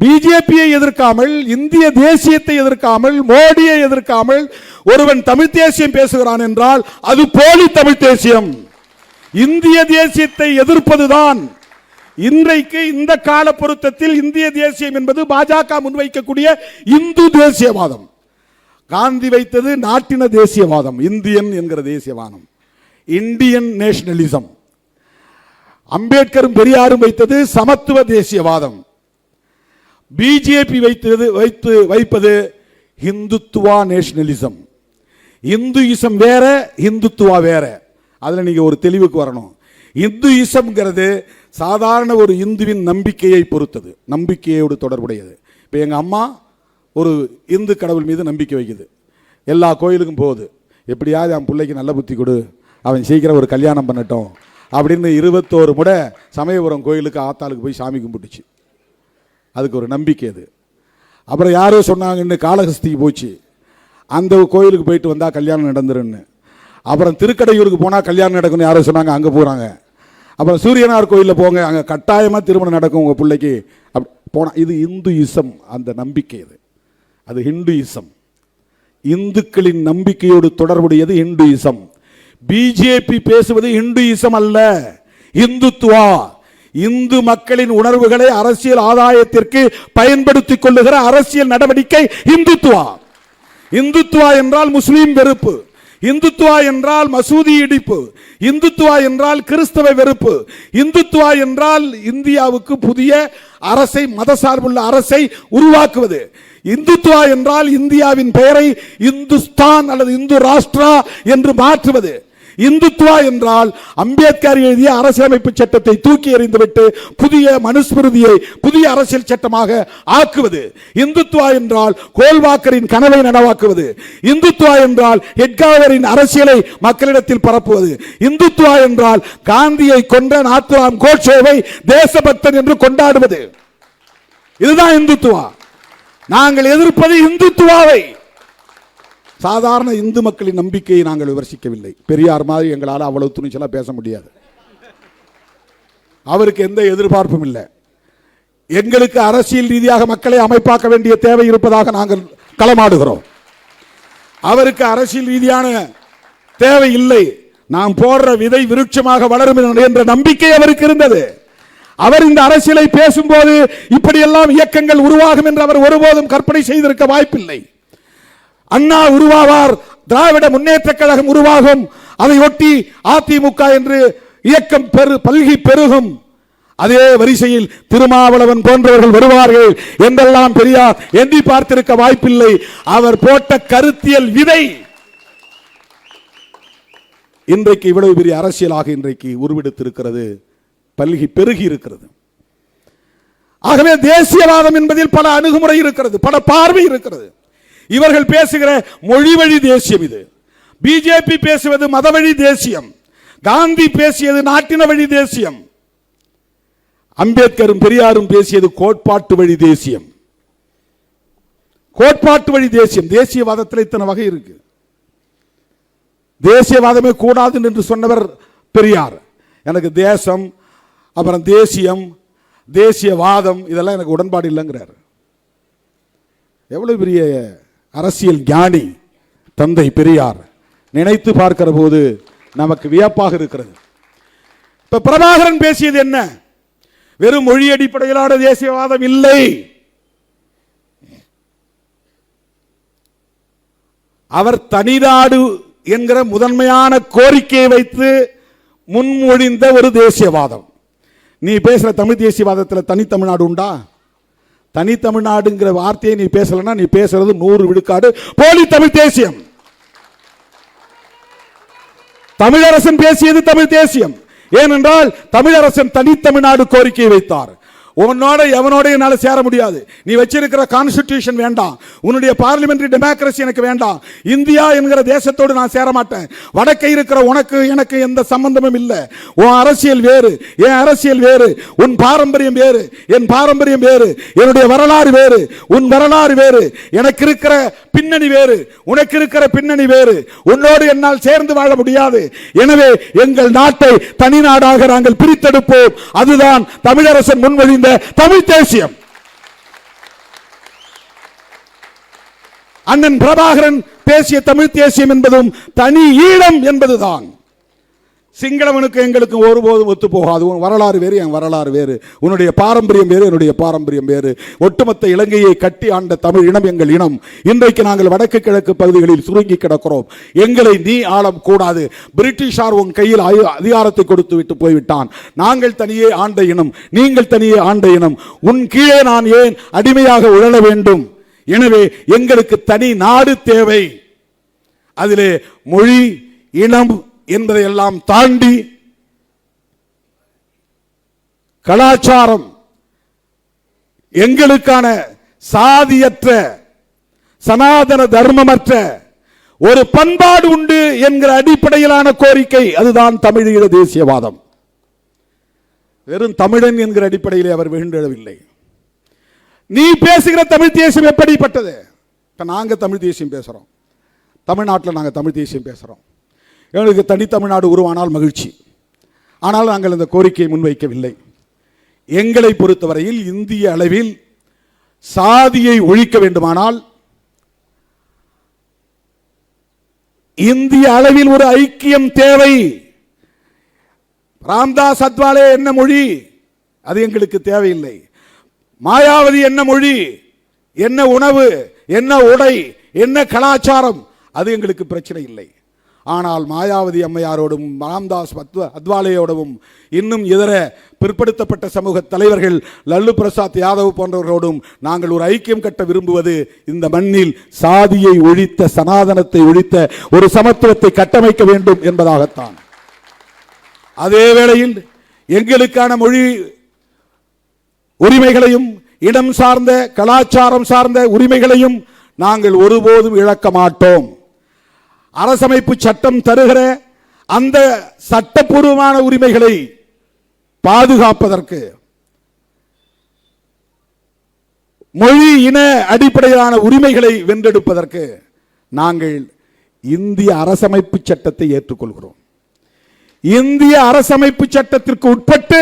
பிஜேபியை எதிர்க்காமல், இந்திய தேசியத்தை எதிர்க்காமல், மோடியை எதிர்க்காமல் ஒருவன் தமிழ் தேசியம் பேசுகிறான் என்றால் அது போலி தமிழ் தேசியம். இந்திய தேசியத்தை எதிர்ப்பதுதான் இன்றைக்கு இந்த கால பொருத்தத்தில் இந்திய தேசியம் என்பது பாஜக முன்வைக்கக்கூடிய இந்து தேசியவாதம். காந்தி வைத்தது நாட்டின தேசியவாதம், இந்தியன் என்கிற தேசியவாதம், இந்தியன் நேஷனலிசம். அம்பேத்கரும் பெரியாரும் வைத்தது சமத்துவ தேசியவாதம். பிஜேபி வைப்பது இந்துத்துவா நேஷனலிசம். இந்துயிசம் வேற, இந்துத்துவா வேற. அதுல நீங்க ஒரு தெளிவுக்கு வரணும். இந்துயிசம்ங்கிறது சாதாரண ஒரு இந்துவின் நம்பிக்கையை பொறுத்தது, நம்பிக்கையோடு தொடர்புடையது. இப்போ எங்க அம்மா ஒரு இந்து கடவுள் மீது நம்பிக்கை வைக்குது, எல்லா கோயிலுக்கும் போகுது. எப்படியாவது என் பிள்ளைக்கு நல்ல புத்தி கொடு, அவன் சீக்கிரம் ஒரு கல்யாணம் பண்ணட்டும் அப்படின்னு 21 முறை சமயபுரம் கோயிலுக்கு ஆத்தாளுக்கு போய் சாமி கும்பிட்டுச்சு. அதுக்கு ஒரு நம்பிக்கை அது. அப்புறம் யாரோ சொன்னாங்க இன்னும் காளஹஸ்திக்கு போச்சு, அந்த கோயிலுக்கு போயிட்டு வந்தால் கல்யாணம் நடந்துருன்னு. அப்புறம் திருக்கடையூருக்கு போனால் கல்யாணம் நடக்கும்னு யாரோ சொன்னாங்க, அங்கே போகிறாங்க. அப்புறம் சூரியனார் கோயிலில் போங்க, அங்கே கட்டாயமாக திருமணம் நடக்கும் உங்கள் பிள்ளைக்கு அப்படி போனால். இது இந்துயிசம், அந்த நம்பிக்கை அது. அது ஹிந்துயிசம். இந்துக்களின் நம்பிக்கையோடு தொடர்புடையது ஹிந்துயிசம். பிஜேபி பேசுவது ஹிந்துயிசம் அல்ல, இந்துத்துவா. இந்து மக்களின் உணர்வுகளை அரசியல் ஆதாயத்திற்கு பயன்படுத்திக் கொள்ளுகிற அரசியல் நடவடிக்கை இந்துத்துவா. இந்துத்துவா என்றால் முஸ்லீம் வெறுப்பு, இந்துத்துவா என்றால் மசூதி இடிப்பு, இந்துத்துவா என்றால் கிறிஸ்தவ வெறுப்பு, இந்துத்துவா என்றால் இந்தியாவுக்கு புதிய அரசை, மதசார்புள்ள அரசை உருவாக்குவது. இந்துத்துவா என்றால் இந்தியாவின் பெயரை இந்துஸ்தான் அல்லது இந்து ராஷ்டிரா என்று மாற்றுவது. இந்துத்துவா என்றால் அம்பேத்கர் எழுதிய அரசியலமைப்பு சட்டத்தை தூக்கி எறிந்துவிட்டு புதிய மனுஸ்மிருதியை புதிய அரசியல் சட்டமாக ஆக்குவது. இந்துத்துவா என்றால் கோல்வாக்கரின் கனவை நனவாக்குவது. இந்துத்துவா என்றால் ஹெட்காவரின் அரசியலை மக்களிடத்தில் பரப்புவது. இந்துத்துவா என்றால் காந்தியை கொன்ற நாத்துராம் கோட்சேவை தேசபக்தன் என்று கொண்டாடுவது. இதுதான் இந்துத்துவா. நாங்கள் எதிர்ப்பது இந்துத்துவாவை. சாதாரண இந்து மக்களின் நம்பிக்கையை நாங்கள் விமர்சிக்கவில்லை. பெரியார் மாதிரி எங்களால் அவ்வளவு துணிச்சலாக பேச முடியாது. அவருக்கு எந்த எதிர்பார்ப்பும் இல்லை. எங்களுக்கு அரசியல் ரீதியாக மக்களை அமைப்பாக்க வேண்டிய தேவை இருப்பதாக நாங்கள் களமாடுகிறோம். அவருக்கு அரசியல் ரீதியான தேவை இல்லை. நாம் போடுற விதை விருட்சமாக வளரும் என்ற நம்பிக்கை அவருக்கு இருந்தது. அவர் இந்த அரசியலை பேசும்போது இப்படியெல்லாம் இயக்கங்கள் உருவாகும் என்று அவர் ஒருபோதும் கற்பனை செய்திருக்க வாய்ப்பில்லை. அண்ணா உருவாவார், திராவிட முன்னேற்ற கழகம் உருவாகும், அதை ஒட்டி அதிமுக என்று இயக்கம் பல்கி பெருகும், அதே வரிசையில் திருமாவளவன் போன்றவர்கள் வருவார்கள் என்றெல்லாம் பெரியார் எண்ணி பார்த்திருக்க வாய்ப்பில்லை. அவர் போட்ட கருத்தியல் விதை இன்றைக்கு இவ்வளவு பெரிய அரசியலாக இன்றைக்கு உருவெடுத்திருக்கிறது, பல்கி பெருகி இருக்கிறது. ஆகவே தேசியவாதம் என்பதில் பல அணுகுமுறை இருக்கிறது, பல பார்வை இருக்கிறது. இவர்கள் பேசுகிற மொழி வழி தேசியம் இது. பிஜேபி பேசுவது மத வழி தேசியம். காந்தி பேசியது நாட்டின வழி தேசியம். அம்பேத்கரும் பெரியாரும் பேசியது கோட்பாட்டு வழி தேசியம். கோட்பாட்டு வழி தேசியம். தேசியவாதத்தில் இத்தனை வகை இருக்கு. தேசியவாதமே கூடாது என்று சொன்னவர் பெரியார். எனக்கு தேசம், அப்புறம் தேசியம், தேசியவாதம் இதெல்லாம் எனக்கு உடன்பாடு இல்லைங்கிறார். எவ்வளவு பெரிய அரசியல் ஞானி தந்தை பெரியார். நினைத்து பார்க்கிற போது நமக்கு வியப்பாக இருக்கிறது. இப்ப பிரபாகரன் பேசியது என்ன? வெறும் மொழி அடிப்படையிலான தேசியவாதம் இல்லை. அவர் தனிநாடு என்கிற முதன்மையான கோரிக்கையை வைத்து முன்மொழிந்த ஒரு தேசியவாதம். நீ பேசுற தமிழ் தேசியவாதத்தில் தனித்தமிழ்நாடு உண்டா? தனித்தமிழ்நாடுங்கிற வார்த்தையை நீ பேசலன்னா நீ பேசுறது 100 விழுக்காடு போலி தமிழ் தேசியம். தமிழரசன் பேசியது தமிழ் தேசியம். ஏனென்றால் தமிழரசன் தனித்தமிழ்நாடு கோரிக்கையை வைத்தார். உன்னோட எவனோட என்னால சேர முடியாது. நீ வச்சிருக்கிற கான்ஸ்டிடியூஷன் வேண்டாம், உன்னுடைய பார்லிமெண்டரி டெமோக்ரசி எனக்கு வேண்டாம், இந்தியா என்கிற தேசத்தோடு நான் சேர மாட்டேன். வடக்கே இருக்கிற உனக்கு எனக்கு எந்த சம்பந்தமும் இல்லை. உன் அரசியல் வேறு, என் அரசியல் வேறு, உன் பாரம்பரியம் வேறு, என் பாரம்பரியம் வேறு, என்னுடைய வரலாறு வேறு, உன் வரலாறு வேறு, எனக்கு இருக்கிற பின்னணி வேறு, உனக்கு இருக்கிற பின்னணி வேறு, உன்னோடு என்னால் சேர்ந்து வாழ முடியாது. எனவே எங்கள் நாட்டை தனி நாடாக நாங்கள் பிரித்தெடுப்போம். அதுதான் தமிழரசன் முன்வழிந்த தமிழ் தேசியம். அண்ணன் பிரபாகரன் பேசிய தமிழ் தேசியம் என்பதும் தனி ஈழம் என்பதுதான். சிங்களவனுக்கு எங்களுக்கு ஒருபோதும் ஒத்து போகாது. உன் வரலாறு வேறு, என் வரலாறு வேறு, உன்னுடைய பாரம்பரியம் வேறு, என்னுடைய பாரம்பரியம் வேறு. ஒட்டுமொத்த இலங்கையை கட்டி ஆண்ட தமிழ் இனம் எங்கள் இனம். இன்றைக்கு நாங்கள் வடக்கு கிழக்கு பகுதிகளில் சுருங்கி கிடக்கிறோம். எங்களை நீ ஆளம் கூடாது. பிரிட்டிஷார் உன் கையில் அதிகாரத்தை கொடுத்து விட்டு போய்விட்டான். நாங்கள் தனியே ஆண்ட இனம், நீங்கள் தனியே ஆண்ட இனம். உன் கீழே நான் ஏன் அடிமையாக உழல வேண்டும்? எனவே எங்களுக்கு தனி நாடு தேவை. அதிலே மொழி, இனம் என்பதையெல்லாம் தாண்டி கலாச்சாரம், எங்களுக்கான சாதியற்ற சனாதன தர்மமற்ற ஒரு பண்பாடு உண்டு என்கிற அடிப்படையிலான கோரிக்கை, அதுதான் தமிழீழ தேசியவாதம். வெறும் தமிழன் என்கிற அடிப்படையிலே அவர் விழுந்தெழவில்லை. நீ பேசுகிற தமிழ் தேசியம் எப்படிப்பட்டது? இப்ப நாங்க தமிழ் தேசியம் பேசுறோம், தமிழ்நாட்டில் நாங்கள் தமிழ் தேசியம் பேசுறோம். எங்களுக்கு தனித்தமிழ்நாடு உருவானால் மகிழ்ச்சி. ஆனால் நாங்கள் இந்த கோரிக்கையை முன்வைக்கவில்லை. எங்களை பொறுத்தவரையில் இந்திய அளவில் சாதியை ஒழிக்க வேண்டுமானால் இந்திய அளவில் ஒரு ஐக்கியம் தேவை. ராம்தாஸ் அத்வாலே என்ன மொழி, அது எங்களுக்கு தேவையில்லை. மாயாவதி என்ன மொழி, என்ன உணவு, என்ன உடை, என்ன கலாச்சாரம், அது எங்களுக்கு பிரச்சனை இல்லை. ஆனால் மாயாவதி அம்மையாரோடும் ராம்தாஸ் அத்வாலேயோடும் இன்னும் இதர பிற்படுத்தப்பட்ட சமூக தலைவர்கள் லல்லு பிரசாத் யாதவ் போன்றவர்களோடும் நாங்கள் ஒரு ஐக்கியம் கட்ட விரும்புவது இந்த மண்ணில் சாதியை ஒழித்த, சனாதனத்தை ஒழித்த ஒரு சமத்துவத்தை கட்டமைக்க வேண்டும் என்பதாகத்தான். அதே வேளையில் எங்களுக்கான மொழி உரிமைகளையும், இடம் சார்ந்த கலாச்சாரம் சார்ந்த உரிமைகளையும் நாங்கள் ஒருபோதும் இழக்க மாட்டோம். அரசமைப்பு சட்டம் தருகிற அந்த சட்டப்பூர்வமான உரிமைகளை பாதுகாப்பதற்கு, மொழி இன அடிப்படையிலான உரிமைகளை வென்றெடுப்பதற்கு நாங்கள் இந்திய அரசமைப்பு சட்டத்தை ஏற்றுக்கொள்கிறோம். இந்திய அரசமைப்பு சட்டத்திற்கு உட்பட்டு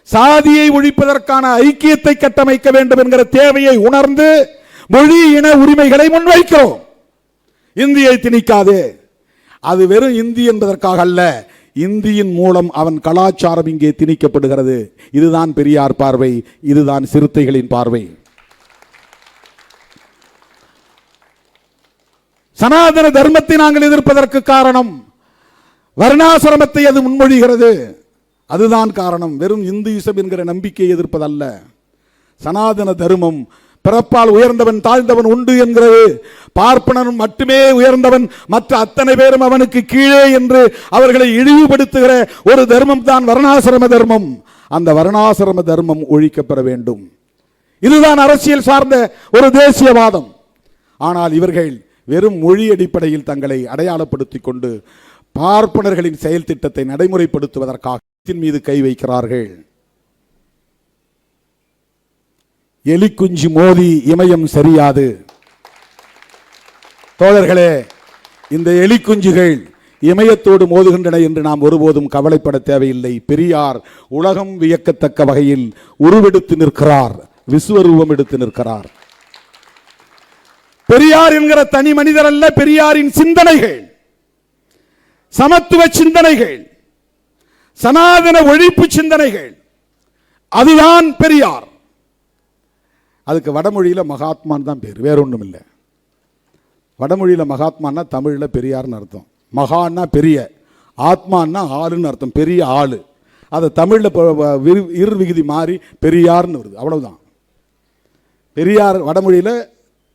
சாதியை ஒழிப்பதற்கான ஐக்கியத்தை கட்டமைக்க வேண்டும் என்கிற தேவையை உணர்ந்து மொழி இன உரிமைகளை முன்வைக்கிறோம். இந்தியை திணிக்காதே. அது வெறும் இந்தி என்பதற்காக அல்ல, இந்தியின் மூலம் அவன் கலாச்சாரம் இங்கே திணிக்கப்படுகிறது. இதுதான் பெரியார் பார்வை, இதுதான் சிறுத்தைகளின் பார்வை. சனாதன தர்மத்தை நாங்கள் எதிர்ப்பதற்கு காரணம் வர்ணாசிரமத்தை அது முன்மொழிகிறது. அதுதான் காரணம். வெறும் இந்துயிசம் என்கிற நம்பிக்கையை எதிர்ப்பதல்ல. சனாதன தர்மம் பிறப்பால் உயர்ந்தவன் தாழ்ந்தவன் உண்டு என்கிறது. பார்ப்பனனும் மட்டுமே உயர்ந்தவன், மற்ற அத்தனை பேரும் அவனுக்கு கீழே என்று அவர்களை இழிவுபடுத்துகிற ஒரு தர்மம் தான் வர்ணாசிரம தர்மம். அந்த வர்ணாசிரம தர்மம் ஒழிக்கப்பெற வேண்டும். இதுதான் அரசியல் சார்ந்த ஒரு தேசியவாதம். ஆனால் இவர்கள் வெறும் மொழி அடிப்படையில் தங்களை அடையாளப்படுத்திக் கொண்டு பார்ப்பனர்களின் செயல் திட்டத்தை நடைமுறைப்படுத்துவதற்காக மீது கை வைக்கிறார்கள். எலிக்குஞ்சு மோதி இமயம் சரியாது. தோழர்களே, இந்த எலிக்குஞ்சுகள் இமயத்தோடு மோதுகின்றன என்று நாம் ஒருபோதும் கவலைப்பட தேவையில்லை. பெரியார் உலகம் வியக்கத்தக்க வகையில் உருவெடுத்து நிற்கிறார், விஸ்வரூபம் எடுத்து நிற்கிறார். பெரியார் என்கிற தனி மனிதர் அல்ல, பெரியாரின் சிந்தனைகள், சமத்துவ சிந்தனைகள், சனாதன ஒழிப்பு சிந்தனைகள், அதுதான் பெரியார். அதுக்கு வடமொழியில மகாத்மான் தான் பேர், வேற ஒன்றும் இல்லை. வடமொழியில மகாத்மான்னா தமிழ்ல பெரியார்னு அர்த்தம். மகான்னா பெரிய, ஆத்மான்னா ஆளுன்னு அர்த்தம், பெரிய ஆளு. அதை தமிழ்ல இரு விகுதி மாறி பெரியார்னு வருது, அவ்வளவுதான். பெரியார் வடமொழியில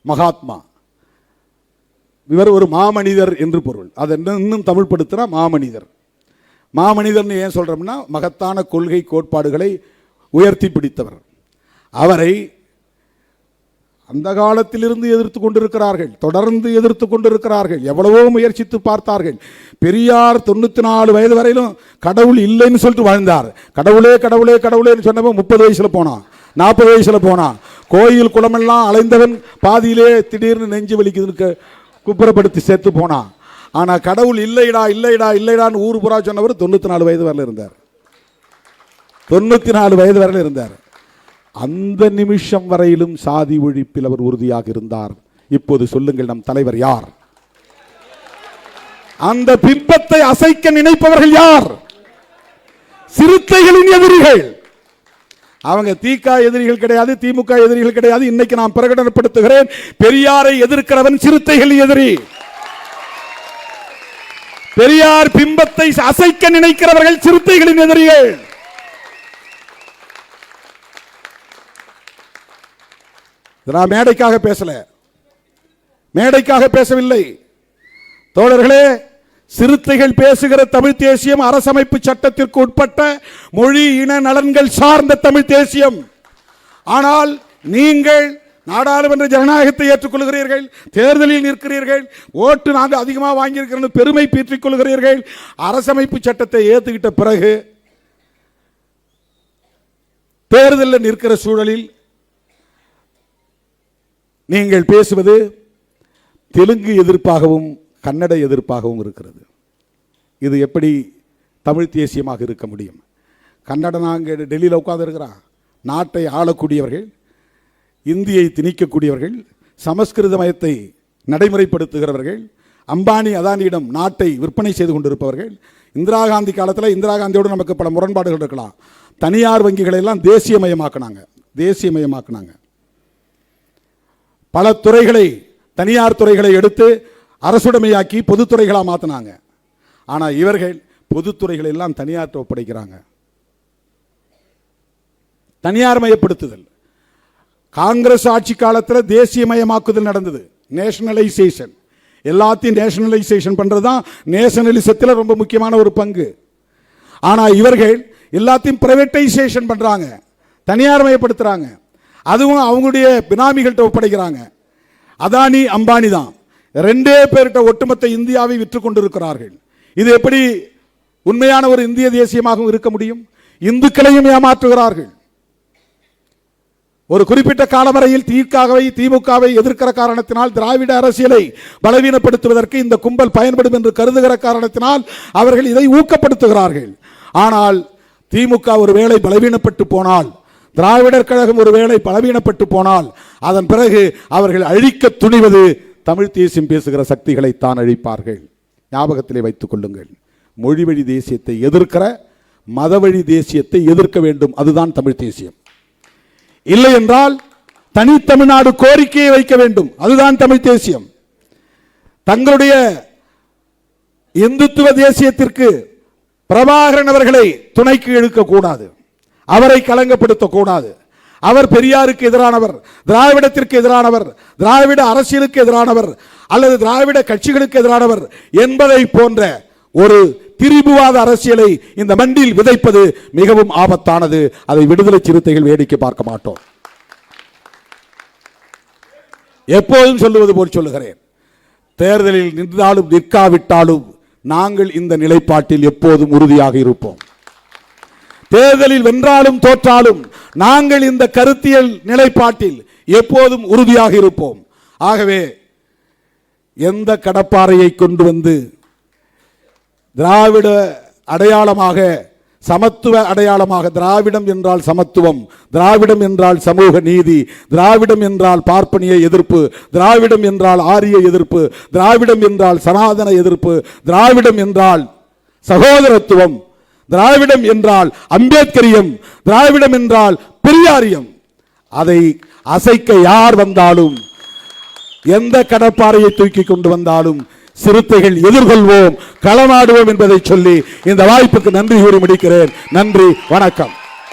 மகாத்மா, இவர் ஒரு மாமனிதர் என்று பொருள். அதை இன்னும் தமிழ் படுத்தினா மாமனிதர். மாமனிதர்னு ஏன் சொல்றோம்னா மகத்தான கொள்கை கோட்பாடுகளை உயர்த்தி பிடித்தவர். அவரை அந்த காலத்திலிருந்து எதிர்த்து கொண்டிருக்கிறார்கள், தொடர்ந்து எதிர்த்து கொண்டிருக்கிறார்கள், எவ்வளவோ முயற்சித்து பார்த்தார்கள். பெரியார் 94 வயது வரையிலும் கடவுள் இல்லைன்னு சொல்லிட்டு வாழ்ந்தார். கடவுளே கடவுளே கடவுளேன்னு சொன்னவன் 30 வயசுல போனான், 40 வயசுல போனான். கோயில் குளமெல்லாம் அலைந்தவன் பாதியிலே திடீர்னு நெஞ்சு வலிக்குதுன்னு குப்புறப்படுத்தி சேர்த்து போனான். ஆனா கடவுள் இல்லைடா இல்லைடா இல்லைடான்னு ஊர் புறா சொன்னவர் 94 வயது வரையில இருந்தார். 94 வயது வரையில இருந்தார். அந்த நிமிஷம் வரையிலும் சாதி ஒழிப்பில் அவர் உறுதியாக இருந்தார். இப்போது சொல்லுங்கள், நம் தலைவர் யார்? அந்த பிம்பத்தை அசைக்க நினைப்பவர்கள் யார்? சிறுத்தைகளின் எதிரிகள். அவங்க திக எதிரிகள் கிடையாது, திமுக எதிரிகள் கிடையாது. இன்னைக்கு நான் பிரகடனப்படுத்துகிறேன், பெரியாரை எதிர்க்கிறவன் சிறுத்தைகள் எதிரி. பெரியார் பிம்பத்தை அசைக்க நினைக்கிறவர்கள் சிறுத்தைகளின் எதிரிகள். நான் மேடைக்காக பேசல, மேடைக்காக பேசவில்லை தோழர்களே. சிறுத்தைகள் பேசுகிற தமிழ் தேசியம் அரசமைப்பு சட்டத்திற்கு உட்பட்ட மொழி இன நலன்கள் சார்ந்த தமிழ் தேசியம். ஆனால் நீங்கள் நாடாளுமன்ற ஜனநாயகத்தை ஏற்றுக்கொள்கிறீர்கள், தேர்தலில் நிற்கிறீர்கள், ஓட்டு நாங்கள் அதிகமாக வாங்கியிருக்கிறோம் பெருமை பீற்றிக் கொள்கிறீர்கள். அரசமைப்பு சட்டத்தை ஏற்றுக்கிட்ட பிறகு தேர்தலில் நிற்கிற சூழலில் நீங்கள் பேசுவது தெலுங்கு எதிர்ப்பாகவும் கன்னட எதிர்ப்பாகவும் இருக்கிறது. இது எப்படி தமிழ் தேசியமாக இருக்க முடியும்? கன்னடனா அங்கே டெல்லியில் உட்கார்ந்து இருக்கிறான். நாட்டை ஆளக்கூடியவர்கள், இந்தியை திணிக்கக்கூடியவர்கள், சமஸ்கிருத மயத்தை நடைமுறைப்படுத்துகிறவர்கள், அம்பானி அதானியிடம் நாட்டை விற்பனை செய்து கொண்டிருப்பவர்கள். இந்திரா காந்தி காலத்தில் இந்திரா காந்தியோடு நமக்கு பல முரண்பாடுகள் இருக்கலாம். தனியார் வங்கிகளை எல்லாம் தேசியமயமாக்குனாங்க. பல துறைகளை, தனியார் துறைகளை எடுத்து அரசுடைமையாக்கி பொதுத்துறைகளாக மாற்றினாங்க. ஆனால் இவர்கள் பொதுத்துறைகளை எல்லாம் தனியார் ஒப்படைக்கிறாங்க. தனியார் மயப்படுத்துதல். காங்கிரஸ் ஆட்சி காலத்தில் தேசியமயமாக்குதல் நடந்தது, நேஷனலைசேஷன். எல்லாத்தையும் நேஷனலைசேஷன் பண்றது தான் நேஷனலிசத்தில் ரொம்ப முக்கியமான ஒரு பங்கு. ஆனால் இவர்கள் எல்லாத்தையும் பிரைவேட்டைசேஷன் பண்றாங்க, தனியார் மயப்படுத்துறாங்க. அதுவும் அவங்களுடைய பினாமிகள்கிட்ட ஒப்படைக்கிறாங்க. அதானி அம்பானி தான் ரெண்டே பேர்கிட்ட ஒட்டுமொத்த இந்தியாவை விற்று கொண்டிருக்கிறார்கள். இது எப்படி உண்மையான ஒரு இந்திய தேசியமாகவும் இருக்க முடியும்? இந்துக்களையும் ஏமாற்றுகிறார்கள். ஒரு குறிப்பிட்ட காலவரையில் திமுகவை எதிர்க்கிற காரணத்தினால், திராவிட அரசியலை பலவீனப்படுத்துவதற்கு இந்த கும்பல் பயன்படும் என்று கருதுகிற காரணத்தினால் அவர்கள் இதை ஊக்கப்படுத்துகிறார்கள். ஆனால் திமுக ஒருவேளை பலவீனப்பட்டு போனால், திராவிடர் கழகம் ஒருவேளை பலவீனப்பட்டு போனால், அதன் பிறகு அவர்கள் அழிக்க துணிவது தமிழ் தேசியம் பேசுகிற சக்திகளை தான் அழிப்பார்கள். ஞாபகத்திலே வைத்துக் கொள்ளுங்கள். மொழி வழி தேசியத்தை எதிர்க்கிற மத வழி தேசியத்தை எதிர்க்க வேண்டும். அதுதான் தமிழ் தேசியம். இல்லை என்றால் தனித்தமிழ்நாடு கோரிக்கையை வைக்க வேண்டும். அதுதான் தமிழ் தேசியம். தங்களுடைய இந்துத்துவ தேசியத்திற்கு பிரபாகரன் அவர்களை துணைக்கு இழுக்கக்கூடாது, அவரை களங்கப்படுத்தக்கூடாது. அவர் பெரியாருக்கு எதிரானவர், திராவிடத்திற்கு எதிரானவர், திராவிட அரசியலுக்கு எதிரானவர், அல்லது திராவிட கட்சிகளுக்கு எதிரானவர் என்பதை போன்ற ஒரு திரிபுவாத அரசியலை இந்த மண்ணில் விதைப்பது மிகவும் ஆபத்தானது. அதை விடுதலை சிறுத்தைகள் வேடிக்கை பார்க்க மாட்டோம். எப்போதும் சொல்லுவது போல் சொல்லுகிறேன், தேர்தலில் நின்றாலும் நிற்காவிட்டாலும் நாங்கள் இந்த நிலைப்பாட்டில் எப்போதும் உறுதியாக இருப்போம். தேர்தலில் வென்றாலும் தோற்றாலும் நாங்கள் இந்த கருத்தியல் நிலைப்பாட்டில் எப்போதும் உறுதியாக இருப்போம். ஆகவே எந்த கடப்பாறையை கொண்டு வந்து திராவிட அடையாளமாக, சமத்துவ அடையாளமாக, திராவிடம் என்றால் சமத்துவம், திராவிடம் என்றால் சமூக நீதி, திராவிடம் என்றால் பார்ப்பனிய எதிர்ப்பு, திராவிடம் என்றால் ஆரிய எதிர்ப்பு, திராவிடம் என்றால் சனாதன எதிர்ப்பு, திராவிடம் என்றால் சகோதரத்துவம், திராவிடம் என்றால் அம்பேத்கரியம், திராவிடம் என்றால் பெரியாரியம். அதை அசைக்க யார் வந்தாலும், எந்த கடப்பாறையை தூக்கி கொண்டு வந்தாலும் சிறுத்தைகள் எதிர்கொள்வோம், களமாடுவோம் என்பதை சொல்லி இந்த வாய்ப்புக்கு நன்றி கூறி முடிக்கிறேன். நன்றி, வணக்கம்.